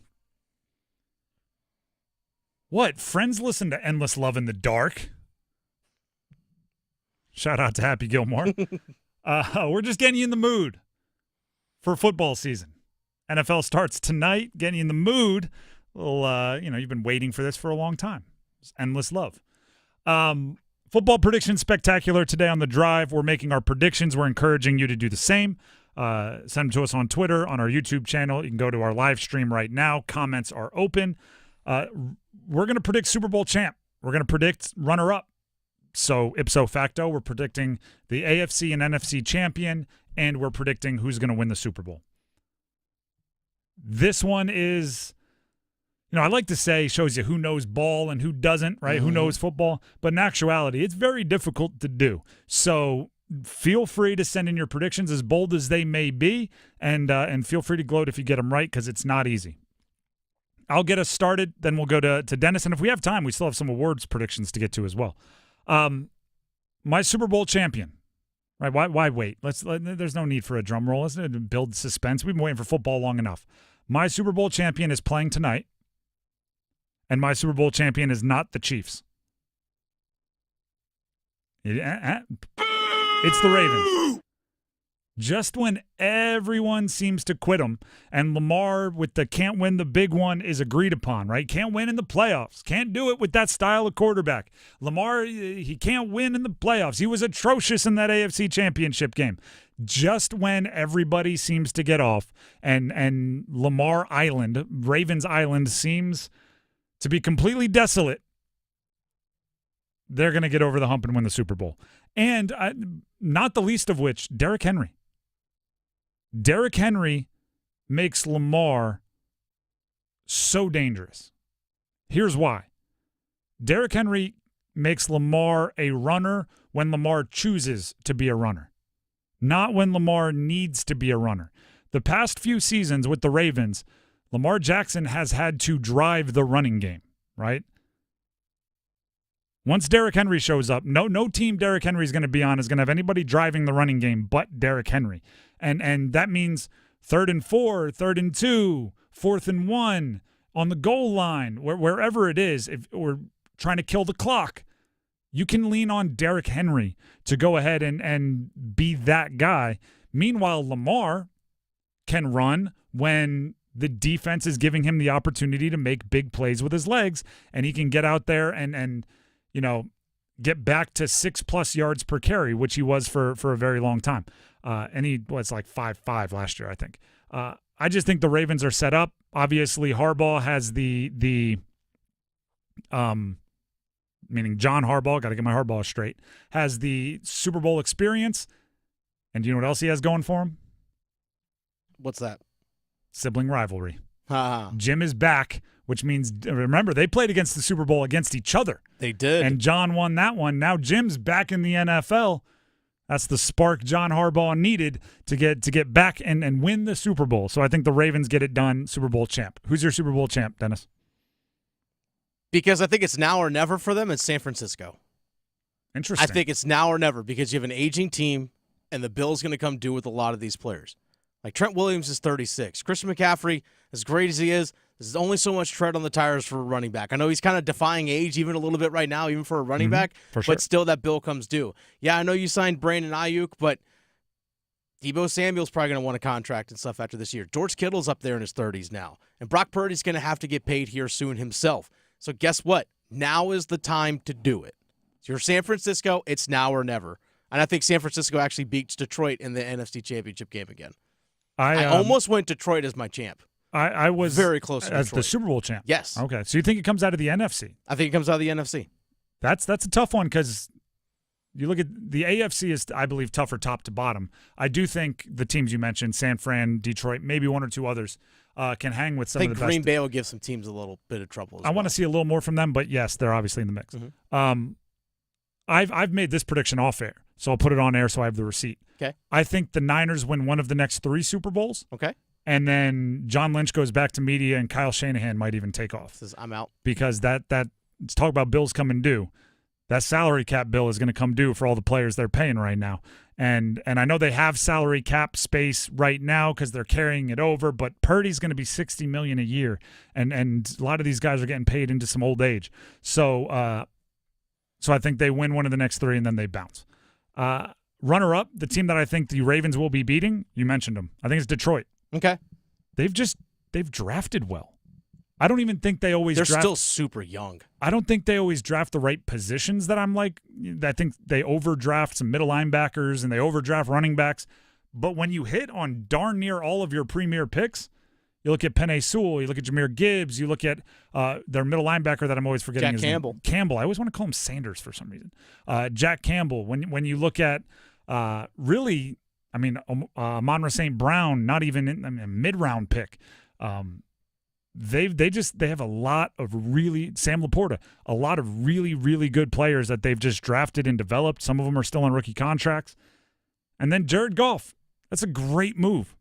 What? Friends listen to Endless Love in the Dark? Shout out to Happy Gilmore. We're just getting you in the mood for football season. NFL starts tonight, getting you in the mood. Well, you've been waiting for this for a long time. It's Endless Love. Football predictions spectacular today on The Drive. We're making our predictions. We're encouraging you to do the same. Send them to us on Twitter, on our YouTube channel. You can go to our live stream right now. Comments are open. We're going to predict Super Bowl champ. We're going to predict runner-up. So, ipso facto, we're predicting the AFC and NFC champion, and we're predicting who's going to win the Super Bowl. This one is, I like to say, shows you who knows ball and who doesn't, right? Who knows football. But in actuality, it's very difficult to do. So, feel free to send in your predictions, as bold as they may be, and feel free to gloat if you get them right, because it's not easy. I'll get us started, then we'll go to Dennis, and if we have time, we still have some awards predictions to get to as well. My Super Bowl champion, right? Why wait? There's no need for a drum roll. Let's build suspense. We've been waiting for football long enough. My Super Bowl champion is playing tonight, and my Super Bowl champion is not the Chiefs. It's the Ravens. Just when everyone seems to quit them, and Lamar with the can't win the big one is agreed upon, right? Can't win in the playoffs. Can't do it with that style of quarterback. Lamar, he can't win in the playoffs. He was atrocious in that AFC Championship game. Just when everybody seems to get off, and Lamar Island, Ravens Island, seems to be completely desolate, they're going to get over the hump and win the Super Bowl. And not the least of which, Derrick Henry. Derrick Henry makes Lamar so dangerous. Here's why. Derrick Henry makes Lamar a runner when Lamar chooses to be a runner, not when Lamar needs to be a runner. The past few seasons with the Ravens, Lamar Jackson has had to drive the running game, right? Once Derrick Henry shows up, no team Derrick Henry is going to be on is going to have anybody driving the running game but Derrick Henry. And that means 3rd and 4, 3rd and 2, 4th and 1, on the goal line, wherever it is, if we're trying to kill the clock, you can lean on Derrick Henry to go ahead and be that guy. Meanwhile, Lamar can run when the defense is giving him the opportunity to make big plays with his legs, and he can get out there and get back to 6+ yards per carry, which he was for a very long time. And he was like 5.5 last year, I think. I just think the Ravens are set up. Obviously, Harbaugh has the meaning John Harbaugh, got to get my Harbaugh straight, has the Super Bowl experience. And do you know what else he has going for him? What's that? Sibling rivalry. Jim is back, which means, remember, they played against the Super Bowl against each other. They did. And John won that one. Now Jim's back in the NFL. That's the spark John Harbaugh needed to get back and win the Super Bowl. So I think the Ravens get it done, Super Bowl champ. Who's your Super Bowl champ, Dennis? Because I think it's now or never for them. It's San Francisco. Interesting. I think it's now or never because you have an aging team, and the Bills going to come due with a lot of these players. Like Trent Williams is 36. Christian McCaffrey, as great as he is, there's only so much tread on the tires for a running back. I know he's kind of defying age even a little bit right now, even for a running back, for sure. But still that bill comes due. Yeah, I know you signed Brandon Ayuk, but Deebo Samuel's probably going to want a contract and stuff after this year. George Kittle's up there in his 30s now, and Brock Purdy's going to have to get paid here soon himself. So guess what? Now is the time to do it. So you're San Francisco, it's now or never. And I think San Francisco actually beats Detroit in the NFC Championship game again. I almost went Detroit as my champ. I was very close to as Detroit. the Super Bowl champ. Yes. Okay. So you think it comes out of the NFC? I think it comes out of the NFC. That's a tough one because you look at the AFC is, I believe, tougher top to bottom. I do think the teams you mentioned, San Fran, Detroit, maybe one or two others, can hang with some of the best. I think Green Bay will give some teams a little bit of trouble. I want to see a little more from them, but yes, they're obviously in the mix. I've made this prediction off air, so I'll put it on air so I have the receipt. Okay. I think the Niners win one of the next 3 Super Bowls. Okay. And then John Lynch goes back to media, and Kyle Shanahan might even take off. Says, I'm out. Because let's talk about bills coming due. That salary cap bill is going to come due for all the players they're paying right now. And I know they have salary cap space right now because they're carrying it over, but Purdy's going to be $60 million a year, and a lot of these guys are getting paid into some old age. So I think they win one of the next 3, and then they bounce. Runner-up, the team that I think the Ravens will be beating, you mentioned them. I think it's Detroit. Okay. They've drafted well. I don't even think they always They're draft. still super young. I don't think they always draft the right positions that I'm like. I think they overdraft some middle linebackers and they overdraft running backs. But when you hit on darn near all of your premier picks, you look at Penei Sewell, you look at Jahmyr Gibbs, you look at their middle linebacker that I'm always forgetting. Jack Campbell. Campbell. I always want to call him Sanders for some reason. Jack Campbell. When you look at really, I mean, Amon-Ra St. Brown, not even a mid-round pick. They have a lot of really Sam Laporta, a lot of really, really good players that they've just drafted and developed. Some of them are still on rookie contracts. And then Jared Goff. That's a great move.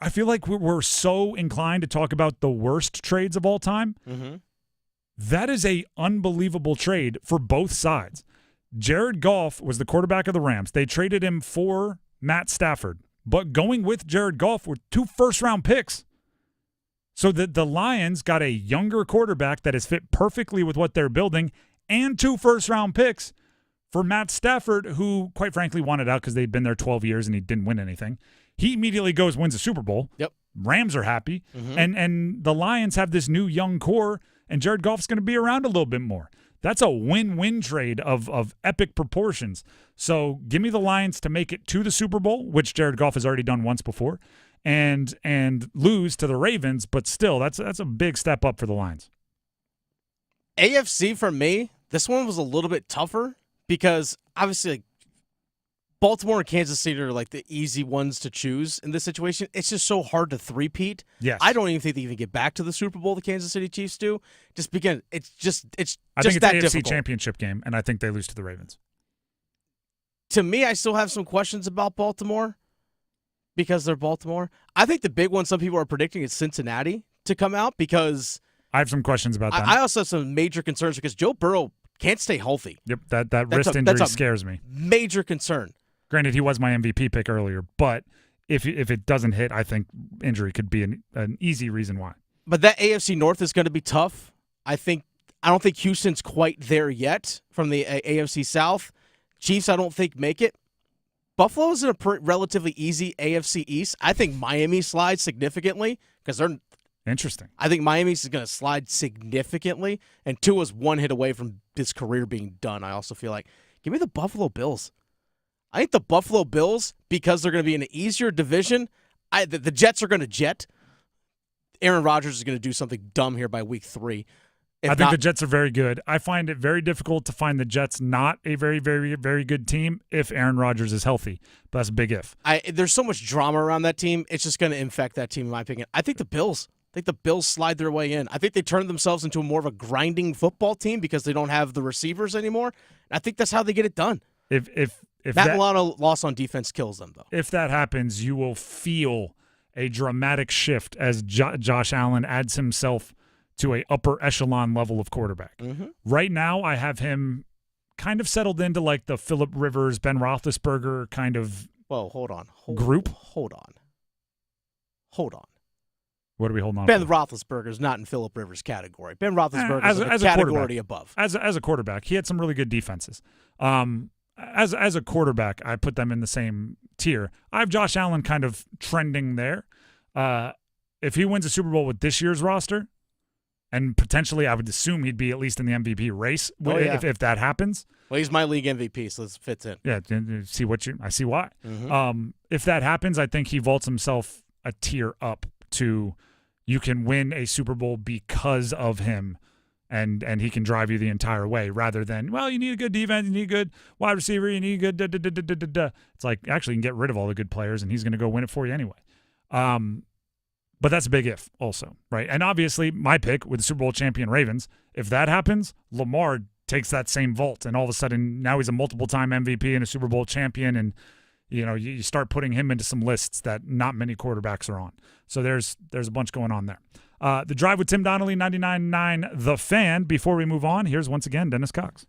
I feel like we're so inclined to talk about the worst trades of all time. Mm-hmm. That is a unbelievable trade for both sides. Jared Goff was the quarterback of the Rams. They traded him for Matt Stafford. But going with Jared Goff were 2 first-round picks. So the Lions got a younger quarterback that has fit perfectly with what they're building and 2 first-round picks for Matt Stafford, who, quite frankly, wanted out because they'd been there 12 years and he didn't win anything. He immediately wins a Super Bowl. Yep. Rams are happy. Mm-hmm. And the Lions have this new young core, and Jared Goff's going to be around a little bit more. That's a win-win trade of epic proportions. So give me the Lions to make it to the Super Bowl, which Jared Goff has already done once before, and lose to the Ravens, but still, that's a big step up for the Lions. AFC for me, this one was a little bit tougher because obviously like, Baltimore and Kansas City are like the easy ones to choose in this situation. It's just so hard to three-peat. Yes. I don't even think they even get back to the Super Bowl the Kansas City Chiefs do. Just because it's just I think that it's an AFC difficult. championship game, and I think they lose to the Ravens. To me, I still have some questions about Baltimore because they're Baltimore. I think the big one some people are predicting is Cincinnati to come out because I have some questions about that. I also have some major concerns because Joe Burrow can't stay healthy. Yep, that wrist injury scares me. Major concern. Granted, he was my MVP pick earlier, but if it doesn't hit, I think injury could be an easy reason why. But that AFC North is going to be tough. I don't think Houston's quite there yet from the AFC South. Chiefs, I don't think make it. Buffalo's in a relatively easy AFC East. I think Miami slides significantly because they're interesting. I think Miami's is going to slide significantly, and Tua's one hit away from his career being done. I also feel like give me the Buffalo Bills. I think the Buffalo Bills, because they're going to be in an easier division, the Jets are going to jet. Aaron Rodgers is going to do something dumb here by week 3. I think the Jets are very good. I find it very difficult to find the Jets not a very, very, very good team if Aaron Rodgers is healthy. But that's a big if. There's so much drama around that team. It's just going to infect that team, in my opinion. I think the Bills slide their way in. I think they turn themselves into more of a grinding football team because they don't have the receivers anymore. I think that's how they get it done. If Matt Milano loss on defense kills them, though. If that happens, you will feel a dramatic shift as Josh Allen adds himself to a upper echelon level of quarterback. Mm-hmm. Right now, I have him kind of settled into like the Phillip Rivers, Ben Roethlisberger kind of hold on. Group. Hold on. What are we holding on Ben for? Roethlisberger is not in Phillip Rivers' category. Ben Roethlisberger is as a a category above. As a quarterback, he had some really good defenses. As a quarterback, I put them in the same tier. I have Josh Allen kind of trending there. If he wins a Super Bowl with this year's roster, and potentially I would assume he'd be at least in the MVP race if that happens. Well, he's my league MVP, so this fits in. Yeah, I see why. Mm-hmm. If that happens, I think he vaults himself a tier up to you can win a Super Bowl because of him. And he can drive you the entire way rather than, well, you need a good defense, you need a good wide receiver, you need a good It's like, actually, you can get rid of all the good players, and he's going to go win it for you anyway. But that's a big if also, right? And obviously, my pick with the Super Bowl champion Ravens, if that happens, Lamar takes that same vault, and all of a sudden now he's a multiple-time MVP and a Super Bowl champion, and you start putting him into some lists that not many quarterbacks are on. So there's a bunch going on there. The Drive with Tim Donnelly, 99.9 The Fan. Before we move on, here's once again Dennis Cox.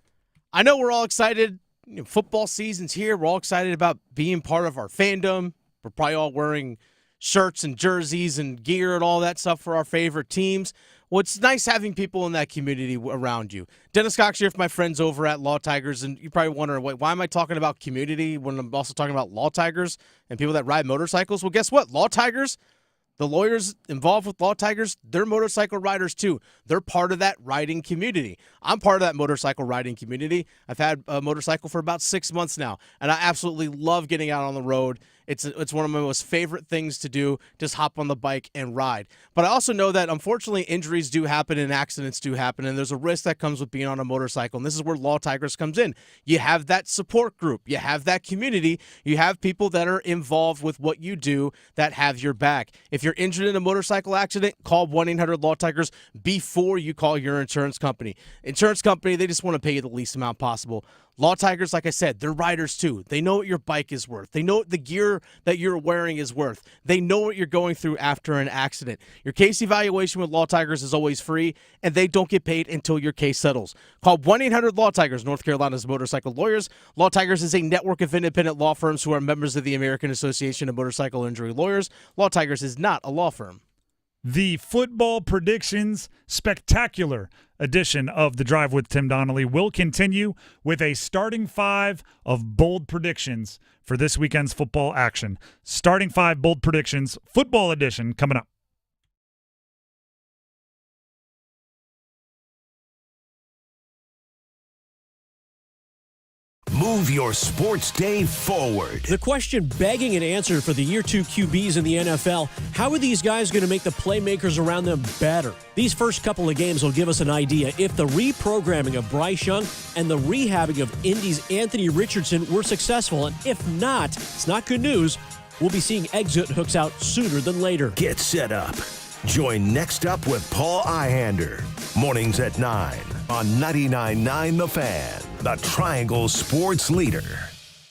I know we're all excited. Football season's here. We're all excited about being part of our fandom. We're probably all wearing shirts and jerseys and gear and all that stuff for our favorite teams. Well, it's nice having people in that community around you. Dennis Cox here with my friends over at Law Tigers, and you're probably wondering, why am I talking about community when I'm also talking about Law Tigers and people that ride motorcycles? Well, guess what? Law Tigers, the lawyers involved with Law Tigers, they're motorcycle riders too. They're part of that riding community. I'm part of that motorcycle riding community. I've had a motorcycle for about 6 months now, and I absolutely love getting out on the road. It's one of my most favorite things to do, just hop on the bike and ride. But I also know that, unfortunately, injuries do happen and accidents do happen, and there's a risk that comes with being on a motorcycle, and this is where Law Tigers comes in. You have that support group. You have that community. You have people that are involved with what you do that have your back. If you're injured in a motorcycle accident, call 1-800-LAW-TIGERS before you call your insurance company. Insurance company, they just want to pay you the least amount possible. Law Tigers, like I said, they're riders too. They know what your bike is worth. They know what the gear that you're wearing is worth. They know what you're going through after an accident. Your case evaluation with Law Tigers is always free, and they don't get paid until your case settles. Call 1-800-LAW-TIGERS, North Carolina's motorcycle lawyers. Law Tigers is a network of independent law firms who are members of the American Association of Motorcycle Injury Lawyers. Law Tigers is not a law firm. The football predictions spectacular edition of The Drive with Tim Donnelly will continue with a starting five of bold predictions for this weekend's football action. Starting five bold predictions, football edition, coming up. Move your sports day forward. The question begging an answer for the year two QBs in the NFL, how are these guys going to make the playmakers around them better? These first couple of games will give us an idea if the reprogramming of Bryce Young and the rehabbing of Indy's Anthony Richardson were successful. And if not, it's not good news. We'll be seeing exit hooks out sooner than later. Get set up. Join Next Up with Paul Ihander. Mornings at 9 on 99.9 The Fan, the Triangle Sports Leader.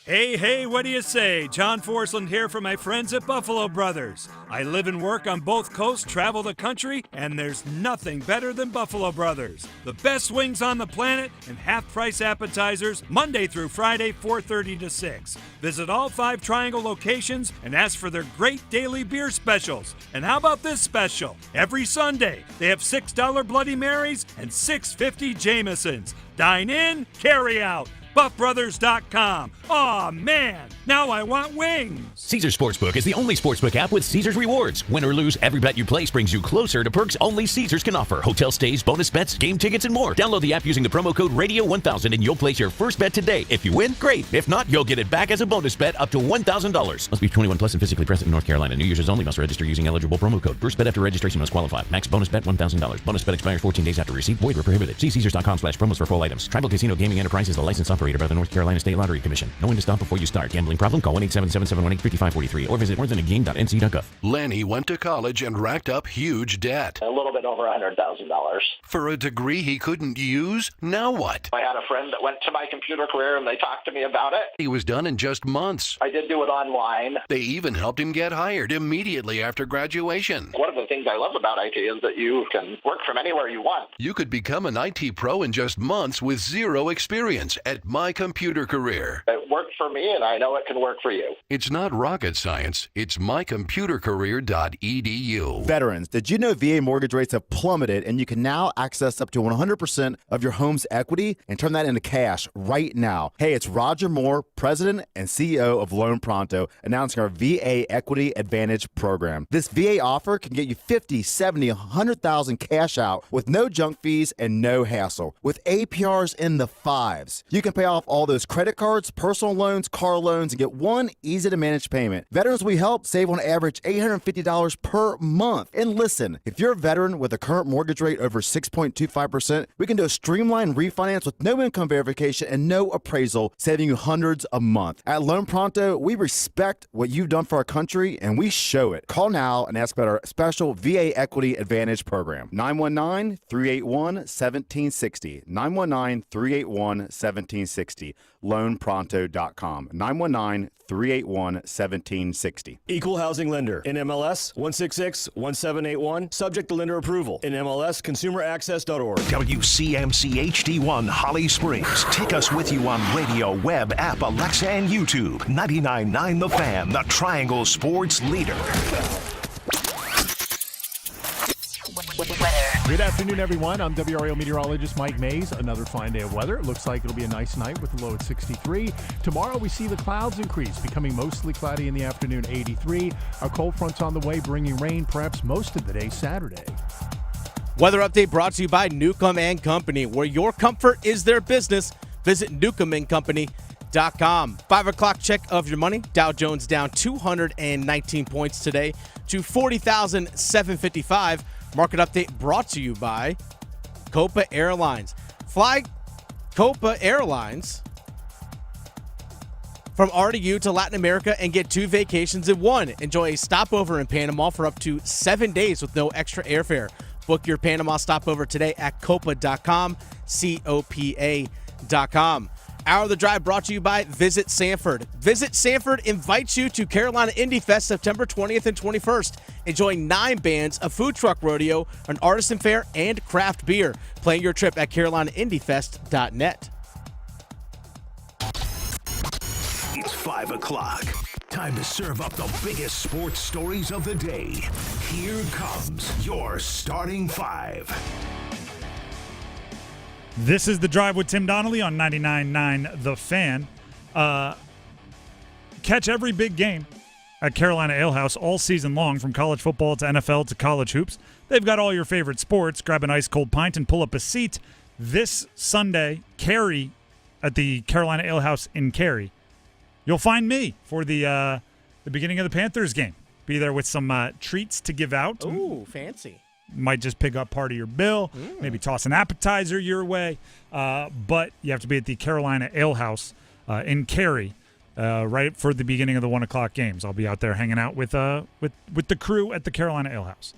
Hey, what do you say? John Forsland here from my friends at Buffalo Brothers. I live and work on both coasts, travel the country, and there's nothing better than Buffalo Brothers. The best wings on the planet and half-price appetizers Monday through Friday, 4:30 to 6. Visit all 5 Triangle locations and ask for their great daily beer specials. And how about this special? Every Sunday, they have $6 Bloody Marys and $6.50 Jamesons. Dine in, carry out. BuffBrothers.com. Aw, man, now I want wings. Caesars Sportsbook is the only sportsbook app with Caesars rewards. Win or lose, every bet you place brings you closer to perks only Caesars can offer. Hotel stays, bonus bets, game tickets, and more. Download the app using the promo code Radio1000 and you'll place your first bet today. If you win, great. If not, you'll get it back as a bonus bet up to $1,000. Must be 21 plus and physically present in North Carolina. New users only must register using eligible promo code. First bet after registration must qualify. Max bonus bet $1,000. Bonus bet expires 14 days after receipt. Void where prohibited. See Caesars.com/promos for full items. Tribal Casino Gaming Enterprise is a licensed operator by the North Carolina State Lottery Commission. Know when to stop before you start. Gambling problem? Call 1-877-718-5543 or visit morethanagame.nc.gov. Lenny went to college and racked up huge debt. A little bit over $100,000. For a degree he couldn't use? Now what? I had a friend that went to my computer career and they talked to me about it. He was done in just months. I did do it online. They even helped him get hired immediately after graduation. One of the things I love about IT is that you can work from anywhere you want. You could become an IT pro in just months with zero experience at My Computer Career. It worked for me, and I know it can work for you. It's not rocket science. It's mycomputercareer.edu. Veterans, did you know VA mortgage rates have plummeted and you can now access up to 100% of your home's equity and turn that into cash right now? Hey, it's Roger Moore, President and CEO of Loan Pronto, announcing our VA Equity Advantage program. This VA offer can get you $50, $70, $100,000 cash out with no junk fees and no hassle. With APRs in the 5s, you can pay off all those credit cards, personal loans, loans, car loans, and get one easy-to-manage payment. Veterans we help save on average $850 per month. And listen, if you're a veteran with a current mortgage rate over 6.25%, we can do a streamlined refinance with no income verification and no appraisal, saving you hundreds a month. At Loan Pronto, we respect what you've done for our country, and we show it. Call now and ask about our special VA Equity Advantage program. 919-381-1760. 919-381-1760. LoanPronto.com. 919-381-1760. Equal housing lender. NMLS 166-1781. Subject to lender approval. NMLSconsumeraccess.org. WCMC HD1 Holly Springs. Take us with you on radio, web, app, Alexa, and YouTube. 99.9 The Fan, the Triangle Sports leader. Good afternoon, everyone. I'm WRAL meteorologist Mike Mays. Another fine day of weather. It looks like it'll be a nice night with a low at 63. Tomorrow, we see the clouds increase, becoming mostly cloudy in the afternoon, 83. A cold front's on the way, bringing rain perhaps most of the day Saturday. Weather update brought to you by Newcomb and Company, where your comfort is their business. Visit newcombandcompany.com. 5 o'clock check of your money. Dow Jones down 219 points today to 40,755. Market update brought to you by Copa Airlines. Fly Copa Airlines from RDU to Latin America and get 2 vacations in one. Enjoy a stopover in Panama for up to 7 days with no extra airfare. Book your Panama stopover today at copa.com, COPA.com. Hour of the Drive brought to you by Visit Sanford. Visit Sanford invites you to Carolina Indie Fest September 20th and 21st. Enjoy 9 bands, a food truck rodeo, an artisan fair, and craft beer. Plan your trip at carolinaindiefest.net. It's 5 o'clock. Time to serve up the biggest sports stories of the day. Here comes your starting 5. This is The Drive with Tim Donnelly on 99.9 The Fan. Catch every big game at Carolina Ale House all season long, from college football to NFL to college hoops. They've got all your favorite sports. Grab an ice-cold pint and pull up a seat. This Sunday, Cary at the Carolina Ale House in Cary. You'll find me for the beginning of the Panthers game. Be there with some treats to give out. Ooh, fancy. Might just pick up part of your bill, maybe toss an appetizer your way. But you have to be at the Carolina Ale House in Cary right for the beginning of the 1 o'clock games. I'll be out there hanging out with the crew at the Carolina Ale House.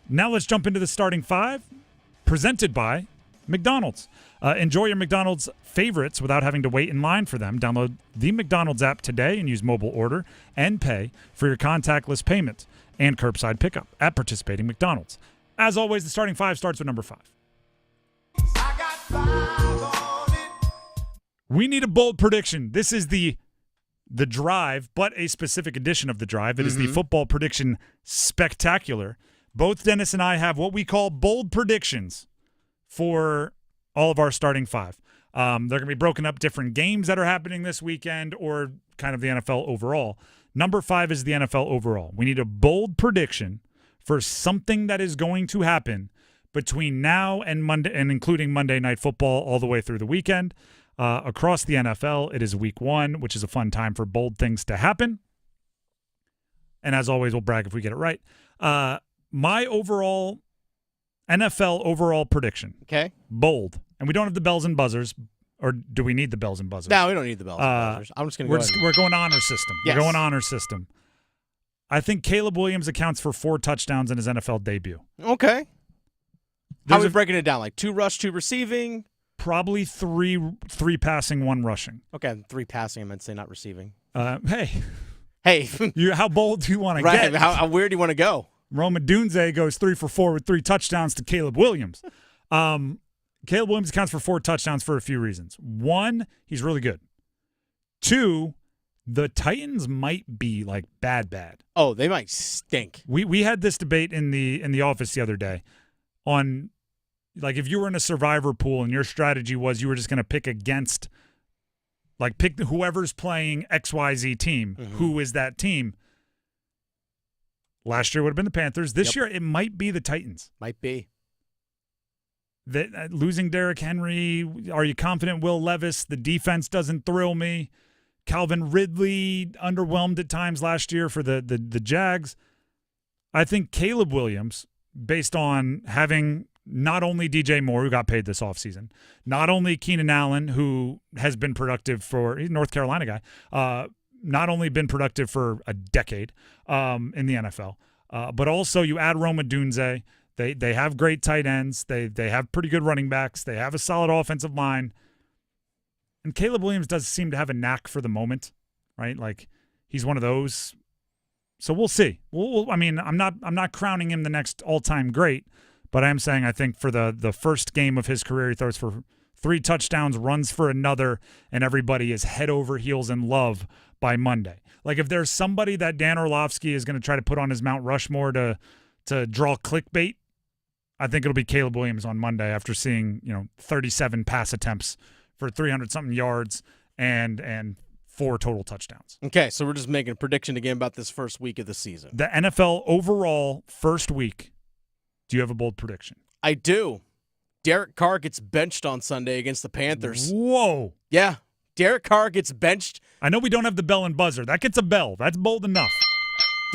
Now let's jump into the starting 5, presented by McDonald's. Enjoy your McDonald's favorites without having to wait in line for them. Download the McDonald's app today and use mobile order and pay for your contactless payment and curbside pickup at participating McDonald's. As always, the starting 5 starts with number 5. We need a bold prediction. This is the Drive, but a specific edition of the Drive. It is the Football Prediction Spectacular. Both Dennis and I have what we call bold predictions for all of our starting 5. They're going to be broken up different games that are happening this weekend, or kind of the NFL overall. Number 5 is the NFL overall. We need a bold prediction for something that is going to happen between now and Monday, and including Monday Night Football all the way through the weekend. Across the NFL, it is week 1, which is a fun time for bold things to happen. And as always, we'll brag if we get it right. My overall NFL overall prediction. Okay. Bold. And we don't have the bells and buzzers. Or do we need the bells and buzzers? No, we don't need the bells and buzzers. I'm just going to go We're going honor system. Yes. We're going honor system. I think Caleb Williams accounts for 4 touchdowns in his NFL debut. Okay. How are we breaking it down? Like 2 rush, 2 receiving? Probably 3 passing, 1 rushing. Okay, 3 passing, I meant to say, not receiving. Hey. How bold do you want to get? How weird do you want to go? Roma Dunze goes 3 for 4 with 3 touchdowns to Caleb Williams. Caleb Williams accounts for 4 touchdowns for a few reasons. 1, he's really good. 2, the Titans might be like bad. Oh, they might stink. We had this debate in the office the other day on, like, if you were in a survivor pool and your strategy was you were just going to pick against, like, pick whoever's playing XYZ team. Who is that team? Last year would have been the Panthers. This year it might be the Titans. Might be. Losing Derrick Henry, are you confident Will Levis? The defense doesn't thrill me. Calvin Ridley underwhelmed at times last year for the Jags. I think Caleb Williams, based on having not only DJ Moore, who got paid this offseason, not only Keenan Allen, who has been productive he's a North Carolina guy, not only been productive for a decade in the NFL, but also you add Rome Odunze. They have great tight ends. They have pretty good running backs. They have a solid offensive line. And Caleb Williams does seem to have a knack for the moment, right? Like he's one of those. So we'll see. I'm not crowning him the next all-time great, but I am saying I think for the first game of his career, he throws for 3 touchdowns, runs for another, and everybody is head over heels in love by Monday. Like if there's somebody that Dan Orlovsky is going to try to put on his Mount Rushmore to draw clickbait, I think it'll be Caleb Williams on Monday after seeing 37 pass attempts for 300-something yards and 4 total touchdowns. Okay, so we're just making a prediction again about this first week of the season. The NFL overall first week, do you have a bold prediction? I do. Derek Carr gets benched on Sunday against the Panthers. Whoa. Yeah, Derek Carr gets benched. I know we don't have the bell and buzzer. That gets a bell. That's bold enough.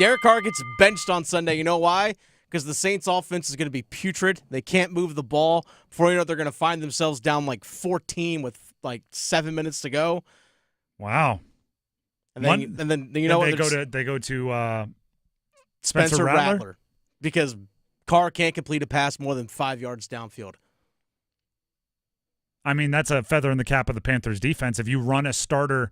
Derek Carr gets benched on Sunday. You know why? Because the Saints' offense is going to be putrid. They can't move the ball. Before you know it, they're going to find themselves down like 14 with like 7 minutes to go. Wow. And then you know what? They go to Spencer Rattler because Carr can't complete a pass more than 5 yards downfield. I mean, that's a feather in the cap of the Panthers defense. If you run a starter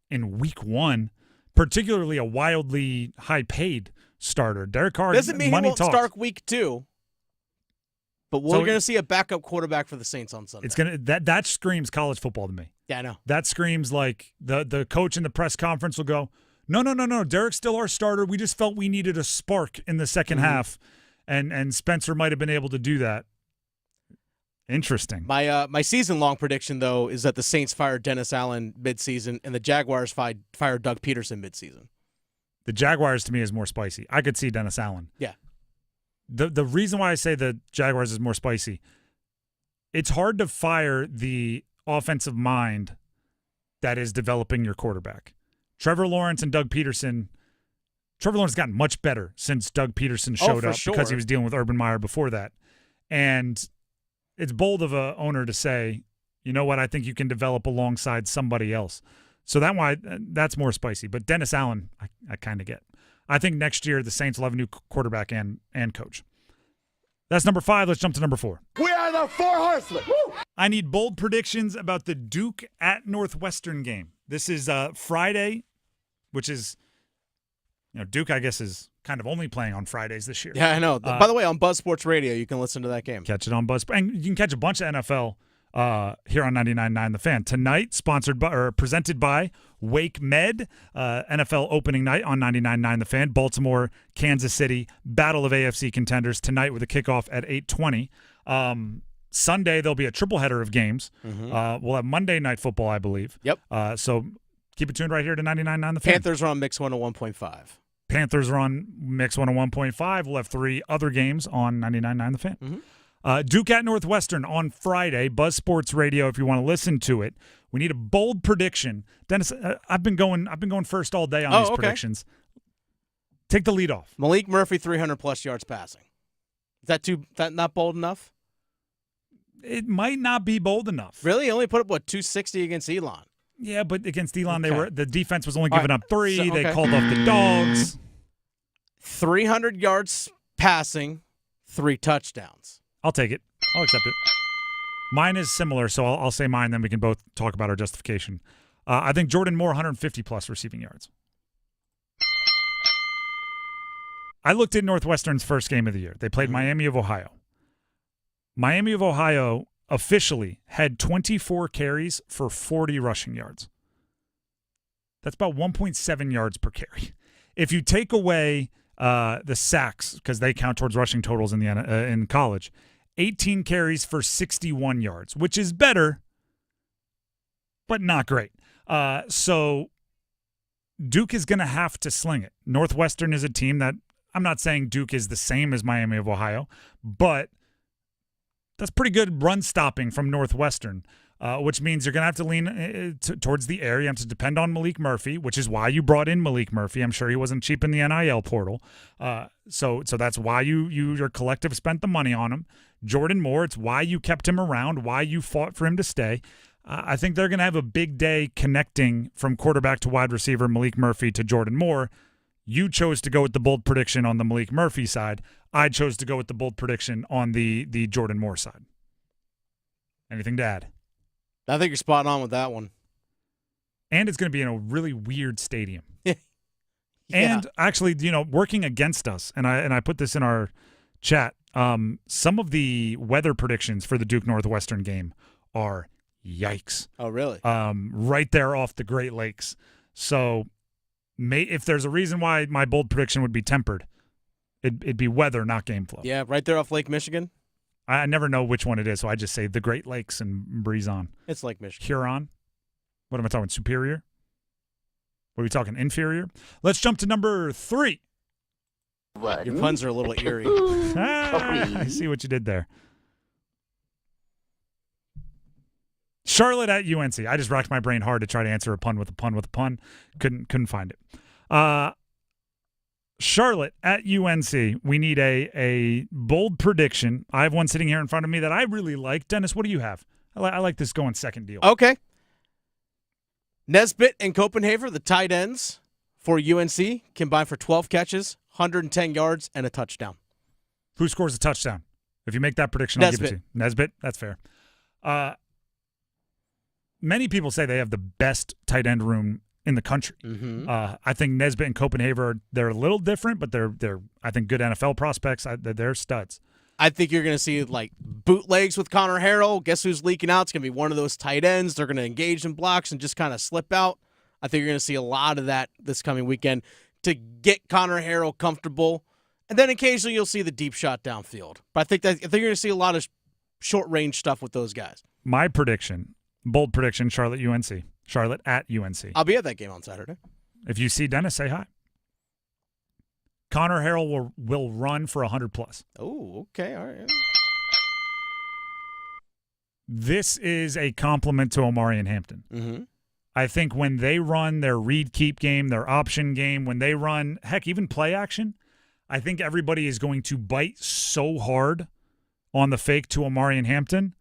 in week 1, particularly a wildly high-paid starter, Derek Carr doesn't mean money he won't talks. start week 2. But we're going to see a backup quarterback for the Saints on Sunday. It's that screams college football to me. Yeah, I know. That screams like the coach in the press conference will go, No. Derek's still our starter. We just felt we needed a spark in the second half, and Spencer might have been able to do that. Interesting. My season-long prediction, though, is that the Saints fire Dennis Allen midseason and the Jaguars fire Doug Peterson midseason. The Jaguars, to me, is more spicy. I could see Dennis Allen. Yeah. The reason why I say the Jaguars is more spicy, it's hard to fire the offensive mind that is developing your quarterback. Trevor Lawrence and Doug Peterson. Trevor Lawrence has gotten much better since Doug Peterson showed up because he was dealing with Urban Meyer before that. And it's bold of an owner to say, you know what, I think you can develop alongside somebody else. So that's more spicy. But Dennis Allen, I kind of get. I think next year the Saints will have a new quarterback and coach. That's number 5. Let's jump to number 4. We are the 4 horsemen. Woo! I need bold predictions about the Duke at Northwestern game. This is Friday, which is, Duke, I guess, is kind of only playing on Fridays this year. Yeah, I know. By the way, on Buzz Sports Radio, you can listen to that game. Catch it on Buzz. And you can catch a bunch of NFL here on 99.9 The Fan. Tonight, presented by Wake Med, NFL opening night on 99.9 The Fan. Baltimore, Kansas City, battle of AFC contenders tonight with a kickoff at 8:20. Sunday, there'll be a triple header of games. We'll have Monday Night Football, I believe. Yep. So keep it tuned right here to 99.9 The Fan. Panthers are on Mix 101.5. Panthers are on Mix 101.5. We'll have 3 other games on 99.9 The Fan. Duke at Northwestern on Friday, Buzz Sports Radio if you want to listen to it. We need a bold prediction. Dennis, I've been going first all day on these predictions. Take the lead off. Malik Murphy, 300-plus yards passing. Is that not bold enough? It might not be bold enough. Really? He only put up, 260 against Elon? Yeah, but against Elon, the defense was only giving up 3. So, They called off the dogs. 300 yards passing, 3 touchdowns. I'll take it. I'll accept it. Mine is similar, so I'll say mine, then we can both talk about our justification. I think Jordan Moore, 150-plus receiving yards. I looked at Northwestern's first game of the year. They played Miami of Ohio. Miami of Ohio officially had 24 carries for 40 rushing yards. That's about 1.7 yards per carry. If you take away the sacks, because they count towards rushing totals in college, 18 carries for 61 yards, which is better, but not great. So Duke is going to have to sling it. Northwestern is a team that, I'm not saying Duke is the same as Miami of Ohio, but that's pretty good run stopping from Northwestern. which means you're going to have to lean towards the air. You have to depend on Malik Murphy, which is why you brought in Malik Murphy. I'm sure he wasn't cheap in the NIL portal. So that's why your collective spent the money on him. Jordan Moore, it's why you kept him around, why you fought for him to stay. I think they're going to have a big day connecting from quarterback to wide receiver, Malik Murphy to Jordan Moore. You chose to go with the bold prediction on the Malik Murphy side. I chose to go with the bold prediction on the Jordan Moore side. Anything to add? I think you're spot on with that one. And it's going to be in a really weird stadium. Yeah. And actually, working against us, and I put this in our chat, some of the weather predictions for the Duke Northwestern game are yikes. Oh, really? Right there off the Great Lakes. So if there's a reason why my bold prediction would be tempered, it'd be weather, not game flow. Yeah, right there off Lake Michigan. I never know which one it is, so I just say the Great Lakes and breeze on. It's Lake Michigan. Huron. What am I talking? Superior? What are we talking? Inferior? Let's jump to number 3. What? Your puns are a little eerie. I see what you did there. Charlotte at UNC. I just racked my brain hard to try to answer a pun with a pun with a pun. Couldn't find it. Charlotte at UNC. We need a bold prediction. I have one sitting here in front of me that I really like. Dennis, what do you have? I like this going second deal. Okay. Nesbitt and Copenhaver, the tight ends for UNC, combined for 12 catches, 110 yards, and a touchdown. Who scores a touchdown? If you make that prediction, I'll give it to you. Nesbitt, that's fair. Many people say they have the best tight end room in the country. Mm-hmm. I think Nesbitt and Copenhaver, they're a little different, but they're I think good NFL prospects. They're studs. I think you're going to see like bootlegs with Connor Harrell. Guess who's leaking out? It's going to be one of those tight ends. They're going to engage in blocks and just kind of slip out. I think you're going to see a lot of that this coming weekend to get Connor Harrell comfortable. And then occasionally you'll see the deep shot downfield. But I think you're going to see a lot of short range stuff with those guys. My prediction, bold prediction, Charlotte UNC. Charlotte at UNC. I'll be at that game on Saturday. If you see Dennis, say hi. Connor Harrell will run for 100+. Oh, okay. All right. This is a compliment to Omari and Hampton. Mm-hmm. I think when they run their read-keep game, their option game, when they run, heck, even play action, I think everybody is going to bite so hard on the fake to Omari and Hampton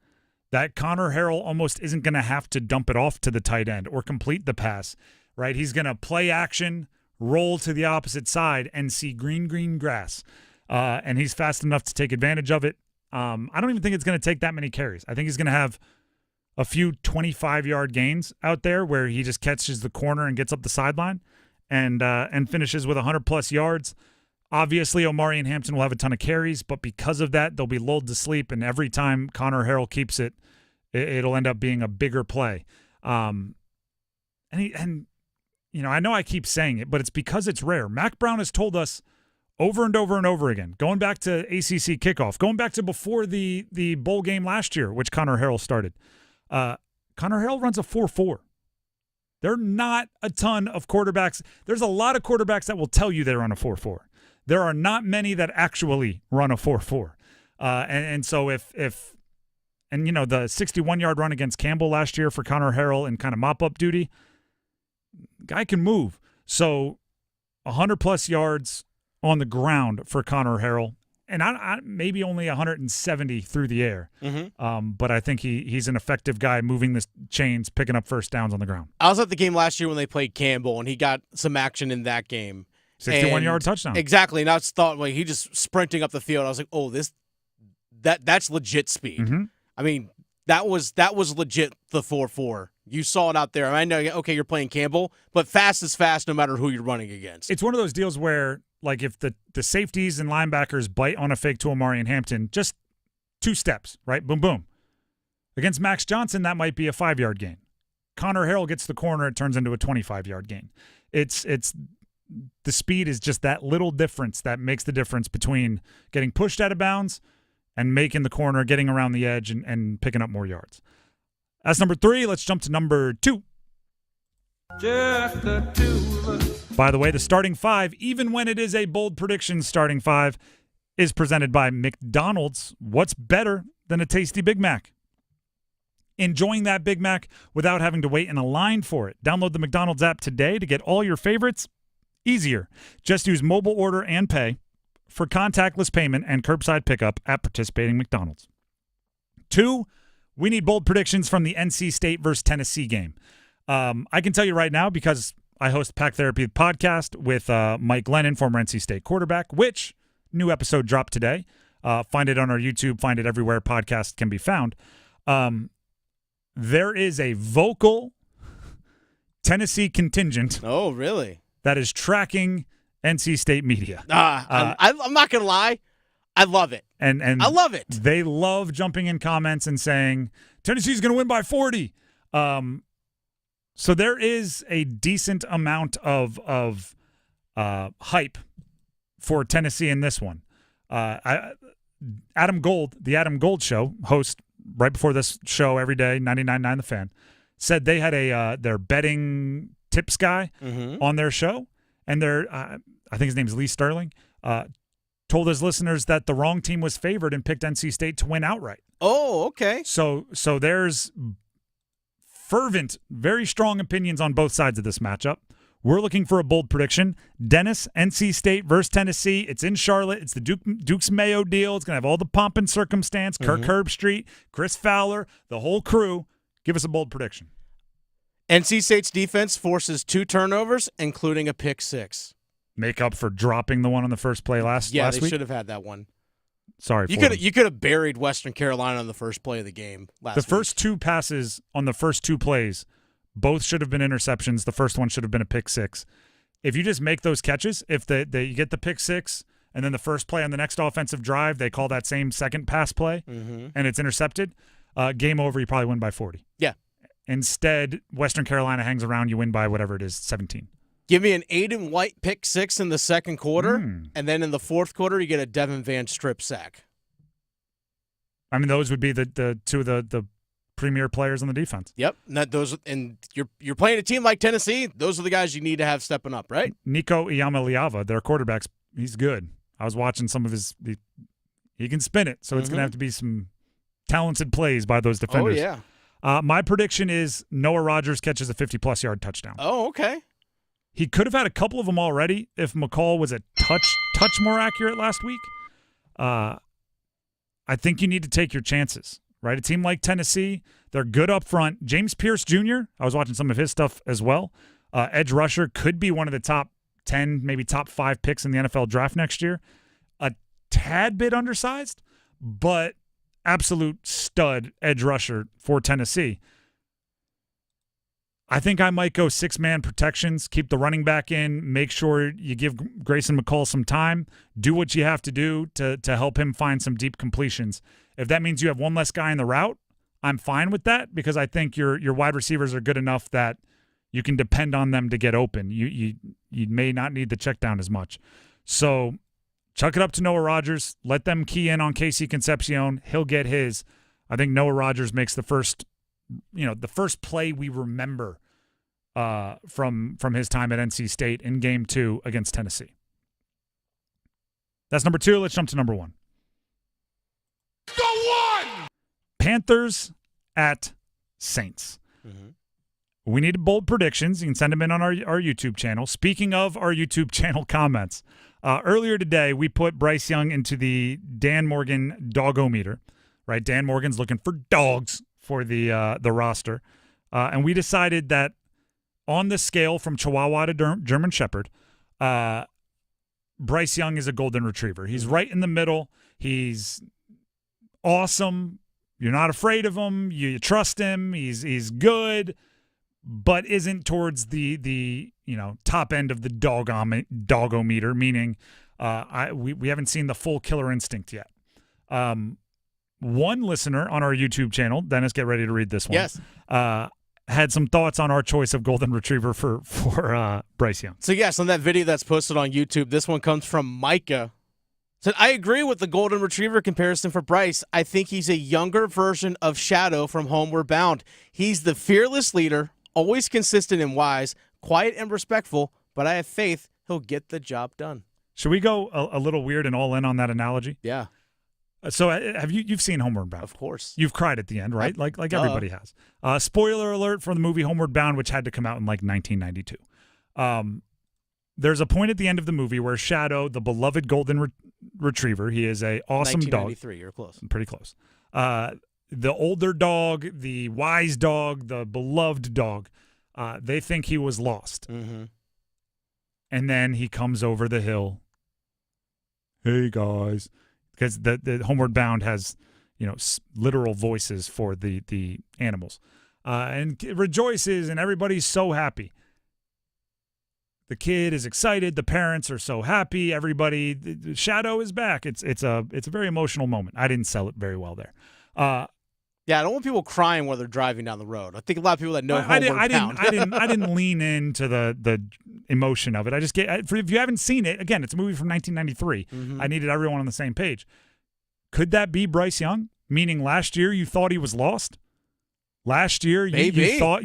that Connor Harrell almost isn't going to have to dump it off to the tight end or complete the pass, right? He's going to play action, roll to the opposite side, and see green grass. And he's fast enough to take advantage of it. I don't even think it's going to take that many carries. I think he's going to have a few 25-yard gains out there where he just catches the corner and gets up the sideline and finishes with 100+ yards. Obviously, Omari and Hampton will have a ton of carries, but because of that, they'll be lulled to sleep, and every time Connor Harrell keeps it, it'll end up being a bigger play. And I know I keep saying it, but it's because it's rare. Mac Brown has told us over and over and over again, going back to ACC kickoff, going back to before the bowl game last year, which Connor Harrell started. Connor Harrell runs a 4.4. There are not a ton of quarterbacks. There's a lot of quarterbacks that will tell you they run a 4.4. There are not many that actually run a 4.4. And so if the 61-yard run against Campbell last year for Connor Harrell in kind of mop-up duty, guy can move. So 100+ yards on the ground for Connor Harrell, and I maybe only 170 through the air. Mm-hmm. But I think he's an effective guy moving the chains, picking up first downs on the ground. I was at the game last year when they played Campbell, and he got some action in that game. 61-yard touchdown. Exactly. And I just thought, he just sprinting up the field. I was like, oh, that's legit speed. Mm-hmm. I mean, that was legit the 4.4. You saw it out there. I know, okay, you're playing Campbell, but fast is fast no matter who you're running against. It's one of those deals where, if the safeties and linebackers bite on a fake to Omari and Hampton, just 2 steps, right? Boom, boom. Against Max Johnson, that might be a 5-yard gain. Connor Harrell gets the corner, it turns into a 25-yard gain. It's the speed is just that little difference that makes the difference between getting pushed out of bounds and making the corner, getting around the edge, and picking up more yards. That's number 3. Let's jump to number 2. Just the two of us. By the way, the starting 5, even when it is a bold prediction starting 5, is presented by McDonald's. What's better than a tasty Big Mac? enjoying that Big Mac without having to wait in a line for it. Download the McDonald's app today to get all your favorites easier. Just use mobile order and pay for contactless payment and curbside pickup at participating McDonald's. 2, we need bold predictions from the NC State versus Tennessee game. I can tell you right now, because I host Pack Therapy podcast with Mike Lennon, former NC State quarterback, which new episode dropped today. Find it on our YouTube. Find it everywhere podcasts can be found. There is a vocal Tennessee contingent. Oh, really? That is tracking NC State media. I'm not going to lie. I love it. And I love it. They love jumping in comments and saying, Tennessee's going to win by 40. So there is a decent amount of hype for Tennessee in this one. Adam Gold, the Adam Gold Show, host right before this show every day, 99.9 The Fan, said they had their betting tips guy on their show, and I think his name is Lee Sterling, told his listeners that the wrong team was favored and picked NC State to win outright. Oh, okay. So there's fervent, very strong opinions on both sides of this matchup. We're looking for a bold prediction. Dennis, NC State versus Tennessee. It's in Charlotte. It's the Duke's Mayo deal. It's going to have all the pomp and circumstance. Kirk Herbstreit, Chris Fowler, the whole crew. Give us a bold prediction. NC State's defense forces 2 turnovers, including a pick 6. Make up for dropping the one on the first play last week? Yeah, they should have had that one. Sorry, you could have buried Western Carolina on the first play of the game last week. The first 2 passes on the first 2 plays, both should have been interceptions. The first one should have been a pick 6. If you just make those catches, if you get the pick 6 and then the first play on the next offensive drive, they call that same second pass play and it's intercepted, game over, you probably win by 40. Yeah. Instead, Western Carolina hangs around, you win by whatever it is, 17. Give me an Aiden White pick 6 in the second quarter, and then in the fourth quarter, you get a Devin Van strip sack. I mean, those would be the 2 of the premier players on the defense. Yep, and you're playing a team like Tennessee. Those are the guys you need to have stepping up, right? Nico Iamaleava, their quarterback's, he's good. I was watching some of he can spin it, so it's going to have to be some talented plays by those defenders. Oh, yeah. My prediction is Noah Rogers catches a 50-plus yard touchdown. Oh, okay. He could have had a couple of them already if McCall was a touch more accurate last week. I think you need to take your chances, right? A team like Tennessee, they're good up front. James Pierce Jr., I was watching some of his stuff as well. Edge rusher could be one of the top 10, maybe top 5 picks in the NFL draft next year. A tad bit undersized, but absolute stud edge rusher for Tennessee. I think I might go 6-man protections, keep the running back in, make sure you give Grayson McCall some time, do what you have to do to help him find some deep completions. If that means you have one less guy in the route, I'm fine with that because I think your wide receivers are good enough that you can depend on them to get open. You may not need the check down as much. So chuck it up to Noah Rogers. Let them key in on Casey Concepcion. He'll get his. I think Noah Rogers makes the first play we remember from his time at NC State in Game 2 against Tennessee. That's number 2. Let's jump to number 1. Go one! Panthers at Saints. We need bold predictions. You can send them in on our YouTube channel. Speaking of our YouTube channel comments, earlier today we put Bryce Young into the Dan Morgan Doggometer. Right, Dan Morgan's looking for dogs for the roster, and we decided that on the scale from Chihuahua to German Shepherd, Bryce Young is a golden retriever. He's right in the middle. He's awesome. You're not afraid of him. You trust him. He's good, but isn't towards the top end of the doggometer, meaning we haven't seen the full killer instinct yet. One listener on our YouTube channel, Dennis, get ready to read this one. Yes. Had some thoughts on our choice of golden retriever for Bryce Young. So, yes, on that video that's posted on YouTube, this one comes from Micah. Said, I agree with the golden retriever comparison for Bryce. I think he's a younger version of Shadow from Homeward Bound. He's the fearless leader, always consistent and wise, quiet and respectful, but I have faith he'll get the job done. Should we go a little weird and all in on that analogy? Yeah. So you've seen Homeward Bound? Of course. You've cried at the end, right? Like everybody has. Spoiler alert for the movie Homeward Bound, which had to come out in like 1992. There's a point at the end of the movie where Shadow, the beloved golden retriever, he is a awesome dog. 1993, you're close. Pretty close. The older dog, the wise dog, the beloved dog, they think he was lost. Mm-hmm. And then he comes over the hill. Hey, guys. Because the Homeward Bound has, literal voices for the animals. And it rejoices, and everybody's so happy. The kid is excited. The parents are so happy. Everybody, the Shadow is back. It's a very emotional moment. I didn't sell it very well there. Yeah, I don't want people crying while they're driving down the road. I think a lot of people that know Homeward Bound. I didn't lean into the emotion of it. I just if you haven't seen it, again, it's a movie from 1993. Mm-hmm. I needed everyone on the same page. Could that be Bryce Young? Meaning last year you thought he was lost? Last year you thought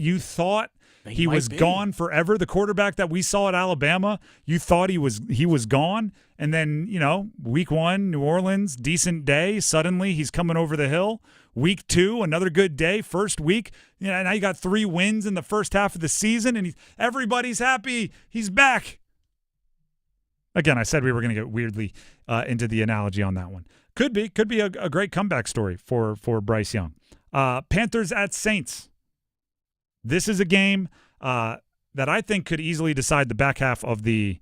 he was gone forever. The quarterback that we saw at Alabama, you thought he was gone, and then week 1, New Orleans, decent day. Suddenly he's coming over the hill. Week 2, another good day. First week, now you got 3 wins in the first half of the season, and everybody's happy. He's back. Again, I said we were going to get weirdly into the analogy on that one. Could be a great comeback story for Bryce Young. Panthers at Saints. This is a game that I think could easily decide the back half of the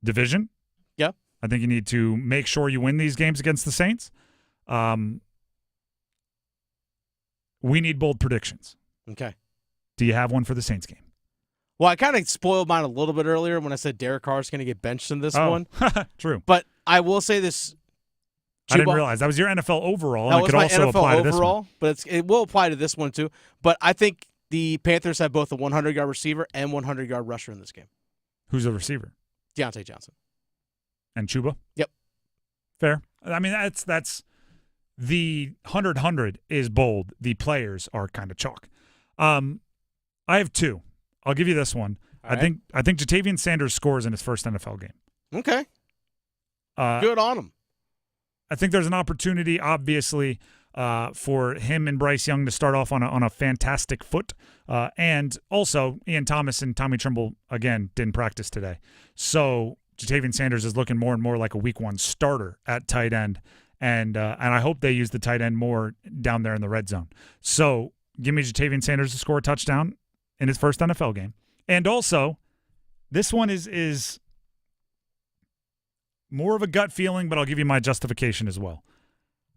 division. Yeah. I think you need to make sure you win these games against the Saints. We need bold predictions. Okay. Do you have one for the Saints game? Well, I kind of spoiled mine a little bit earlier when I said Derek Carr's going to get benched in this one. True. But I will say this. I didn't realize that was your NFL overall. That and was it could my also NFL apply overall, to this one. but it will apply to this one too. But I think the Panthers have both a 100-yard receiver and 100-yard rusher in this game. Who's the receiver? Deontay Johnson. And Chuba? Yep. Fair. I mean, that's the 100 is bold. The players are kind of chalk. I have 2. I'll give you this one. I think Jatavian Sanders scores in his first NFL game. Okay. Good on him. I think there's an opportunity, obviously, for him and Bryce Young to start off on a fantastic foot. And also, Ian Thomas and Tommy Trimble, again, didn't practice today. So Jatavian Sanders is looking more and more like a week 1 starter at tight end. And I hope they use the tight end more down there in the red zone. So give me Jatavian Sanders to score a touchdown in his first NFL game. And also, this one is more of a gut feeling, but I'll give you my justification as well.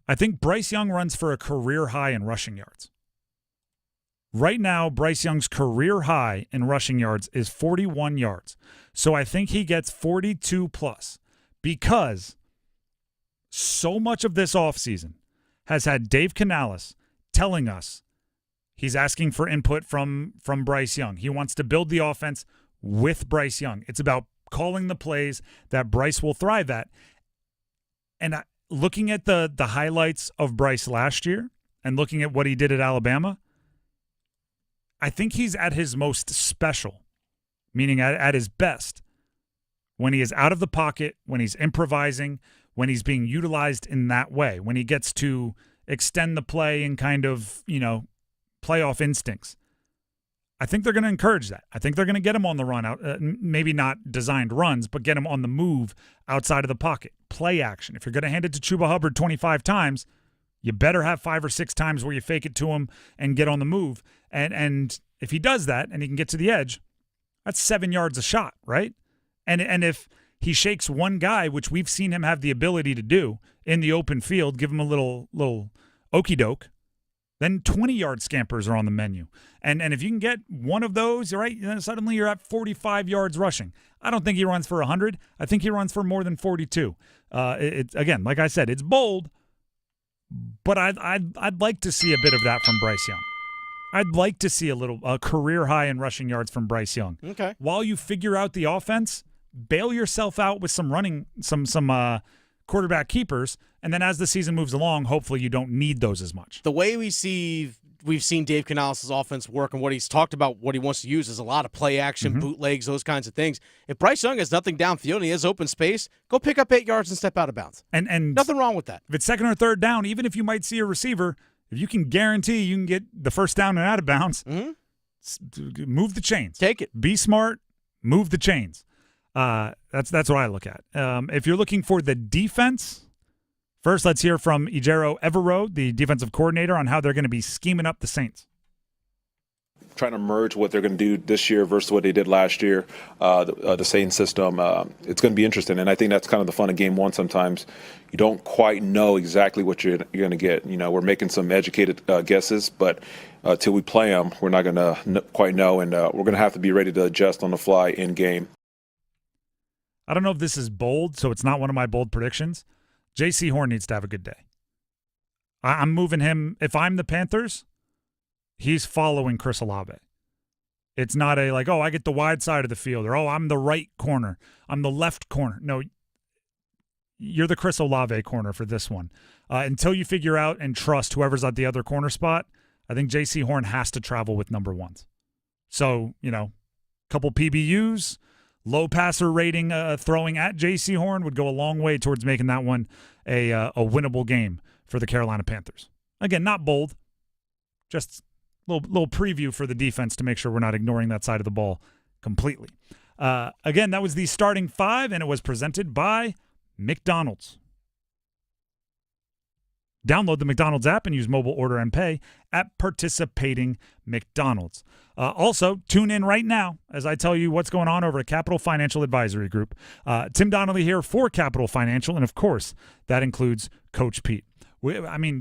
I think Bryce Young runs for a career high in rushing yards. Right now, Bryce Young's career high in rushing yards is 41 yards. So I think he gets 42 plus because so much of this offseason has had Dave Canales telling us he's asking for input from Bryce Young. He wants to build the offense with Bryce Young. It's about calling the plays that Bryce will thrive at. And looking at the highlights of Bryce last year and looking at what he did at Alabama, I think he's at his most special, meaning at his best, when he is out of the pocket, when he's improvising, when he's being utilized in that way, when he gets to extend the play and kind of, playoff instincts. I think they're going to encourage that. I think they're going to get him on the run, out, maybe not designed runs, but get him on the move outside of the pocket. Play action. If you're going to hand it to Chuba Hubbard 25 times, you better have 5 or 6 times where you fake it to him and get on the move. And if he does that and he can get to the edge, that's 7 yards a shot, right? And if he shakes one guy, which we've seen him have the ability to do in the open field, give him a little okey-doke, then 20-yard scampers are on the menu. And if you can get one of those, right, then suddenly you're at 45 yards rushing. I don't think he runs for 100. I think he runs for more than 42. Again, like I said, it's bold, but I'd like to see a bit of that from Bryce Young. I'd like to see a career high in rushing yards from Bryce Young. Okay. While you figure out the offense, bail yourself out with some running, some quarterback keepers, and then as the season moves along, hopefully you don't need those as much. The way we see we've seen Dave Canales' offense work, and what he's talked about, what he wants to use is a lot of play action, bootlegs, those kinds of things. If Bryce Young has nothing downfield and he has open space, go pick up 8 yards and step out of bounds. And nothing wrong with that. If it's second or third down, even if you might see a receiver, if you can guarantee you can get the first down and out of bounds, move the chains. Take it. Be smart. Move the chains. That's what I look at. If you're looking for the defense, first let's hear from Ejiro Evero, the defensive coordinator, on how they're going to be scheming up the Saints. Trying to merge what they're going to do this year versus what they did last year, the Saints system. It's going to be interesting, and I think that's kind of the fun of Game 1 sometimes. You don't quite know exactly what you're going to get. We're making some educated guesses, but till we play them, we're not going to quite know, and we're going to have to be ready to adjust on the fly in game. I don't know if this is bold, so it's not one of my bold predictions. J.C. Horn needs to have a good day. I'm moving him. If I'm the Panthers, he's following Chris Olave. It's not a like, oh, I get the wide side of the field, or oh, I'm the right corner, I'm the left corner. No, you're the Chris Olave corner for this one. Until you figure out and trust whoever's at the other corner spot, I think J.C. Horn has to travel with number ones. So, couple PBUs, low passer rating throwing at J.C. Horn would go a long way towards making that one a winnable game for the Carolina Panthers. Again, not bold, just little preview for the defense to make sure we're not ignoring that side of the ball completely. Again, that was the starting 5, and it was presented by McDonald's. Download the McDonald's app and use mobile order and pay at participating McDonald's. Also, tune in right now as I tell you what's going on over at Capital Financial Advisory Group. Tim Donnelly here for Capital Financial, and of course, that includes Coach Pete.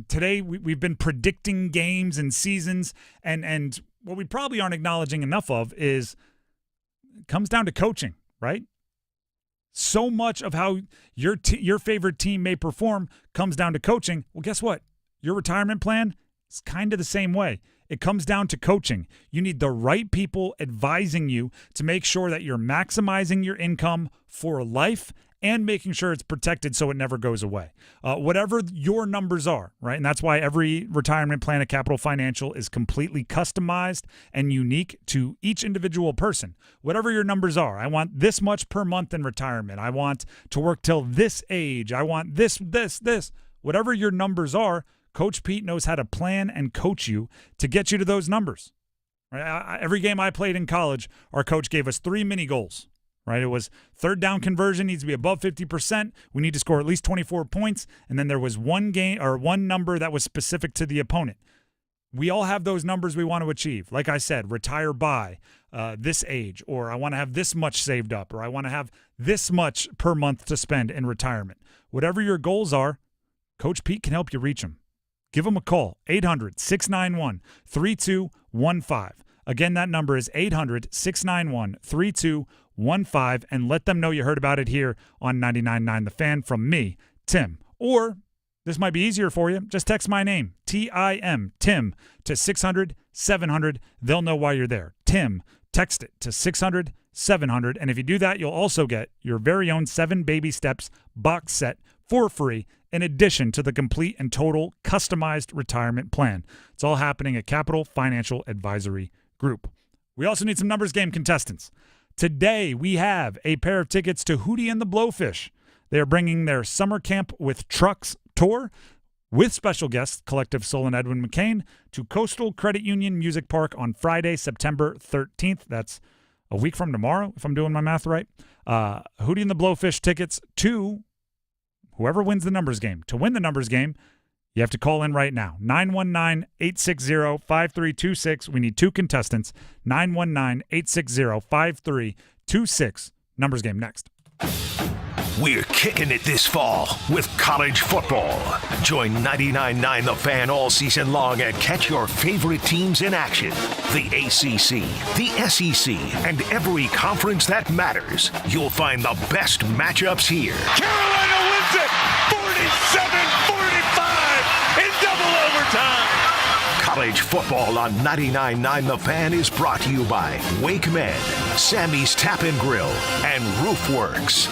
Today we've been predicting games and seasons, and what we probably aren't acknowledging enough of is it comes down to coaching, right? So much of how your favorite team may perform comes down to coaching. Well, guess what? Your retirement plan is kind of the same way. It comes down to coaching. You need the right people advising you to make sure that you're maximizing your income for life and making sure it's protected so it never goes away. Whatever your numbers are, right? And that's why every retirement plan at Capital Financial is completely customized and unique to each individual person. Whatever your numbers are, I want this much per month in retirement. I want to work till this age. I want this. Whatever your numbers are, Coach Pete knows how to plan and coach you to get you to those numbers. Right? Every game I played in college, our coach gave us 3 mini goals. Right, it was third down conversion needs to be above 50%. We need to score at least 24 points, and then there was one number that was specific to the opponent. We all have those numbers we want to achieve. Like I said, retire by this age, or I want to have this much saved up, or I want to have this much per month to spend in retirement. Whatever your goals are, Coach Pete can help you reach them. Give him a call, 800-691-3215. Again, that number is 800-691-3215, and let them know you heard about it here on 99.9 The Fan from me, Tim. Or, this might be easier for you, just text my name, T-I-M, Tim, to 600-700. They'll know why you're there. Tim, text it to 600-700, and if you do that, you'll also get your very own 7 Baby Steps box set for free, in addition to the complete and total customized retirement plan. It's all happening at Capital Financial Advisory Group. We also need some numbers game contestants. Today, we have a pair of tickets to Hootie and the Blowfish. They are bringing their Summer Camp with Trucks tour with special guests, Collective Soul and Edwin McCain, to Coastal Credit Union Music Park on Friday, September 13th. That's a week from tomorrow, if I'm doing my math right. Hootie and the Blowfish tickets to whoever wins the numbers game. To win the numbers game, you have to call in right now. 919-860-5326. We need 2 contestants. 919-860-5326. Numbers game next. We're kicking it this fall with college football. Join 99.9 The Fan all season long and catch your favorite teams in action. The ACC, the SEC, and every conference that matters. You'll find the best matchups here. Carolina wins it 47-45 in double overtime. College football on 99.9 The Fan is brought to you by Wake Med, Sammy's Tap and Grill, and Roofworks.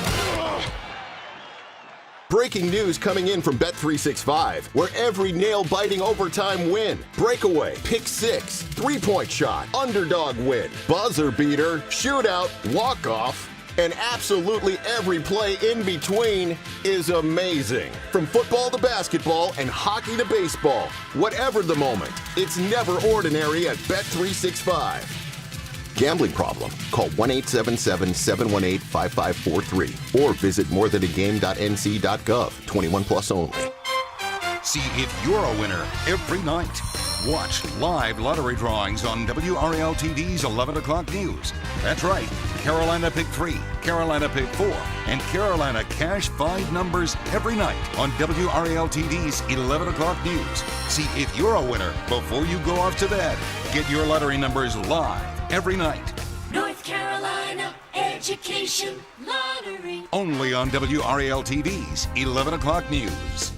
Breaking news coming in from Bet365, where every nail-biting overtime win, breakaway, pick six, three-point shot, underdog win, buzzer beater, shootout, walk-off, and absolutely every play in between is amazing. From football to basketball and hockey to baseball, whatever the moment, it's never ordinary at Bet365. Gambling problem? Call 1-877-718-5543 or visit morethanagame.nc.gov. 21 plus only. See if you're a winner every night. Watch live lottery drawings on WRAL-TV's 11 o'clock news. That's right. Carolina Pick 3, Carolina Pick 4, and Carolina Cash 5 numbers every night on WRAL-TV's 11 o'clock news. See if you're a winner before you go off to bed. Get your lottery numbers live every night. North Carolina Education Lottery. Only on WRAL-TV's 11 o'clock news.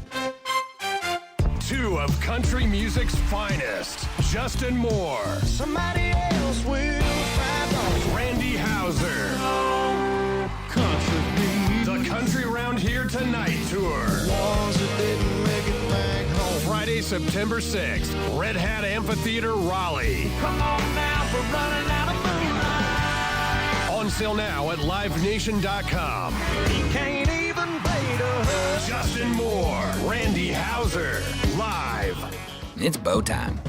Two of country music's finest, Justin Moore. Somebody else will find out. Randy Houser. The Country Round Here Tonight Tour. Ones that didn't make it back home. Friday, September 6th, Red Hat Amphitheater, Raleigh. Come on now, we're running out of moonlight. On sale now at livenation.com. He can't even play the hook. Justin Moore, Randy Houser, live. It's bow time.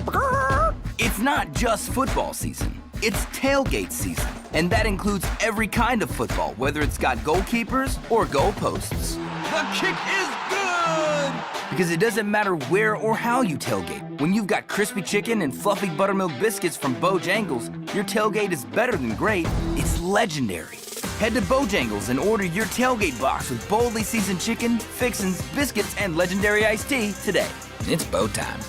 It's not just football season. It's tailgate season. And that includes every kind of football, whether it's got goalkeepers or goalposts. The kick is good! Because it doesn't matter where or how you tailgate. When you've got crispy chicken and fluffy buttermilk biscuits from Bojangles, your tailgate is better than great. It's legendary. Head to Bojangles and order your tailgate box with boldly seasoned chicken, fixins, biscuits, and legendary iced tea today. It's bow time.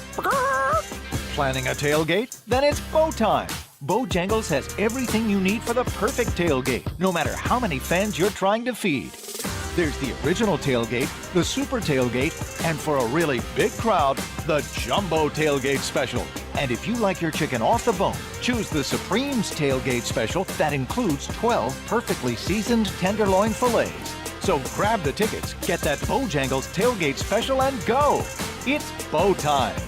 Planning a tailgate? Then it's bow time. Bojangles has everything you need for the perfect tailgate, no matter how many fans you're trying to feed. There's the original tailgate, the super tailgate, and for a really big crowd, the jumbo tailgate special. And if you like your chicken off the bone, choose the Supreme's tailgate special that includes 12 perfectly seasoned tenderloin fillets. So grab the tickets, get that Bojangles tailgate special, and go. It's bow time.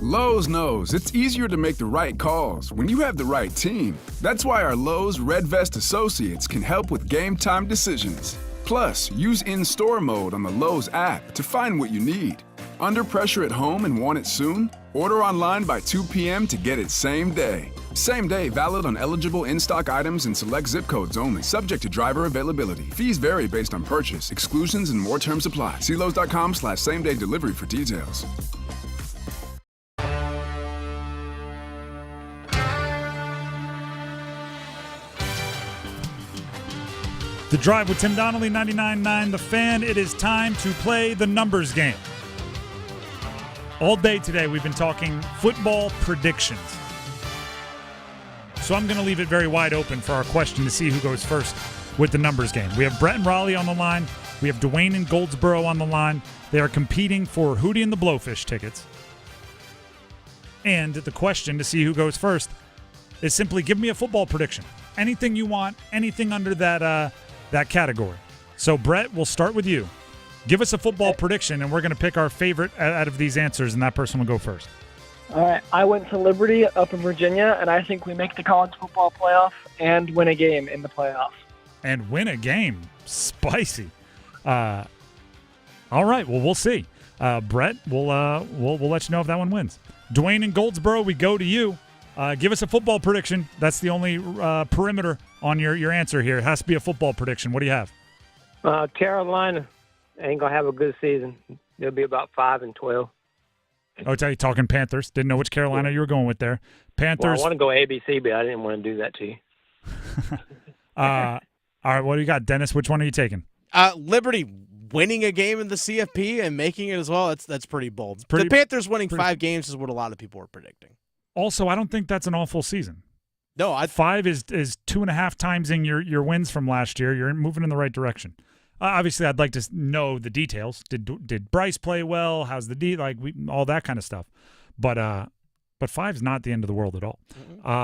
Lowe's knows it's easier to make the right calls when you have the right team. That's why our Lowe's Red Vest associates can help with game time decisions. Plus, use in-store mode on the Lowe's app to find what you need. Under pressure at home and want it soon? Order online by 2 p.m. to get it same day. Same day valid on eligible in-stock items and select zip codes only, subject to driver availability. Fees vary based on purchase, exclusions, and more terms apply. See Lowe's.com/same-day delivery for details. The Drive with Tim Donnelly, 99.9 The Fan. It is time to play the numbers game. All day today, we've been talking football predictions. So I'm going to leave it very wide open for our question to see who goes first with the numbers game. We have Brett and Raleigh on the line. We have Dwayne and Goldsboro on the line. They are competing for Hootie and the Blowfish tickets. And the question to see who goes first is simply give me a football prediction. Anything you want, anything under that category. So, Brett, we'll start with you. Give us a football prediction, and we're going to pick our favorite out of these answers, and that person will go first. All right. I went to Liberty up in Virginia, and I think we make the college football playoff and win a game in the playoff. And win a game. Spicy. All right. Well, we'll see. Brett, we'll let you know if that one wins. Dwayne and Goldsboro, we go to you. Give us a football prediction. That's the only perimeter on your answer here. It has to be a football prediction. What do you have? Carolina ain't going to have a good season. They'll be about 5-12. Oh, you talking Panthers. Didn't know which Carolina you were going with there. Panthers. Well, I want to go ABC, but I didn't want to do that to you. All right, what do you got, Dennis? Which one are you taking? Liberty winning a game in the CFP and making it as well. That's pretty bold. The Panthers winning 5 games is what a lot of people are predicting. Also, I don't think that's an awful season. No, 5 is 2.5 times in your wins from last year. You're moving in the right direction. Obviously, I'd like to know the details. Did Bryce play well? How's the all that kind of stuff. But but 5's not the end of the world at all.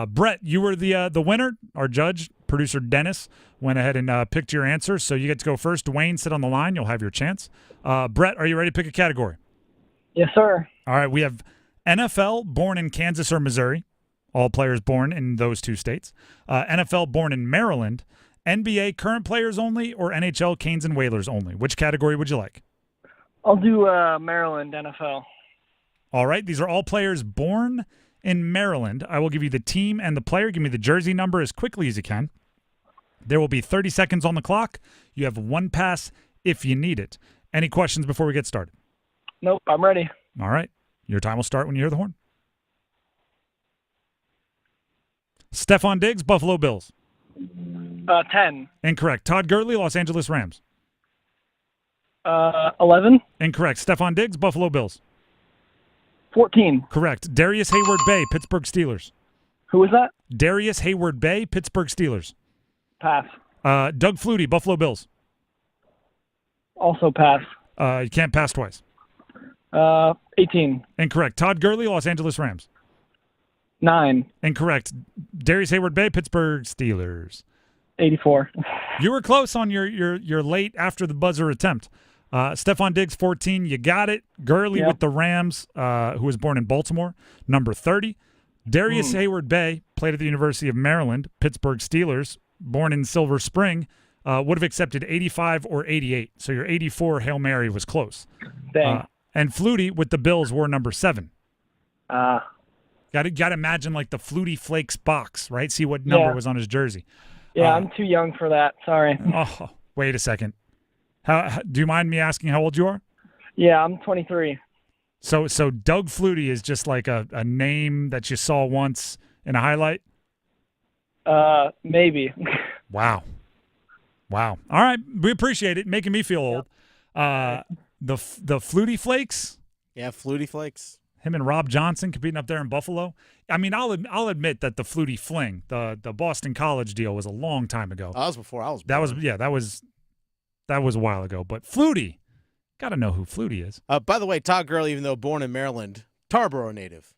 Brett, you were the winner. Our judge, producer Dennis, went ahead and picked your answer, so you get to go first. Dwayne, sit on the line. You'll have your chance. Brett, are you ready to pick a category? Yes, sir. All right, we have NFL, born in Kansas or Missouri, all players born in those two states. NFL, born in Maryland. NBA, current players only, or NHL, Canes and Whalers only. Which category would you like? I'll do Maryland NFL. All right, these are all players born in Maryland. I will give you the team and the player. Give me the jersey number as quickly as you can. There will be 30 seconds on the clock. You have one pass if you need it. Any questions before we get started? Nope, I'm ready. All right. Your time will start when you hear the horn. Stephon Diggs, Buffalo Bills. 10. Incorrect. Todd Gurley, Los Angeles Rams. 11. Incorrect. Stephon Diggs, Buffalo Bills. 14. Correct. Darius Hayward-Bay, Pittsburgh Steelers. Who was that? Darius Hayward-Bay, Pittsburgh Steelers. Pass. Doug Flutie, Buffalo Bills. Also pass. You can't pass twice. 18. Incorrect. Todd Gurley, Los Angeles Rams. 9. Incorrect. Darius Hayward-Bay, Pittsburgh Steelers. 84. You were close on your late after the buzzer attempt. Stephon Diggs, 14. You got it. Gurley with the Rams, who was born in Baltimore, number 30. Darius Hayward-Bay played at the University of Maryland, Pittsburgh Steelers, born in Silver Spring, would have accepted 85 or 88. So your 84 Hail Mary was close. Dang. And Flutie with the Bills wore number 7. Got to imagine like the Flutie Flakes box, right? See what number was on his jersey. Yeah, I'm too young for that. Sorry. Oh, wait a second. How do you mind me asking how old you are? Yeah, I'm 23. So Doug Flutie is just like a name that you saw once in a highlight? Maybe. Wow. All right, we appreciate it. Making me feel old. The Flutie Flakes? Yeah, Flutie Flakes. Him and Rob Johnson competing up there in Buffalo. I mean, I'll admit that the Flutie Fling, the Boston College deal, was a long time ago. That was before I was born. That was a while ago. But Flutie, got to know who Flutie is. By the way, Todd Gurley, even though born in Maryland, Tarboro native,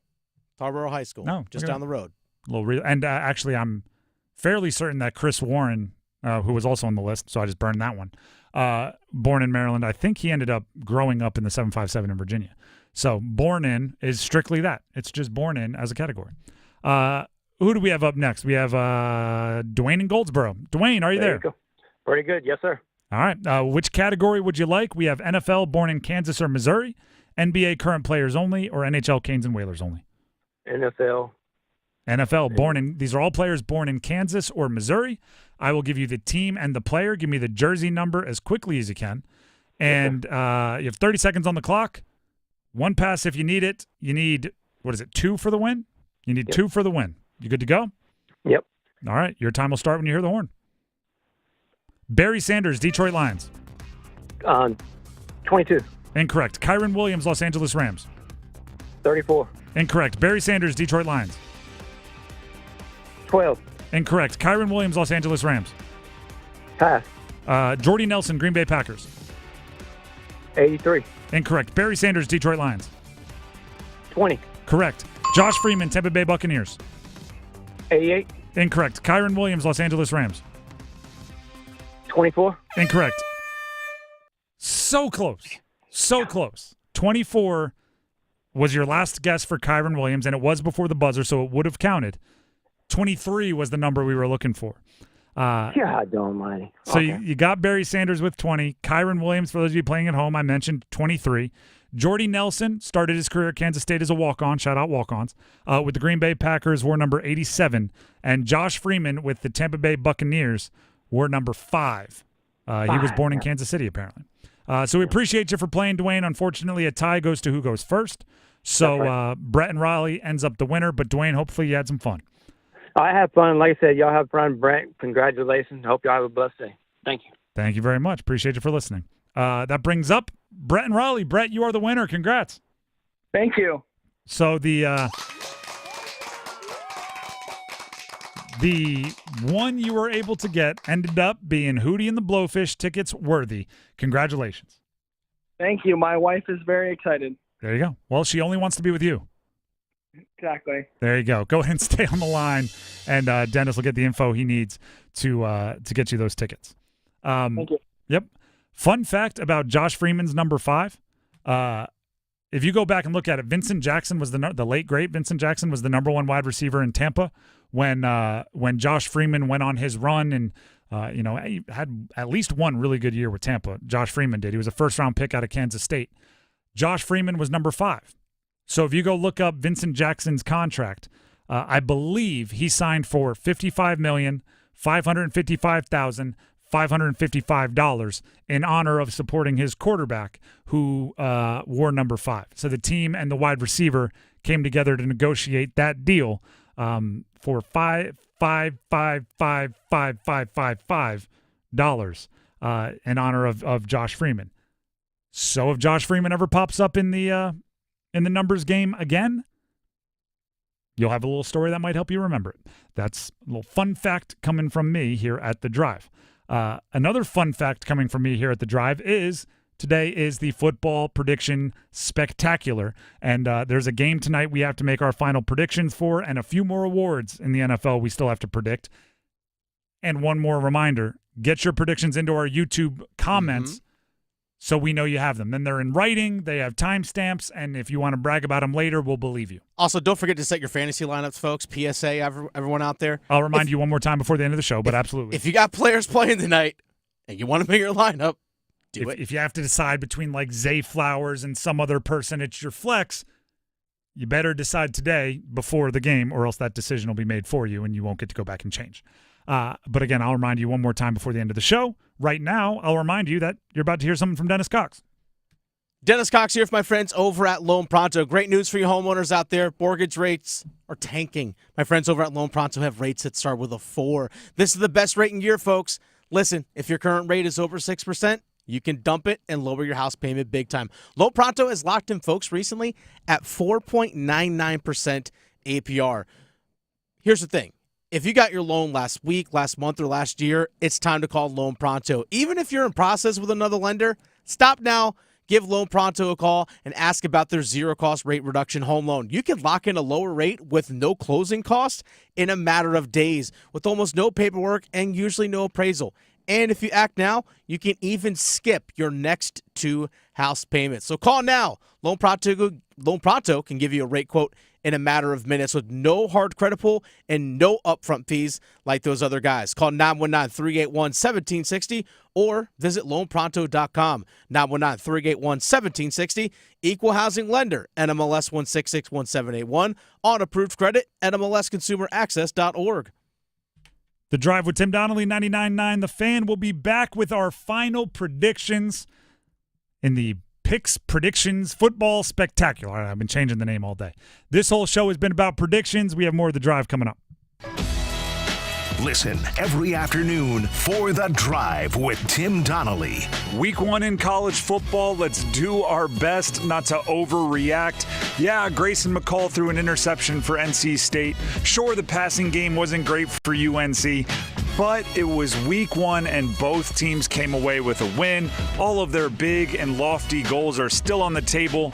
Tarboro High School, just down the road. And actually, I'm fairly certain that Chris Warren, who was also on the list, so I just burned that one. Born in Maryland, I think he ended up growing up in the 757 in Virginia. So born in is strictly that. It's just born in as a category. Who do we have up next? We have Dwayne in Goldsboro. Dwayne, are you there? You go. Pretty good. Yes, sir. All right. Which category would you like? We have NFL, born in Kansas or Missouri, NBA, current players only, or NHL, Canes and Whalers only? NFL. NFL, these are all players born in Kansas or Missouri. I will give you the team and the player. Give me the jersey number as quickly as you can. And you have 30 seconds on the clock. One pass if you need it. You need, 2 for the win? You need 2 for the win. You good to go? Yep. All right. Your time will start when you hear the horn. Barry Sanders, Detroit Lions. 22. Incorrect. Kyron Williams, Los Angeles Rams. 34. Incorrect. Barry Sanders, Detroit Lions. 12. Incorrect. Kyron Williams, Los Angeles Rams. Pass. Jordy Nelson, Green Bay Packers. 83. Incorrect. Barry Sanders, Detroit Lions. 20. Correct. Josh Freeman, Tampa Bay Buccaneers. 88. Incorrect. Kyron Williams, Los Angeles Rams. 24. Incorrect. So close. 24 was your last guess for Kyron Williams, and it was before the buzzer, so it would have counted. 23 was the number we were looking for. God almighty. So you got Barry Sanders with 20. Kyron Williams, for those of you playing at home, I mentioned 23. Jordy Nelson started his career at Kansas State as a walk-on. Shout out walk-ons. With the Green Bay Packers, wore number 87. And Josh Freeman with the Tampa Bay Buccaneers wore number 5. He was born in Kansas City, apparently. So we appreciate you for playing, Dwayne. Unfortunately, a tie goes to who goes first. So Brett and Raleigh ends up the winner. But, Dwayne, hopefully you had some fun. I have fun. Like I said, y'all have fun. Brent, congratulations. Hope y'all have a blessed day. Thank you. Thank you very much. Appreciate you for listening. That brings up Brett and Raleigh. Brett, you are the winner. Congrats. Thank you. So the one you were able to get ended up being Hootie and the Blowfish tickets worthy. Congratulations. Thank you. My wife is very excited. There you go. Well, she only wants to be with you. Exactly. There you go. Go ahead and stay on the line, and Dennis will get the info he needs to get you those tickets. Thank you. Yep. Fun fact about Josh Freeman's number 5. If you go back and look at it, Vincent Jackson was the late great Vincent Jackson was the number 1 wide receiver in Tampa when Josh Freeman went on his run, and he had at least one really good year with Tampa. Josh Freeman did. He was a first-round pick out of Kansas State. Josh Freeman was number 5. So if you go look up Vincent Jackson's contract, I believe he signed for $55,555,555 in honor of supporting his quarterback who wore number 5. So the team and the wide receiver came together to negotiate that deal for $555,555 in honor of Josh Freeman. So if Josh Freeman ever pops up in the numbers game again, you'll have a little story that might help you remember it. That's a little fun fact coming from me here at The Drive. Another fun fact coming from me here at The Drive is today is the football prediction spectacular, and there's a game tonight we have to make our final predictions for, and a few more awards in the NFL we still have to predict. And one more reminder, get your predictions into our YouTube comments so we know you have them. Then they're in writing, they have timestamps, and if you want to brag about them later, we'll believe you. Also, don't forget to set your fantasy lineups, folks. PSA, everyone out there. I'll remind you one more time before the end of the show, but absolutely. If you got players playing tonight and you want to make your lineup, do it. If you have to decide between like Zay Flowers and some other person, it's your flex, you better decide today before the game, or else that decision will be made for you and you won't get to go back and change. But again, I'll remind you one more time before the end of the show. Right now, I'll remind you that you're about to hear something from Dennis Cox. Dennis Cox here for my friends over at Loan Pronto. Great news for you homeowners out there. Mortgage rates are tanking. My friends over at Loan Pronto have rates that start with a 4. This is the best rate in year, folks. Listen, if your current rate is over 6%, you can dump it and lower your house payment big time. Loan Pronto has locked in folks recently at 4.99% APR. Here's the thing. If you got your loan last week, last month, or last year, it's time to call Loan Pronto. Even if you're in process with another lender, stop now, give Loan Pronto a call, and ask about their zero-cost rate reduction home loan. You can lock in a lower rate with no closing costs in a matter of days with almost no paperwork and usually no appraisal. And if you act now, you can even skip your next 2 house payments. So call now. Loan Pronto can give you a rate quote in a matter of minutes with no hard credit pull and no upfront fees like those other guys. Call 919-381-1760 or visit loanpronto.com. 919-381-1760. Equal housing lender, NMLS 1661781. On approved credit, NMLSconsumeraccess.org. The Drive with Tim Donnelly, 99.9 The Fan. Will be back with our final predictions in the Picks Predictions Football Spectacular. I've been changing the name all day. This whole show has been about predictions. We have more of The Drive coming up. Listen every afternoon for The Drive with Tim Donnelly. Week 1 in college football. Let's do our best not to overreact. Yeah, Grayson McCall threw an interception for NC State. Sure, the passing game wasn't great for UNC, but it was week 1 and both teams came away with a win. All of their big and lofty goals are still on the table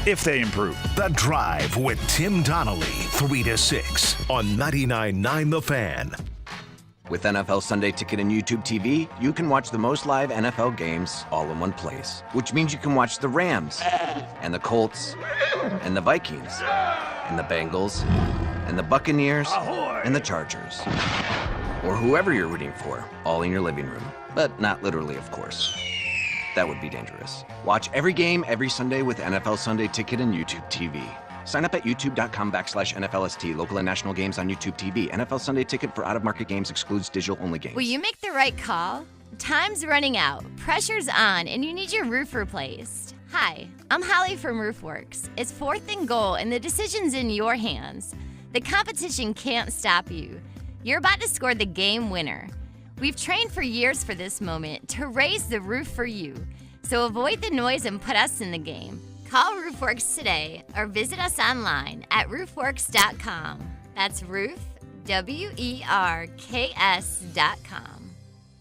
if they improve. The Drive with Tim Donnelly, 3 to 6 on 99.9 The Fan. With NFL Sunday Ticket and YouTube TV, you can watch the most live NFL games all in one place, which means you can watch the Rams and the Colts and the Vikings and the Bengals and the Buccaneers and the Chargers, or whoever you're rooting for, all in your living room. But not literally, of course. That would be dangerous. Watch every game every Sunday with NFL Sunday Ticket and YouTube TV. Sign up at youtube.com/NFLST. Local and national games on YouTube TV. NFL Sunday Ticket for out-of-market games excludes digital-only games. Will you make the right call? Time's running out, pressure's on, and you need your roof replaced. Hi, I'm Holly from RoofWorks. It's 4th and goal, and the decision's in your hands. The competition can't stop you. You're about to score the game winner. We've trained for years for this moment to raise the roof for you. So avoid the noise and put us in the game. Call RoofWorks today or visit us online at roofworks.com. That's roof, WERKS.com.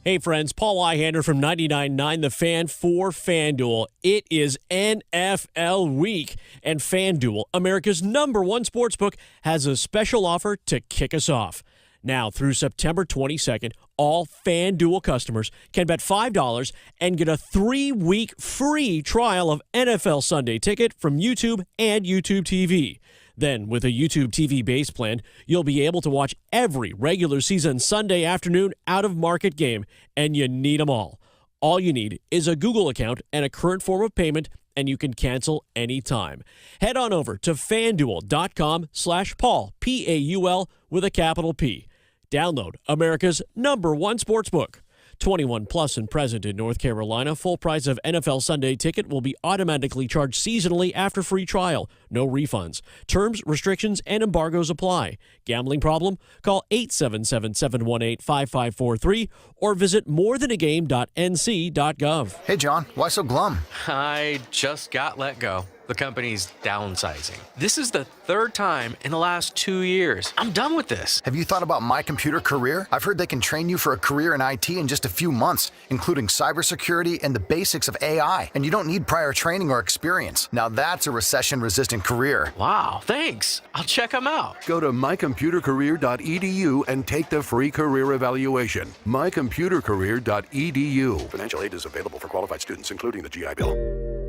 Hey friends, Paul Ihander from 99.9 The Fan for FanDuel. It is NFL week, and FanDuel, America's #1 sportsbook, has a special offer to kick us off. Now, through September 22nd, all FanDuel customers can bet $5 and get a 3-week free trial of NFL Sunday Ticket from YouTube and YouTube TV. Then, with a YouTube TV base plan, you'll be able to watch every regular season Sunday afternoon out-of-market game, and you need them all. All you need is a Google account and a current form of payment, and you can cancel anytime. Head on over to FanDuel.com/Paul, P-A-U-L, with a capital P. Download America's #1 sportsbook. 21 plus and present in North Carolina. Full price of NFL Sunday Ticket will be automatically charged seasonally after free trial. No refunds. Terms, restrictions, and embargoes apply. Gambling problem? Call 877-718-5543 or visit morethanagame.nc.gov. Hey, John, why so glum? I just got let go. The company's downsizing. This is the third time in the last 2 years. I'm done with this. Have you thought about My Computer Career? I've heard they can train you for a career in IT in just a few months, including cybersecurity and the basics of AI. And you don't need prior training or experience. Now that's a recession-resistant career. Wow, thanks. I'll check them out. Go to mycomputercareer.edu and take the free career evaluation. mycomputercareer.edu. Financial aid is available for qualified students, including the GI Bill.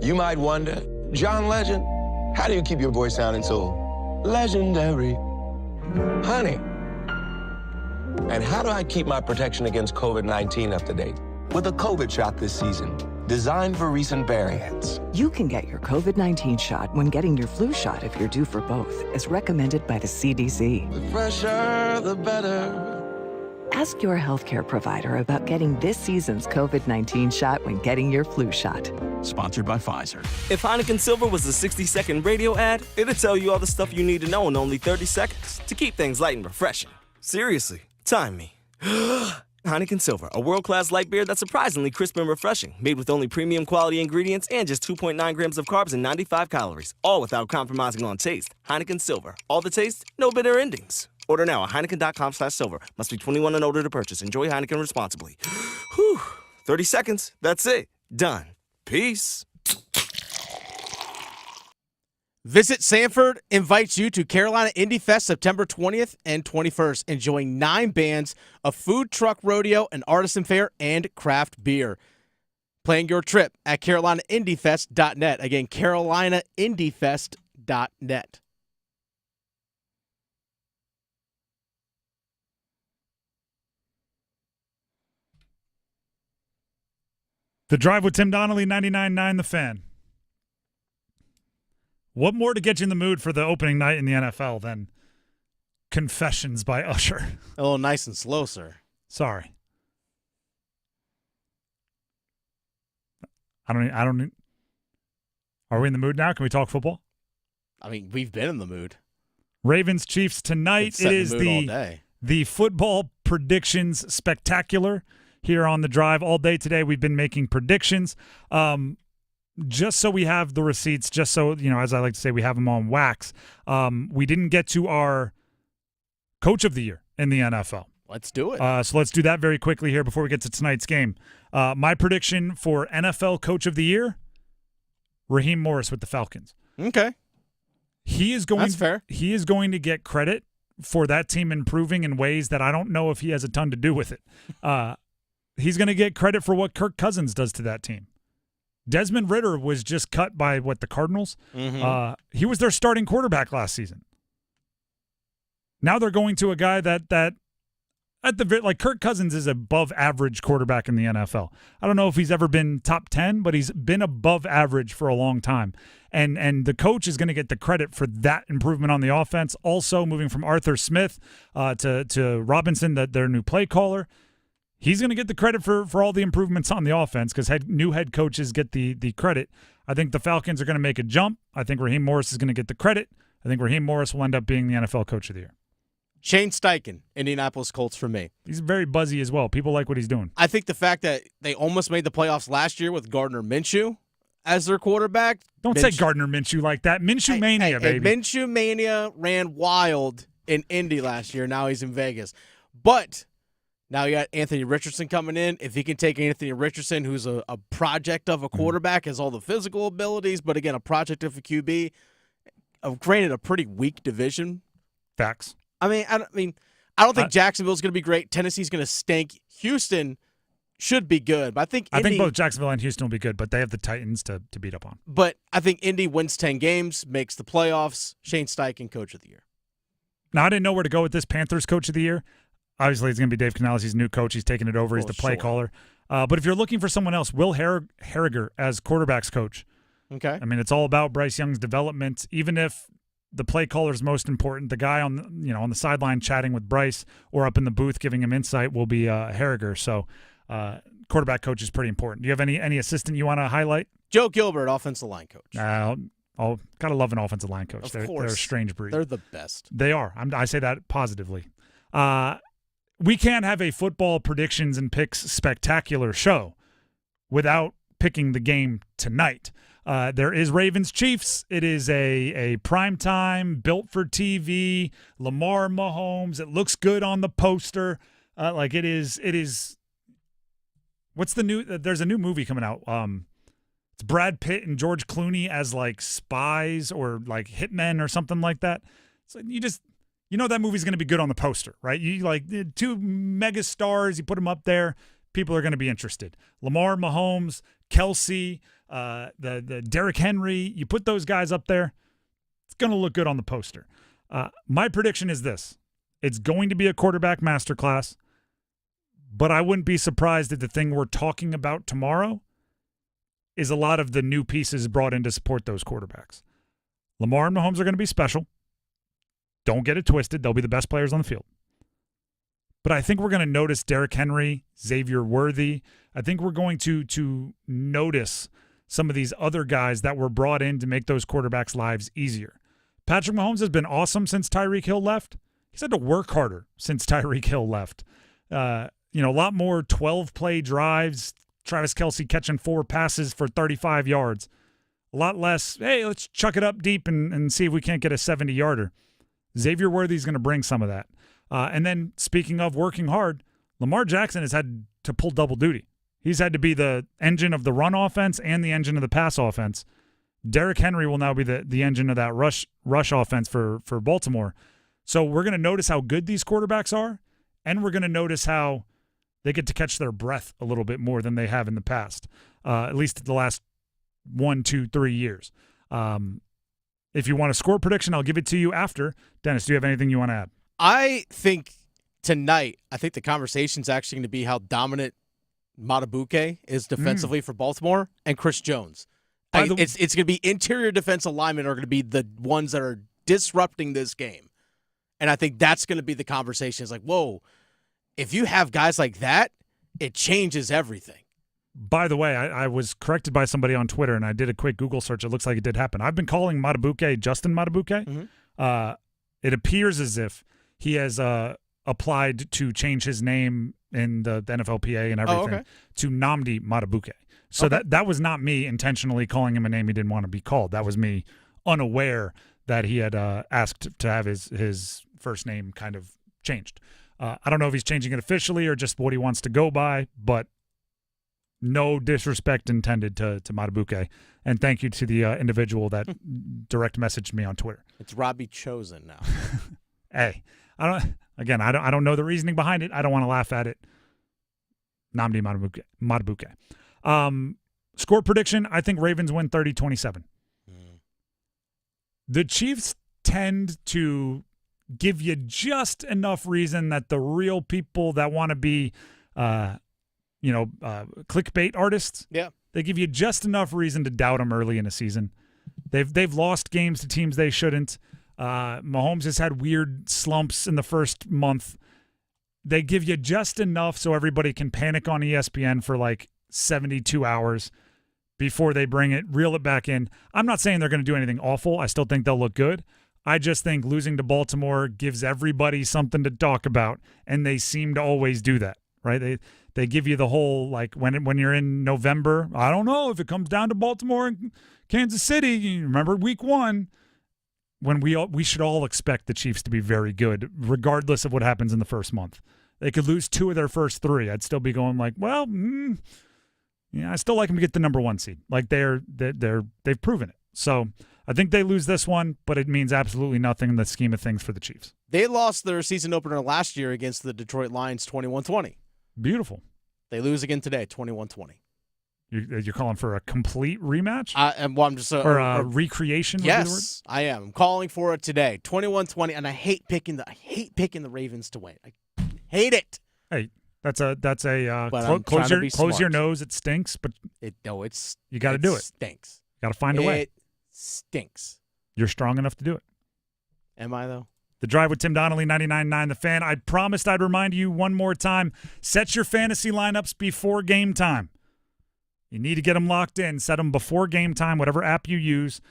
You might wonder, John Legend, how do you keep your voice sounding so legendary? Honey. And how do I keep my protection against COVID-19 up to date? With a COVID shot this season, designed for recent variants. You can get your COVID-19 shot when getting your flu shot if you're due for both, as recommended by the CDC. The fresher, the better. Ask your healthcare provider about getting this season's COVID-19 shot when getting your flu shot. Sponsored by Pfizer. If Heineken Silver was a 60-second radio ad, it'd tell you all the stuff you need to know in only 30 seconds to keep things light and refreshing. Seriously, time me. Heineken Silver, a world-class light beer that's surprisingly crisp and refreshing, made with only premium quality ingredients and just 2.9 grams of carbs and 95 calories, all without compromising on taste. Heineken Silver, all the taste, no bitter endings. Order now at Heineken.com/silver. Must be 21 and older to purchase. Enjoy Heineken responsibly. Whew. 30 seconds. That's it. Done. Peace. Visit Sanford invites you to Carolina Indie Fest September 20th and 21st, enjoying 9 bands, a food truck rodeo, an artisan fair, and craft beer. Plan your trip at carolinaindiefest.net. Again, carolinaindiefest.net. The Drive with Tim Donnelly, 99.9 The Fan. What more to get you in the mood for the opening night in the NFL than Confessions by Usher? A little nice and slow, sir. Sorry. I don't. Are we in the mood now? Can we talk football? I mean, we've been in the mood. Ravens Chiefs tonight. It is the football predictions spectacular here on the Drive. All day today we've been making predictions. Just so we have the receipts, just so, as I like to say, we have them on wax. We didn't get to our Coach of the Year in the NFL. Let's do it. So let's do that very quickly here before we get to tonight's game. My prediction for NFL Coach of the Year, Raheem Morris with the Falcons. Okay. That's fair. He is going to get credit for that team improving in ways that I don't know if he has a ton to do with it. He's going to get credit for what Kirk Cousins does to that team. Desmond Ridder was just cut by, the Cardinals? Mm-hmm. He was their starting quarterback last season. Now they're going to a guy that Kirk Cousins is above average quarterback in the NFL. I don't know if he's ever been top 10, but he's been above average for a long time. And the coach is going to get the credit for that improvement on the offense. Also moving from Arthur Smith to Robinson, their new play caller. He's going to get the credit for all the improvements on the offense because new head coaches get the credit. I think the Falcons are going to make a jump. I think Raheem Morris is going to get the credit. I think Raheem Morris will end up being the NFL Coach of the Year. Shane Steichen, Indianapolis Colts for me. He's very buzzy as well. People like what he's doing. I think the fact that they almost made the playoffs last year with Gardner Minshew as their quarterback. Don't say Gardner Minshew like that. Minshew mania, baby. Minshew mania ran wild in Indy last year. Now he's in Vegas. But Now you got Anthony Richardson coming in. If he can take Anthony Richardson, who's a project of a quarterback, has all the physical abilities, but again, a project of a QB, granted a pretty weak division. Facts. I don't think Jacksonville's going to be great. Tennessee's going to stink. Houston should be good, but I think both Jacksonville and Houston will be good, but they have the Titans to beat up on. But I think Indy wins 10 games, makes the playoffs. Shane Steichen, Coach of the Year. Now, I didn't know where to go with this Panthers Coach of the Year. Obviously, it's going to be Dave Canales. He's a new coach. He's taking it over. He's the play caller. But if you're looking for someone else, Will Harriger as quarterback's coach. Okay. I mean, it's all about Bryce Young's development. Even if the play caller is most important, the guy on the sideline chatting with Bryce or up in the booth giving him insight will be Harriger. So, quarterback coach is pretty important. Do you have any assistant you want to highlight? Joe Gilbert, offensive line coach. Gotta love an offensive line coach. Of course. They're a strange breed. They're the best. They are. I say that positively. We can't have a football predictions and picks spectacular show without picking the game tonight. There is Ravens-Chiefs. It is a primetime, built for TV, Lamar Mahomes. It looks good on the poster. It is. What's the new? There's a new movie coming out. It's Brad Pitt and George Clooney as like spies or like hitmen or something like that. So that movie's going to be good on the poster, right? You like two mega stars, you put them up there, people are going to be interested. Lamar, Mahomes, Kelsey, the Derrick Henry, you put those guys up there, it's going to look good on the poster. My prediction is this. It's going to be a quarterback masterclass, but I wouldn't be surprised if the thing we're talking about tomorrow is a lot of the new pieces brought in to support those quarterbacks. Lamar and Mahomes are going to be special. Don't get it twisted. They'll be the best players on the field. But I think we're going to notice Derrick Henry, Xavier Worthy. I think we're going to notice some of these other guys that were brought in to make those quarterbacks' lives easier. Patrick Mahomes has been awesome since Tyreek Hill left. He's had to work harder since Tyreek Hill left. A lot more 12-play drives, Travis Kelce catching 4 passes for 35 yards. A lot less, hey, let's chuck it up deep and see if we can't get a 70-yarder. Xavier Worthy's going to bring some of that. And then speaking of working hard, Lamar Jackson has had to pull double duty. He's had to be the engine of the run offense and the engine of the pass offense. Derrick Henry will now be the engine of that rush offense for Baltimore. So we're going to notice how good these quarterbacks are, and we're going to notice how they get to catch their breath a little bit more than they have in the past, at least the last 1, 2, 3 years. If you want a score prediction, I'll give it to you after. Dennis, do you have anything you want to add? I think tonight, the conversation's actually going to be how dominant Matabuke is defensively for Baltimore and Chris Jones. It's going to be interior defensive linemen are going to be the ones that are disrupting this game. And I think that's going to be the conversation. It's like, whoa, if you have guys like that, it changes everything. By the way, I was corrected by somebody on Twitter, and I did a quick Google search. It looks like it did happen. I've been calling Matabuke Justin Matabuke. Mm-hmm. It appears as if he has applied to change his name in the NFLPA and everything to Nnamdi Matabuke. So that was not me intentionally calling him a name he didn't want to be called. That was me unaware that he had asked to have his first name kind of changed. I don't know if he's changing it officially or just what he wants to go by, but no disrespect intended to Matabuke. And thank you to the individual that direct messaged me on Twitter. It's Robbie Chosen now. Hey, I don't know the reasoning behind it. I don't want to laugh at it. Nnamdi Matabuke. Score prediction, I think Ravens win 30-27. The Chiefs tend to give you just enough reason that the real people that want to be clickbait artists. Yeah. They give you just enough reason to doubt them early in a season. They've lost games to teams they shouldn't. Mahomes has had weird slumps in the first month. They give you just enough so everybody can panic on ESPN for like 72 hours before they reel it back in. I'm not saying they're going to do anything awful. I still think they'll look good. I just think losing to Baltimore gives everybody something to talk about, and they seem to always do that, right? They give you the whole, like, when you're in November, I don't know if it comes down to Baltimore and Kansas City. You remember week 1 when we should all expect the Chiefs to be very good, regardless of what happens in the first month. They could lose 2 of their first 3. I'd still be going like, well, I still like them to get the number 1 seed. Like they've proven it. So I think they lose this one, but it means absolutely nothing in the scheme of things for the Chiefs. They lost their season opener last year against the Detroit Lions 21-20. Beautiful. They lose again today, 21-20. You're calling for a complete rematch? I'm just or a recreation? Yes, I am. I'm calling for it today, 21-20, and I hate picking the Ravens to win. I hate it. Hey, that's a close your nose. It stinks, but you got to do it. Stinks. Got to find a way. It stinks. You're strong enough to do it. Am I though? The Drive with Tim Donnelly, 99.9 The Fan. I promised I'd remind you one more time. Set your fantasy lineups before game time. You need to get them locked in. Set them before game time, whatever app you use.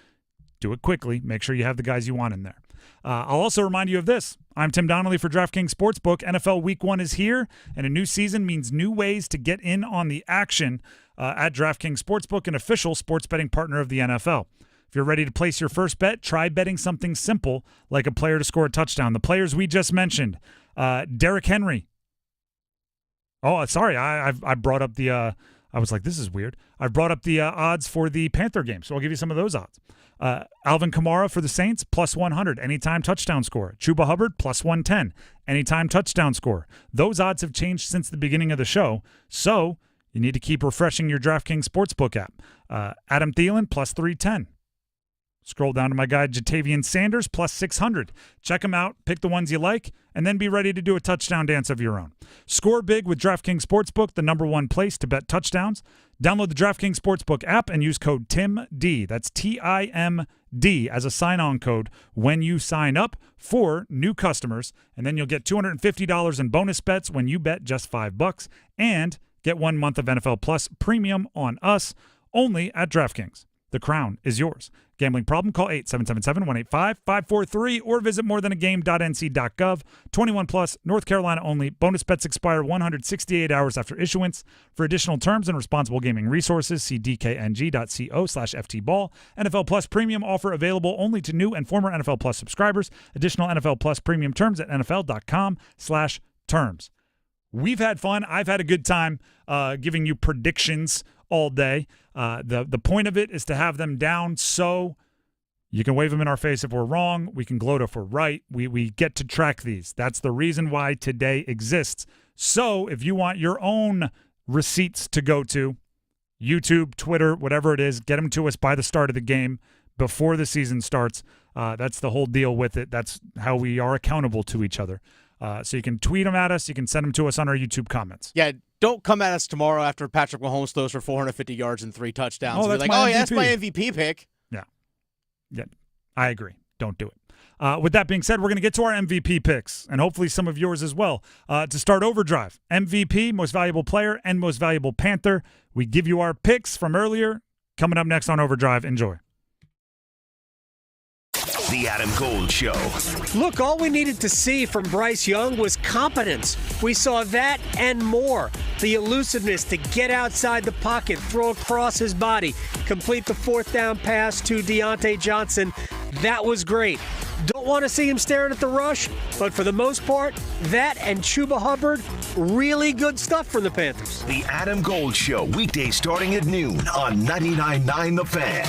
Do it quickly. Make sure you have the guys you want in there. I'll also remind you of this. I'm Tim Donnelly for DraftKings Sportsbook. NFL Week 1 is here, and a new season means new ways to get in on the action at DraftKings Sportsbook, an official sports betting partner of the NFL. If you're ready to place your first bet, try betting something simple like a player to score a touchdown. The players we just mentioned, Derrick Henry. Oh, sorry, I brought up the I was like, this is weird. I brought up the odds for the Panther game, so I'll give you some of those odds. Alvin Kamara for the Saints, plus 100, anytime touchdown score. Chuba Hubbard, plus 110, anytime touchdown score. Those odds have changed since the beginning of the show, so you need to keep refreshing your DraftKings Sportsbook app. Adam Thielen, plus 310. Scroll down to my guy, Jatavian Sanders, plus 600. Check them out, pick the ones you like, and then be ready to do a touchdown dance of your own. Score big with DraftKings Sportsbook, the number 1 place to bet touchdowns. Download the DraftKings Sportsbook app and use code TIMD, that's TIMD, as a sign-on code when you sign up for new customers, and then you'll get $250 in bonus bets when you bet just $5, and get 1 month of NFL Plus Premium on us, only at DraftKings. The crown is yours. Gambling problem? Call 877-185-543 or visit morethanagame.nc.gov. 21 plus, North Carolina only. Bonus bets expire 168 hours after issuance. For additional terms and responsible gaming resources, see dkng.co/ftball. NFL Plus Premium offer available only to new and former NFL Plus subscribers. Additional NFL Plus Premium terms at nfl.com/terms. We've had fun. I've had a good time giving you predictions all day. The point of it is to have them down so you can wave them in our face if we're wrong. We can gloat if we're right. We get to track these. That's the reason why today exists. So if you want your own receipts to go to, YouTube, Twitter, whatever it is, get them to us by the start of the game before the season starts. That's the whole deal with it. That's how we are accountable to each other. So you can tweet them at us. You can send them to us on our YouTube comments. Yeah, don't come at us tomorrow after Patrick Mahomes throws for 450 yards and 3 touchdowns. Oh, that's like, that's my MVP pick. Yeah, I agree. Don't do it. With that being said, we're going to get to our MVP picks, and hopefully some of yours as well. To start Overdrive, MVP, most valuable player, and most valuable Panther. We give you our picks from earlier. Coming up next on Overdrive. Enjoy. The Adam Gold Show. Look, all we needed to see from Bryce Young was competence. We saw that and more. The elusiveness to get outside the pocket, throw across his body, complete the 4th down pass to Deontay Johnson. That was great. Don't want to see him staring at the rush, but for the most part, that and Chuba Hubbard, really good stuff from the Panthers. The Adam Gold Show, weekdays starting at noon on 99.9 The Fan.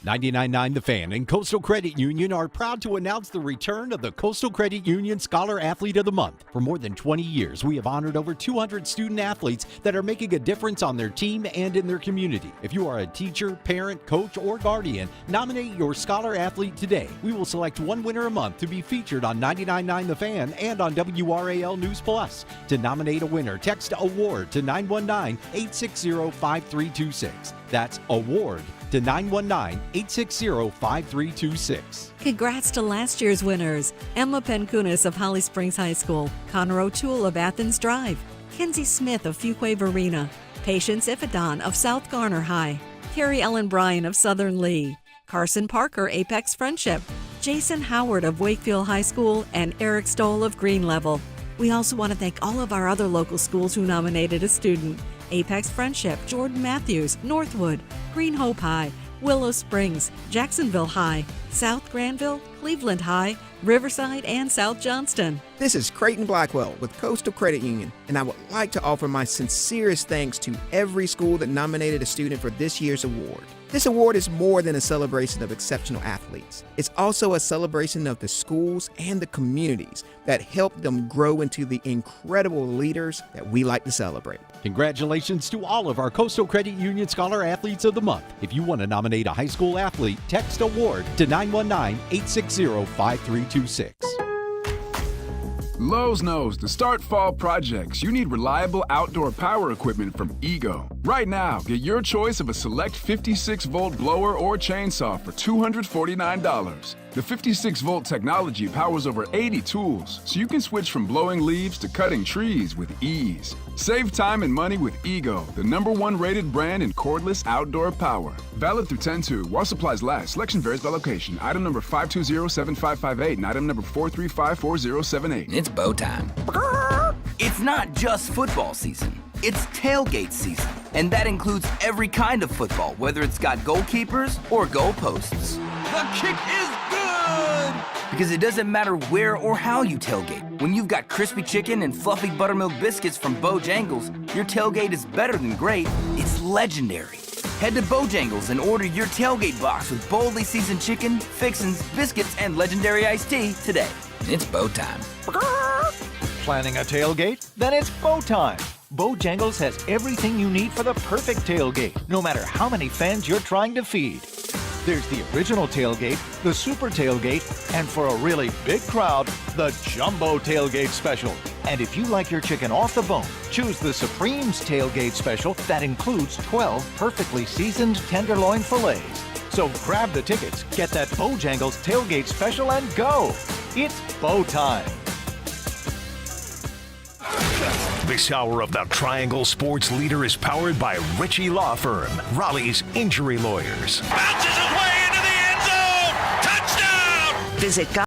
99.9 The Fan and Coastal Credit Union are proud to announce the return of the Coastal Credit Union Scholar Athlete of the Month. For more than 20 years, we have honored over 200 student athletes that are making a difference on their team and in their community. If you are a teacher, parent, coach, or guardian, nominate your Scholar Athlete today. We will select one winner a month to be featured on 99.9 The Fan and on WRAL News Plus. To nominate a winner, text AWARD to 919-860-5326. That's AWARD to 919-860-5326. Congrats to last year's winners. Emma Penkunas of Holly Springs High School, Connor O'Toole of Athens Drive, Kenzie Smith of Fuquay Varina, Patience Ifadon of South Garner High, Carrie Ellen Bryan of Southern Lee, Carson Parker, Apex Friendship, Jason Howard of Wakefield High School, and Eric Stoll of Green Level. We also want to thank all of our other local schools who nominated a student. Apex Friendship, Jordan Matthews, Northwood, Green Hope High, Willow Springs, Jacksonville High, South Granville, Cleveland High, Riverside, and South Johnston. This is Creighton Blackwell with Coastal Credit Union, and I would like to offer my sincerest thanks to every school that nominated a student for this year's award. This award is more than a celebration of exceptional athletes. It's also a celebration of the schools and the communities that helped them grow into the incredible leaders that we like to celebrate. Congratulations to all of our Coastal Credit Union Scholar Athletes of the Month. If you want to nominate a high school athlete, text award to 919-860-5326. Lowe's knows to start fall projects, you need reliable outdoor power equipment from Ego. Right now, get your choice of a select 56-volt blower or chainsaw for $249. The 56-volt technology powers over 80 tools, so you can switch from blowing leaves to cutting trees with ease. Save time and money with Ego, the #1 rated brand in cordless outdoor power. Valid through 10/2 while supplies last. Selection varies by location. Item number 5207558 and item number 4354078. It's bow time. It's not just football season. It's tailgate season. And that includes every kind of football, whether it's got goalkeepers or goalposts. The kick is good! Because it doesn't matter where or how you tailgate. When you've got crispy chicken and fluffy buttermilk biscuits from Bojangles, your tailgate is better than great. It's legendary. Head to Bojangles and order your tailgate box with boldly seasoned chicken, fixins, biscuits, and legendary iced tea today. It's bow time. Planning a tailgate? Then it's bow time. Bojangles has everything you need for the perfect tailgate, no matter how many fans you're trying to feed. There's the original tailgate, the super tailgate, and for a really big crowd, the jumbo tailgate special. And if you like your chicken off the bone, choose the Supreme's tailgate special that includes 12 perfectly seasoned tenderloin fillets. So grab the tickets, get that Bojangles tailgate special, and go. It's bow time. This hour of the Triangle Sports Leader is powered by Ritchie Law Firm, Raleigh's injury lawyers. Bounces his way into the end zone. Touchdown! Visit